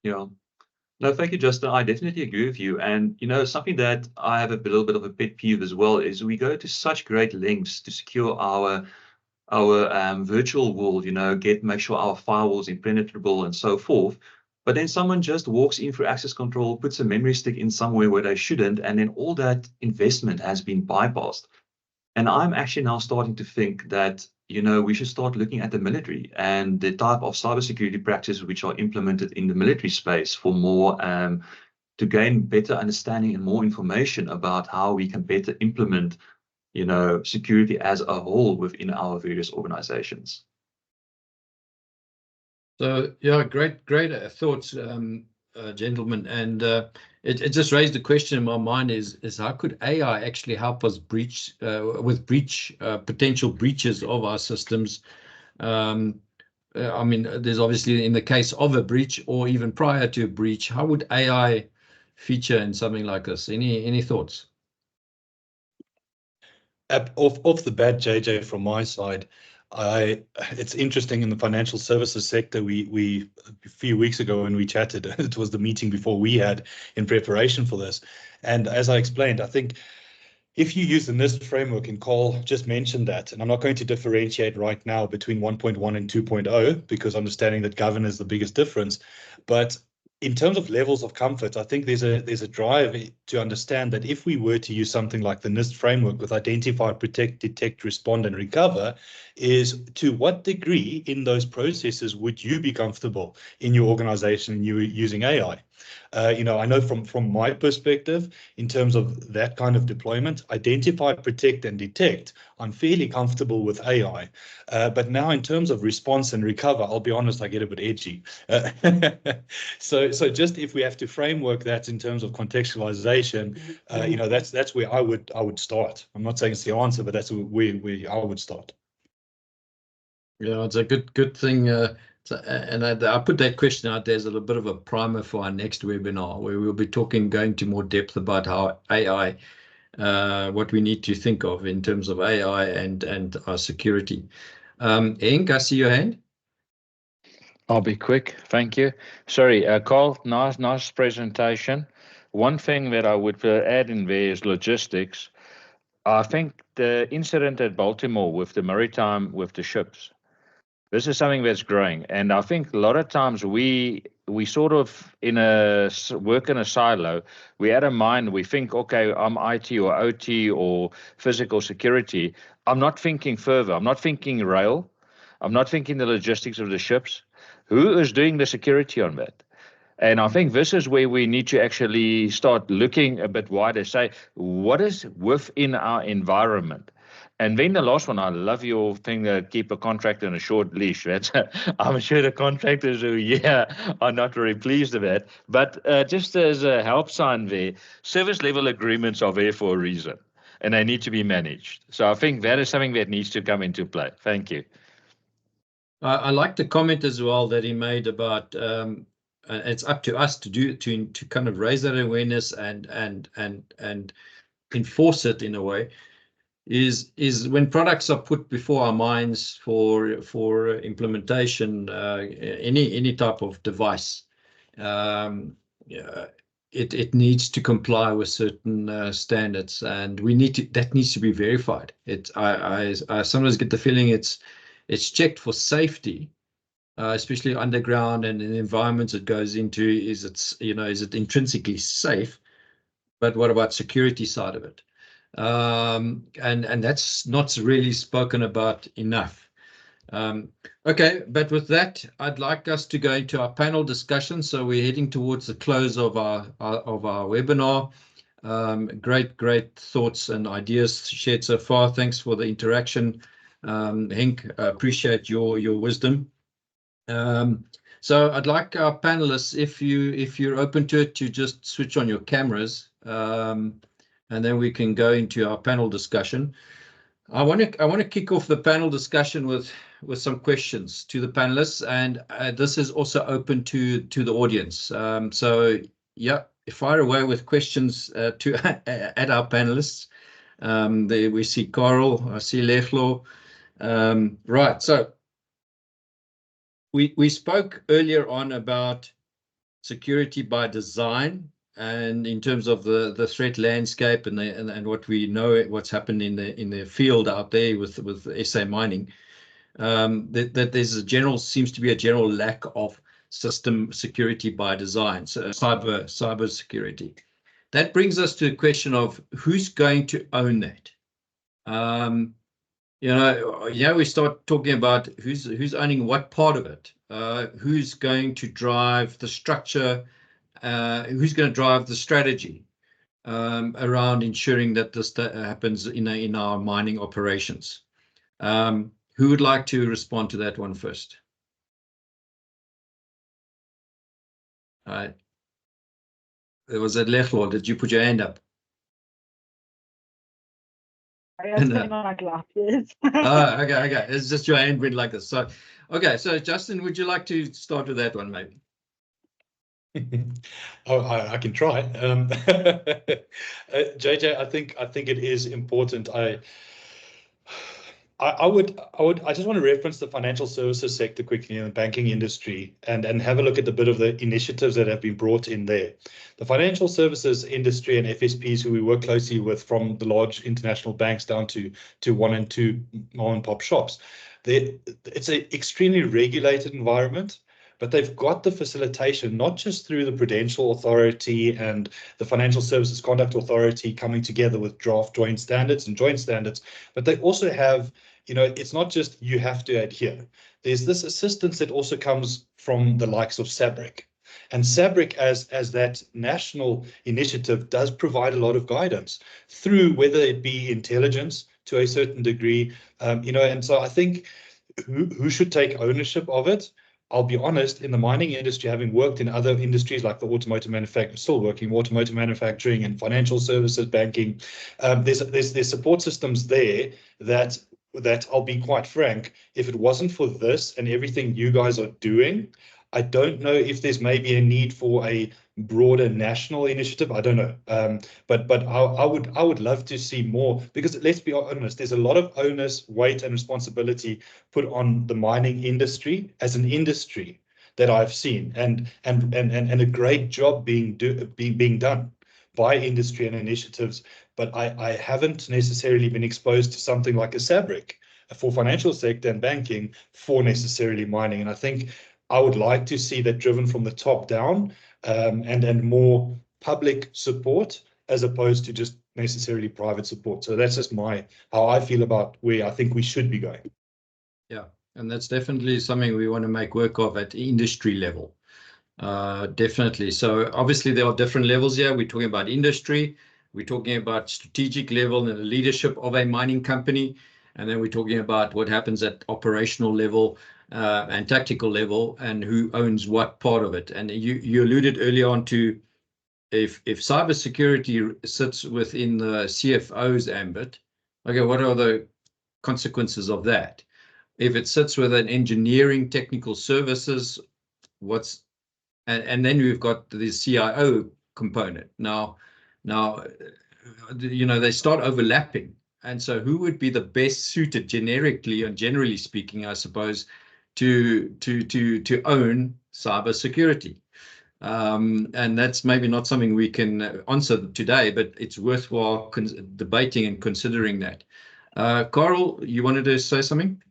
Yeah. No, thank you, Justin. I definitely agree with you. And, something that I have a little bit of a pet peeve as well is we go to such great lengths to secure our virtual world, make sure our firewall is impenetrable and so forth. But then someone just walks in for access control, puts a memory stick in somewhere where they shouldn't, and then all that investment has been bypassed. And I'm actually now starting to think that, we should start looking at the military and the type of cybersecurity practices which are implemented in the military space for more, to gain better understanding and more information about how we can better implement, security as a whole within our various organizations. So yeah, great thoughts, gentlemen, and it just raised a question in my mind: is how could AI actually help us breach with potential breaches of our systems? I mean, there's obviously in the case of a breach or even prior to a breach, how would AI feature in something like this? Any thoughts? Off the bat, JJ, from my side, it's interesting in the financial services sector. We a few weeks ago when we chatted, it was the meeting before we had in preparation for this. And as I explained, I think if you use the NIST framework, and Carl just mentioned that, and I'm not going to differentiate right now between 1.1 and 2.0 because understanding that govern is the biggest difference. But in terms of levels of comfort, I think there's a drive to understand that if we were to use something like the NIST framework with identify, protect, detect, respond, and recover, is to what degree in those processes would you be comfortable in your organization using AI? I know from my perspective, in terms of that kind of deployment, identify, protect, and detect, I'm fairly comfortable with AI. But now in terms of response and recover, I'll be honest, I get a bit edgy. So just if we have to framework that in terms of contextualization, that's where I would start. I'm not saying it's the answer, but that's where I would start. Yeah, it's a good thing. And I put that question out there as a little bit of a primer for our next webinar, where we'll be going into more depth about how AI, what we need to think of in terms of AI and our security. Henk, I see your hand. I'll be quick. Thank you. Sorry, Carl, nice presentation. One thing that I would add in there is logistics. I think the incident at Baltimore with the maritime, with the ships, this is something that's growing. And I think a lot of times we sort of work in a silo. We add a mind, we think, okay, I'm IT or OT or physical security. I'm not thinking further. I'm not thinking rail. I'm not thinking the logistics of the ships. Who is doing the security on that? And I think this is where we need to actually start looking a bit wider, say, what is within our environment? And then the last one, I love your thing, keep a contractor on a short leash. I'm sure the contractors who, are not very pleased with that. But just as a help sign there, service level agreements are there for a reason, and they need to be managed. So I think that is something that needs to come into play. Thank you. I like the comment as well that he made about it's up to us to kind of raise that awareness and enforce it in a way. Is when products are put before our minds for implementation, any type of device, it needs to comply with certain standards, and that needs to be verified. I sometimes get the feeling it's checked for safety, especially underground and in the environments it goes into. Is it intrinsically safe? But what about security side of it? And that's not really spoken about enough. Okay, but with that, I'd like us to go into our panel discussion. So we're heading towards the close of our webinar. Great thoughts and ideas shared so far. Thanks for the interaction, Henk. Appreciate your wisdom. So I'd like our panelists, if you're open to it, to just switch on your cameras. And then we can go into our panel discussion. I want to kick off the panel discussion with some questions to the panelists, and this is also open to the audience. So yeah, fire away with questions at our panelists. There we see Carl, I see Leflo. Right, so we spoke earlier on about security by design, and in terms of the threat landscape and what we know, what's happened in the field out there with SA mining, that there's seems to be a general lack of system security by design, so cyber security. That brings us to the question of who's going to own that. We start talking about who's owning what part of it, who's going to drive the structure, who's going to drive the strategy around ensuring that this happens in our mining operations. Who would like to respond to that one first? Right. Was it Lechlo? Did you put your hand up? I was putting on my glasses. Oh, okay. It's just your hand went like this. So, okay. So, Justin, would you like to start with that one, maybe? I can try. JJ, I think it is important. I just want to reference the financial services sector quickly in the banking industry and have a look at a bit of the initiatives that have been brought in there. The financial services industry and FSPs who we work closely with, from the large international banks down to 1 and 2 mom and pop shops, it's an extremely regulated environment. But they've got the facilitation, not just through the Prudential Authority and the Financial Services Conduct Authority coming together with draft joint standards, but they also have, it's not just you have to adhere. There's this assistance that also comes from the likes of SABRIC. And SABRIC, as that national initiative, does provide a lot of guidance through whether it be intelligence to a certain degree, and so I think who should take ownership of it? I'll be honest, in the mining industry, having worked in other industries like the automotive manufacturing, still working automotive manufacturing and financial services, banking, there's support systems there that I'll be quite frank, if it wasn't for this and everything you guys are doing, I don't know if there's maybe a need for a broader national initiative. I don't know. But I would love to see more, because let's be honest, there's a lot of onus, weight, and responsibility put on the mining industry as an industry that I've seen, and a great job being done by industry and initiatives. But I haven't necessarily been exposed to something like a SABRIC for financial sector and banking for necessarily mining. And I think I would like to see that driven from the top down, and more public support as opposed to just necessarily private support. So that's just how I feel about where I think we should be going. Yeah, and that's definitely something we want to make work of at industry level. Definitely. So obviously there are different levels here. We're talking about industry, we're talking about strategic level and the leadership of a mining company, and then we're talking about what happens at operational level and tactical level, and who owns what part of it. And you alluded earlier on to if cybersecurity sits within the CFO's ambit, okay, what are the consequences of that? If it sits with an engineering technical services, and then we've got the CIO component. Now, they start overlapping. And so who would be the best suited generically and generally speaking, I suppose, to own cybersecurity? And that's maybe not something we can answer today, but it's worthwhile debating and considering that. Carl, you wanted to say something?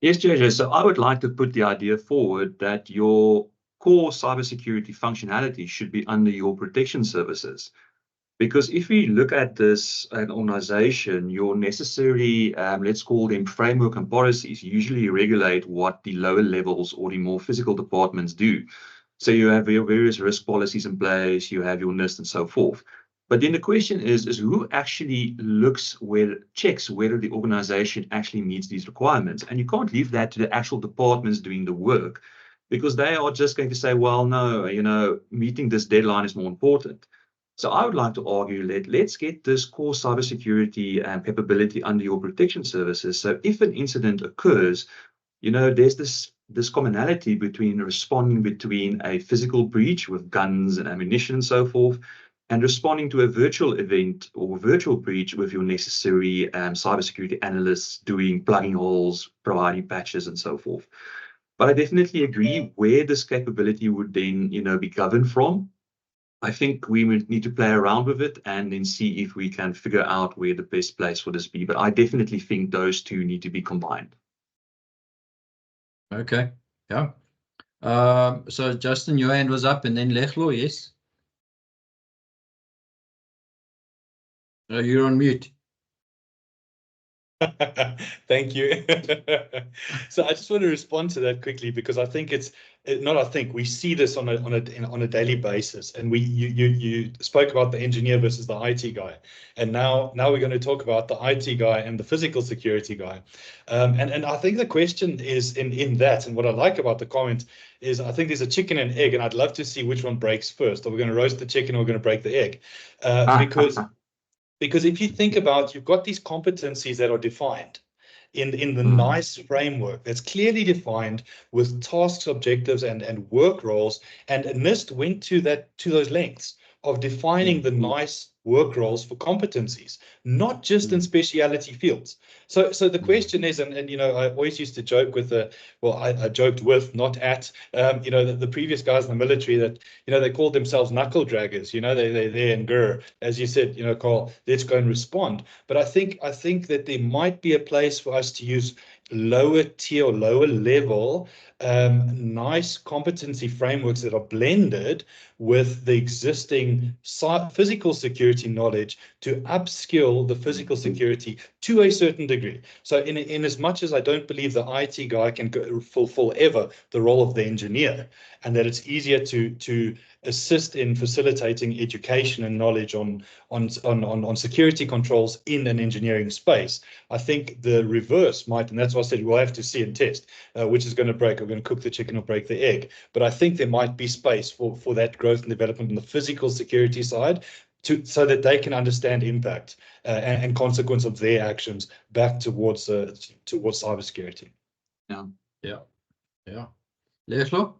Yes, JJ. So I would like to put the idea forward that your core cybersecurity functionality should be under your protection services. Because if we look at this, an organization, your necessary, let's call them framework and policies, usually regulate what the lower levels or the more physical departments do. So you have your various risk policies in place, you have your NIST and so forth. But then the question is who actually checks whether the organization actually meets these requirements? And you can't leave that to the actual departments doing the work, because they are just going to say, well, no, meeting this deadline is more important. So I would like to argue that let's get this core cybersecurity capability under your protection services. So if an incident occurs, there's this commonality between responding between a physical breach with guns and ammunition and so forth, and responding to a virtual event or virtual breach with your necessary cybersecurity analysts doing plugging holes, providing patches and so forth. But I definitely agree where this capability would then, be governed from. I think we would need to play around with it and then see if we can figure out where the best place for this be. But I definitely think those two need to be combined. Okay, yeah. So Justin, your hand was up, and then Lechlo, yes? You're on mute. Thank you. So I just want to respond to that quickly, because I think we see this on a daily basis. And you spoke about the engineer versus the IT guy, and now we're going to talk about the IT guy and the physical security guy. And I think the question is in that, and what I like about the comment is I think there's a chicken and egg, and I'd love to see which one breaks first. Are we going to roast the chicken or we're going to break the egg? Because if you think about, you've got these competencies that are defined in the NICE framework that's clearly defined with tasks, objectives, and work roles, and NIST went to those lengths of defining the NICE work roles for competencies, not just in speciality fields. So the question is, and you know, I always used to joke with I joked with, not at, you know, the previous guys in the military that, you know, they called themselves knuckle draggers. You know, they're there and grr, as you said, you know, Carl, let's go and respond. But I think that there might be a place for us to use lower tier or lower level NICE competency frameworks that are blended with the existing physical security knowledge to upskill the physical security to a certain degree. So in as much as I don't believe the IT guy can fulfill ever the role of the engineer, and that it's easier to assist in facilitating education and knowledge on security controls in an engineering space, I think the reverse might, and that's why I said we'll have to see and test which is going to break. We're going to cook the chicken or break the egg. But I think there might be space for that growth and development on the physical security side, so that they can understand impact and consequence of their actions back towards cybersecurity. Yeah. Leslo?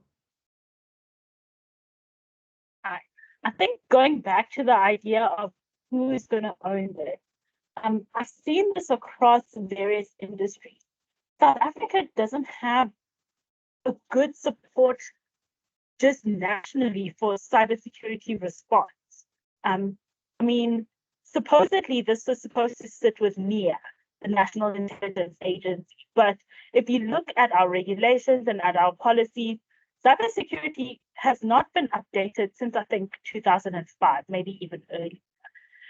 I think going back to the idea of who is going to own this, I've seen this across various industries. South Africa doesn't have a good support just nationally for cybersecurity response. I mean, supposedly this was supposed to sit with NIA, the National Intelligence Agency. But if you look at our regulations and at our policies, cybersecurity has not been updated since I think 2005, maybe even earlier.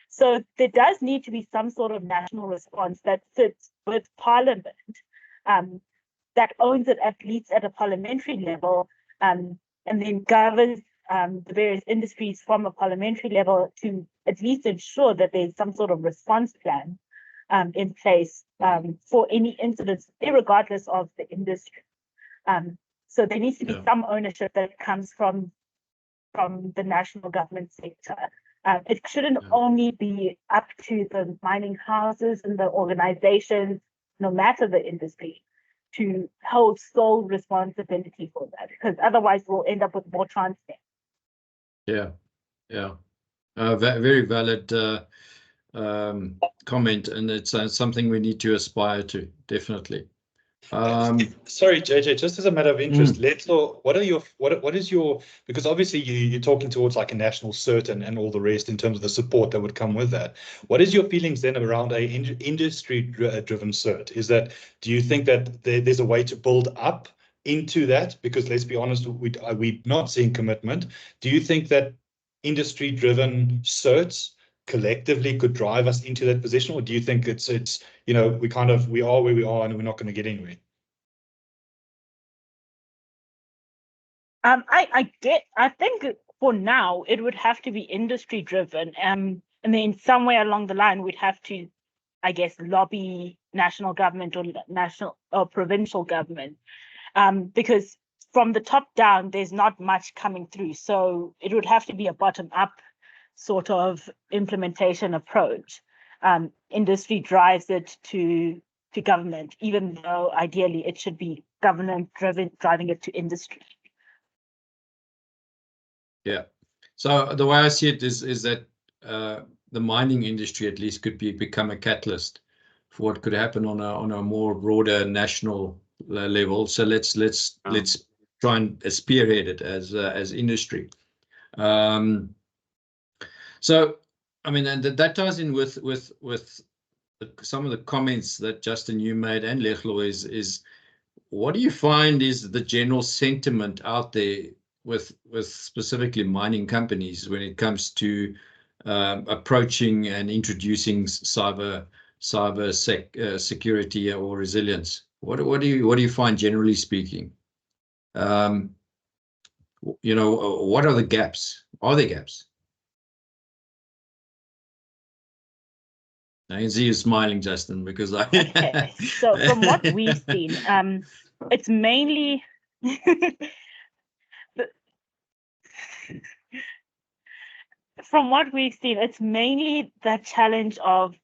So there does need to be some sort of national response that sits with Parliament, that owns it at least at a parliamentary level, and then governs the various industries from a parliamentary level to at least ensure that there's some sort of response plan in place for any incidents, regardless of the industry. So there needs to be some ownership that comes from the national government sector. It shouldn't only be up to the mining houses and the organizations, no matter the industry, to hold sole responsibility for that, because otherwise we'll end up with more transfer. Very valid comment, and it's something we need to aspire to, definitely. Sorry, JJ, just as a matter of interest, Letlo, what is your, because obviously you're talking towards like a national cert and all the rest in terms of the support that would come with that. What is your feelings then around a industry-driven cert? Is that, do you think that there's a way to build up into that? Because let's be honest, we're not seeing commitment. Do you think that industry-driven certs collectively could drive us into that position, or do you think it's you know, we are where we are and we're not going to get anywhere? I think for now it would have to be industry driven, and then somewhere along the line we'd have to, I guess, lobby national government or national or provincial government, because from the top down there's not much coming through. So it would have to be a bottom up sort of implementation approach. Industry drives it to government, even though ideally it should be government driving it to industry. Yeah. So the way I see it is that the mining industry at least could become a catalyst for what could happen on a more broader national level. So let's try and spearhead it as industry. So I mean, and that ties in with some of the comments that Justin you made and Letlo is what do you find is the general sentiment out there with specifically mining companies when it comes to approaching and introducing cyber security or resilience? What do you find generally speaking? You know, what are the gaps? Are there gaps? I can see you smiling, Justin, because Okay. So from what we've seen, it's mainly from what we've seen, it's mainly the challenge of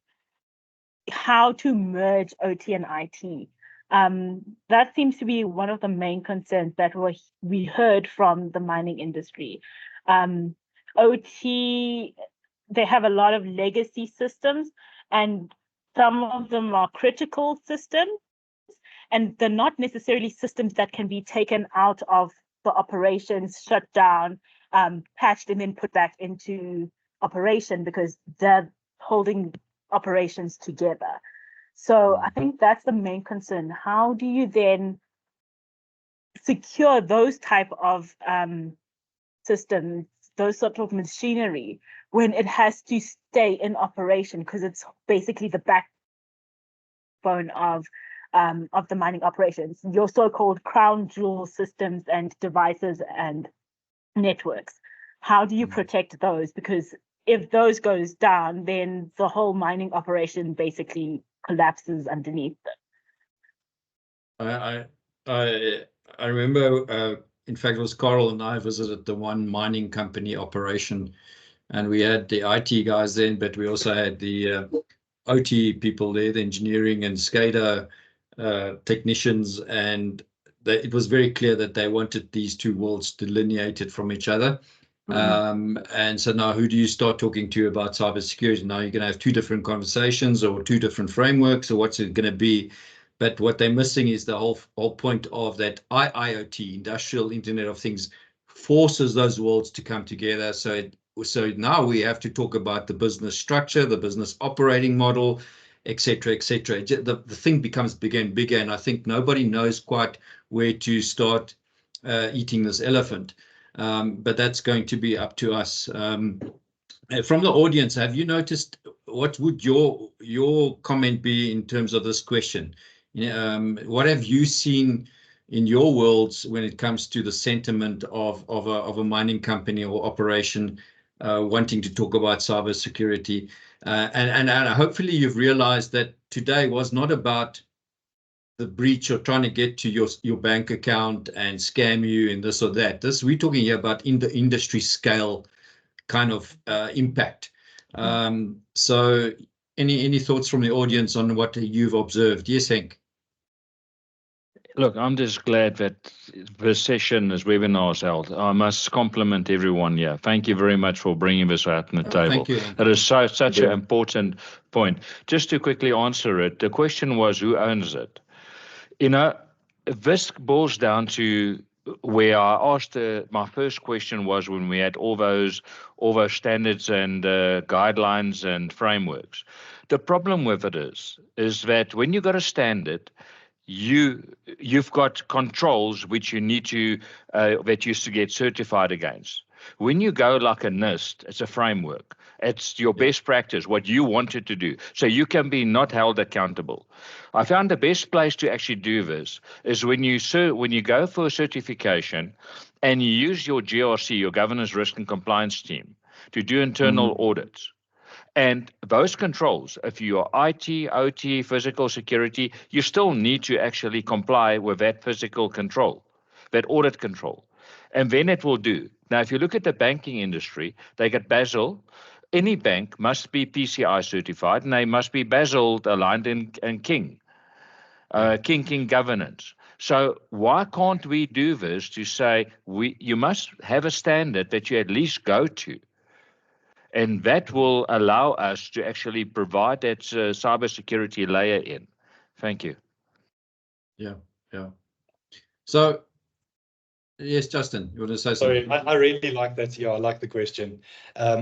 how to merge OT and IT. That seems to be one of the main concerns that we heard from the mining industry. OT, they have a lot of legacy systems, and some of them are critical systems, and they're not necessarily systems that can be taken out of the operations, shut down, patched, and then put back into operation, because they're holding operations together. So I think that's the main concern. How do you then secure those type of systems, those sort of machinery, when it has to stay in operation, because it's basically the backbone of the mining operations, your so-called crown jewel systems and devices and networks? How do you protect those? Because if those goes down, then the whole mining operation basically collapses underneath them. I remember, in fact, it was Carl and I visited the one mining company operation, and we had the IT guys then, but we also had the OT people there, the engineering and SCADA technicians, and it was very clear that they wanted these two worlds delineated from each other. And so now, who do you start talking to about cybersecurity? Now you're going to have two different conversations or two different frameworks, or what's it going to be? But what they're missing is the whole point of that IIoT, Industrial Internet of Things, forces those worlds to come together. So now we have to talk about the business structure, the business operating model, etc., etc. The thing becomes bigger and bigger, and I think nobody knows quite where to start eating this elephant. But that's going to be up to us. From the audience, have you noticed, what would your comment be in terms of this question? What have you seen in your worlds when it comes to the sentiment of a mining company or operation wanting to talk about cybersecurity? And hopefully you've realized that today was not about the breach or trying to get to your bank account and scam you and this or that. We're talking here about in the industry scale kind of impact. So any thoughts from the audience on what you've observed? Yes, Henk. Look, I'm just glad that this session, this webinar is held. I must compliment everyone here. Thank you very much for bringing this out on the table. Thank you. That is such an important point. Just to quickly answer it, the question was, who owns it? This boils down to where I asked, my first question was when we had all those standards and guidelines and frameworks. The problem with it is that when you got a standard, you've got controls which you need to that used to get certified against. When you go like a NIST, it's a framework. It's your best practice, what you wanted to do, so you can be not held accountable. I found the best place to actually do this is when you go for a certification and you use your GRC, your governance, risk and compliance team, to do internal audits. And those controls, if you are IT, OT, physical security, you still need to actually comply with that physical control, that audit control. And then it will do. Now, if you look at the banking industry, they get Basel. Any bank must be PCI certified, and they must be Basel aligned and King governance. So why can't we do this to say you must have a standard that you at least go to? And that will allow us to actually provide that cybersecurity layer in. Thank you. Yeah. So, yes, Justin, you want to say something? Sorry, I really like that. Yeah, I like the question.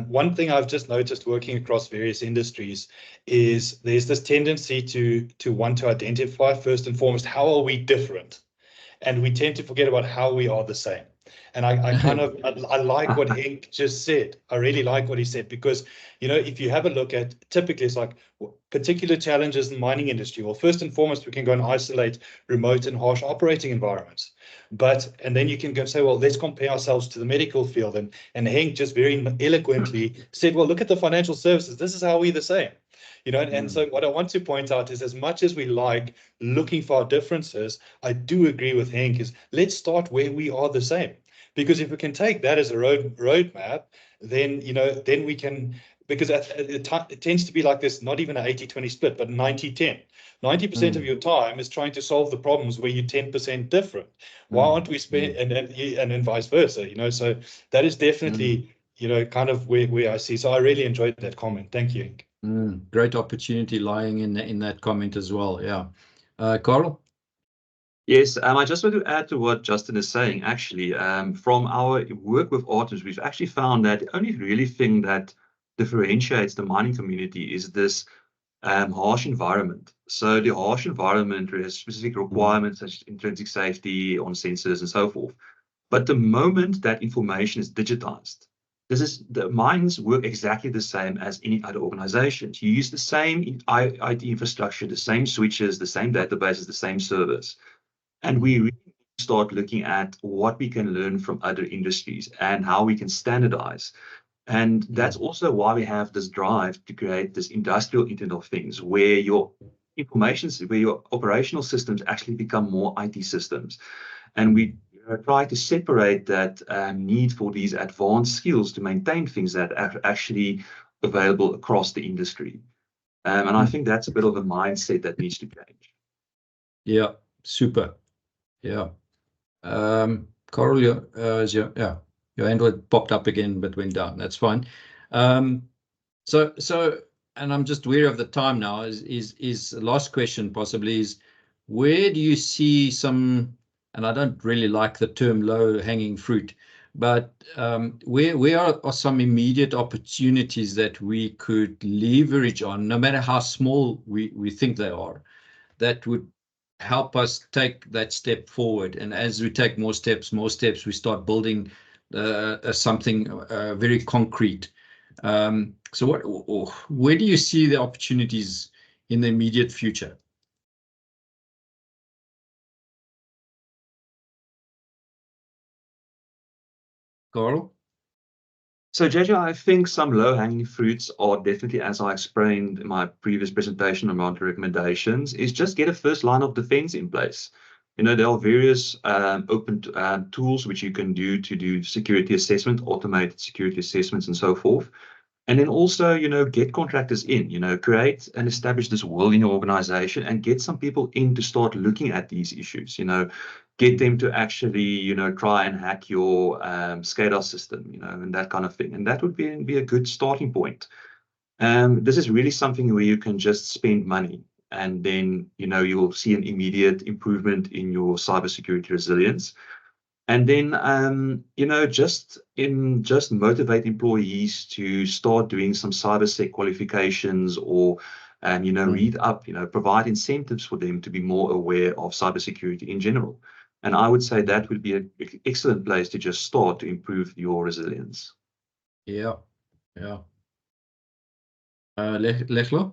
One thing I've just noticed working across various industries is there's this tendency to want to identify first and foremost, how are we different? And we tend to forget about how we are the same. And I like what Henk just said. I really like what he said, because, if you have a look at, typically it's like particular challenges in the mining industry. Well, first and foremost, we can go and isolate remote and harsh operating environments. And then you can go and say, well, let's compare ourselves to the medical field. And Henk just very eloquently said, well, look at the financial services. This is how we're the same. And so what I want to point out is, as much as we like looking for our differences, I do agree with Henk is let's start where we are the same. Because if we can take that as a roadmap, then, you know, then we can, because it tends to be like this, not even an 80-20 split, but 90-10. 90% of your time is trying to solve the problems where you're 10% different. Why aren't we spend, and then vice versa, you know? So that is definitely, you know, kind of where I see. So I really enjoyed that comment. Thank you. Great opportunity lying in that comment as well. Yeah. Carl? Yes, I just want to add to what Justin is saying. Actually, from our work with Artemis, we've actually found that the only really thing that differentiates the mining community is this harsh environment. So the harsh environment has specific requirements such as intrinsic safety on sensors and so forth. But the moment that information is digitized, the mines work exactly the same as any other organizations. You use the same IT infrastructure, the same switches, the same databases, the same servers. And we really start looking at what we can learn from other industries and how we can standardize. And that's also why we have this drive to create this industrial Internet of Things, where your operational systems actually become more IT systems. And we try to separate that need for these advanced skills to maintain things that are actually available across the industry. And I think that's a bit of a mindset that needs to change. Yeah, super. Yeah. Carl, your hand popped up again but went down. That's fine. So, and I'm just wary of the time now. Is the last question possibly is, where do you see some? And I don't really like the term low-hanging fruit, but where are some immediate opportunities that we could leverage on, no matter how small we think they are, that would help us take that step forward? And as we take more steps, we start building something very concrete. So where do you see the opportunities in the immediate future? Carl? So, JJ, I think some low-hanging fruits are definitely, as I explained in my previous presentation around the recommendations, is just get a first line of defense in place. You know, there are various open tools which you can do to do security assessment, automated security assessments, and so forth. And then also, you know, get contractors in, you know, create and establish this will in your organization and get some people in to start looking at these issues, you know, get them to actually, you know, try and hack your SCADA system, you know, and that kind of thing. And that would be a good starting point. This is really something where you can just spend money and then, you know, you'll see an immediate improvement in your cybersecurity resilience. And then, you know, just motivate employees to start doing some cybersec qualifications or, you know, read up, you know, provide incentives for them to be more aware of cybersecurity in general. And I would say that would be an excellent place to just start to improve your resilience. Yeah. Lechlo?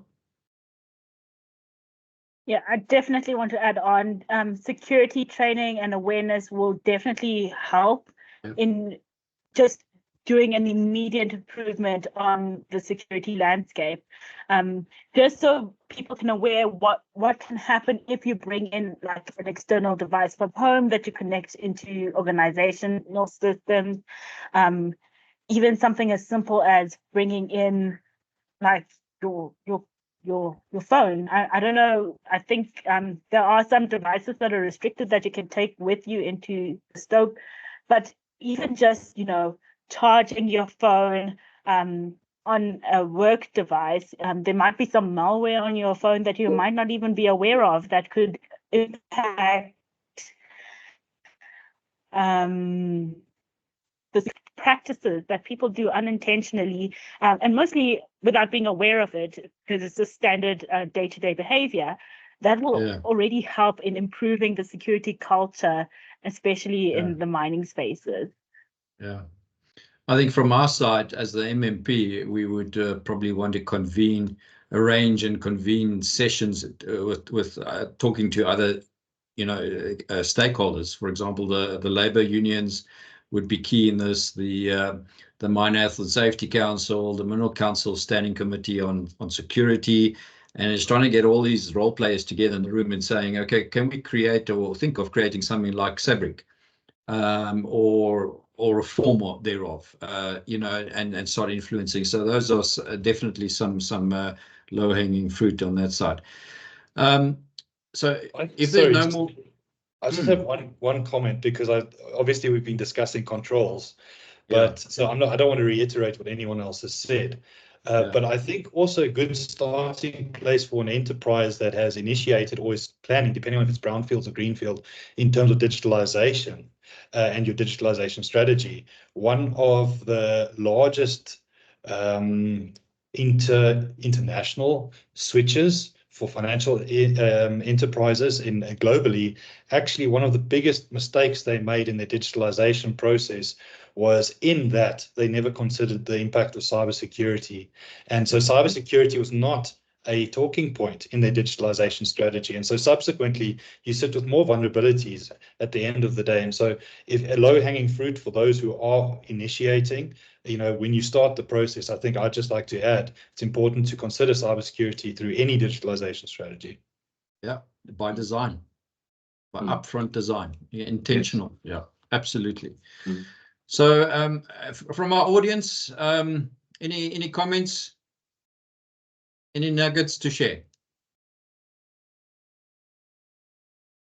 Yeah, I definitely want to add on, security training and awareness will definitely help in just doing an immediate improvement on the security landscape. Just so people can aware what can happen if you bring in like an external device from home that you connect into organizational systems. Even something as simple as bringing in like your phone. I don't know. I think there are some devices that are restricted that you can take with you into the stope, but even just, you know, charging your phone on a work device, there might be some malware on your phone that you might not even be aware of that could impact the practices that people do unintentionally and mostly without being aware of it, because it's just standard day-to-day behavior. That will already help in improving the security culture, especially in the mining spaces. Yeah. I think from our side, as the MMP, we would probably want to arrange and convene sessions with talking to other, you know, stakeholders. For example, the labor unions would be key in this. The Mine Health and Safety Council, the Mineral Council Standing Committee on Security, and it's trying to get all these role players together in the room and saying, okay, can we create or think of creating something like SABRIC, or or a form thereof, and start influencing. So those are definitely some low-hanging fruit on that side. So if there's no more, I just have one comment, because obviously we've been discussing controls, but so I don't want to reiterate what anyone else has said. But I think also a good starting place for an enterprise that has initiated or is planning, depending on if it's brownfields or greenfield, in terms of digitalization and your digitalization strategy. One of the largest international switches for financial enterprises globally, actually one of the biggest mistakes they made in their digitalization process was in that they never considered the impact of cybersecurity. And so cybersecurity was not a talking point in their digitalization strategy. And so subsequently, you sit with more vulnerabilities at the end of the day. And so if a low-hanging fruit for those who are initiating, when you start the process, I think I'd just like to add, it's important to consider cybersecurity through any digitalization strategy. Yeah, by design, by upfront design, intentional. Yes. Yeah, absolutely. So from our audience, any comments, any nuggets to share?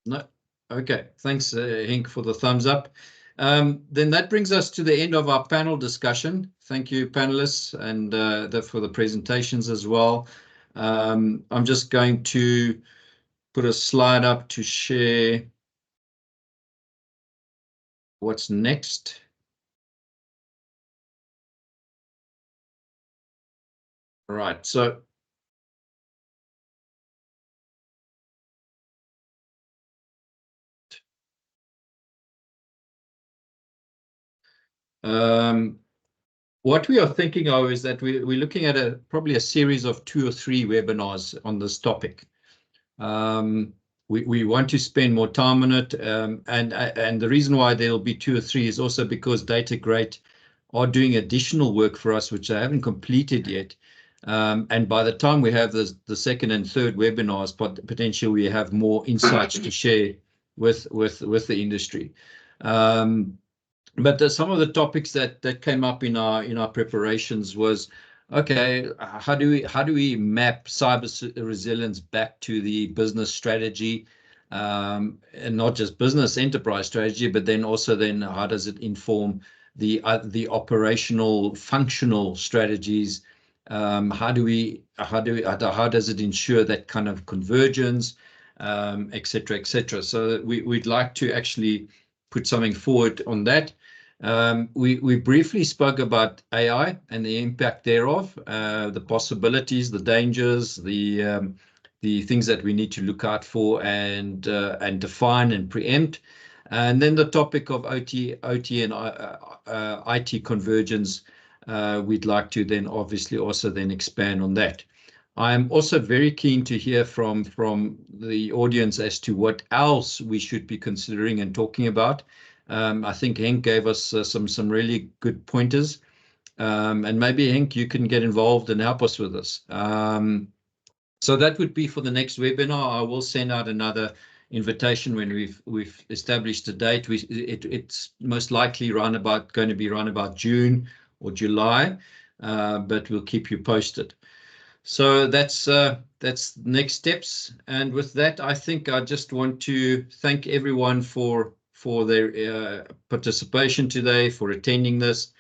No? Okay, thanks, Henk, for the thumbs up. Then that brings us to the end of our panel discussion. Thank you, panelists, and for the presentations as well. I'm just going to put a slide up to share what's next. All right, so what we are thinking of is that we're looking at probably a series of 2 or 3 webinars on this topic. We want to spend more time on it, and the reason why there'll be 2 or 3 is also because Datagreat are doing additional work for us, which they haven't completed yet. And by the time we have the second and third webinars, potentially we have more insights to share with the industry. But some of the topics that came up in our preparations was, okay, how do we map cyber resilience back to the business strategy, and not just business enterprise strategy, but then also how does it inform the operational functional strategies? How does it ensure that kind of convergence, et cetera, et cetera. So we'd like to actually put something forward on that. We briefly spoke about AI and the impact thereof, the possibilities, the dangers, the things that we need to look out for and define and preempt. And then the topic of OT and IT convergence, we'd like to then obviously also then expand on that. I'm also very keen to hear from the audience as to what else we should be considering and talking about. I think Henk gave us some really good pointers, and maybe Henk, you can get involved and help us with this. So that would be for the next webinar. I will send out another invitation when we've established a date. It's most likely going to be around about June or July, but we'll keep you posted. So that's next steps. And with that, I think I just want to thank everyone for their participation today, for attending this.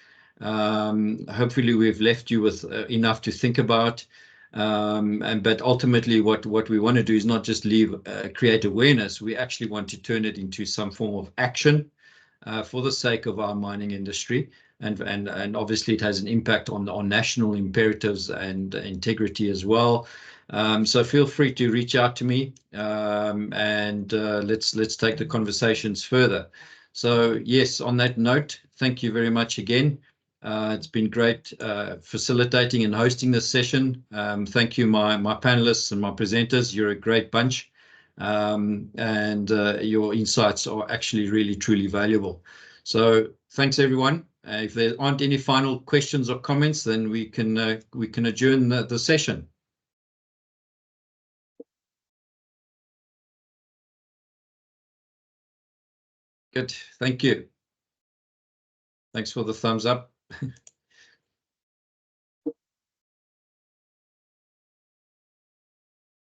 Hopefully we've left you with enough to think about. But ultimately what we want to do is not just create awareness. We actually want to turn it into some form of action for the sake of our mining industry. And obviously it has an impact on national imperatives and integrity as well. So feel free to reach out to me, and let's take the conversations further. So yes, on that note, thank you very much again. It's been great facilitating and hosting this session. Thank you, my panelists and my presenters. You're a great bunch, and your insights are actually really, truly valuable. So thanks, everyone. If there aren't any final questions or comments, then we can adjourn the session. Good. Thank you. Thanks for the thumbs up.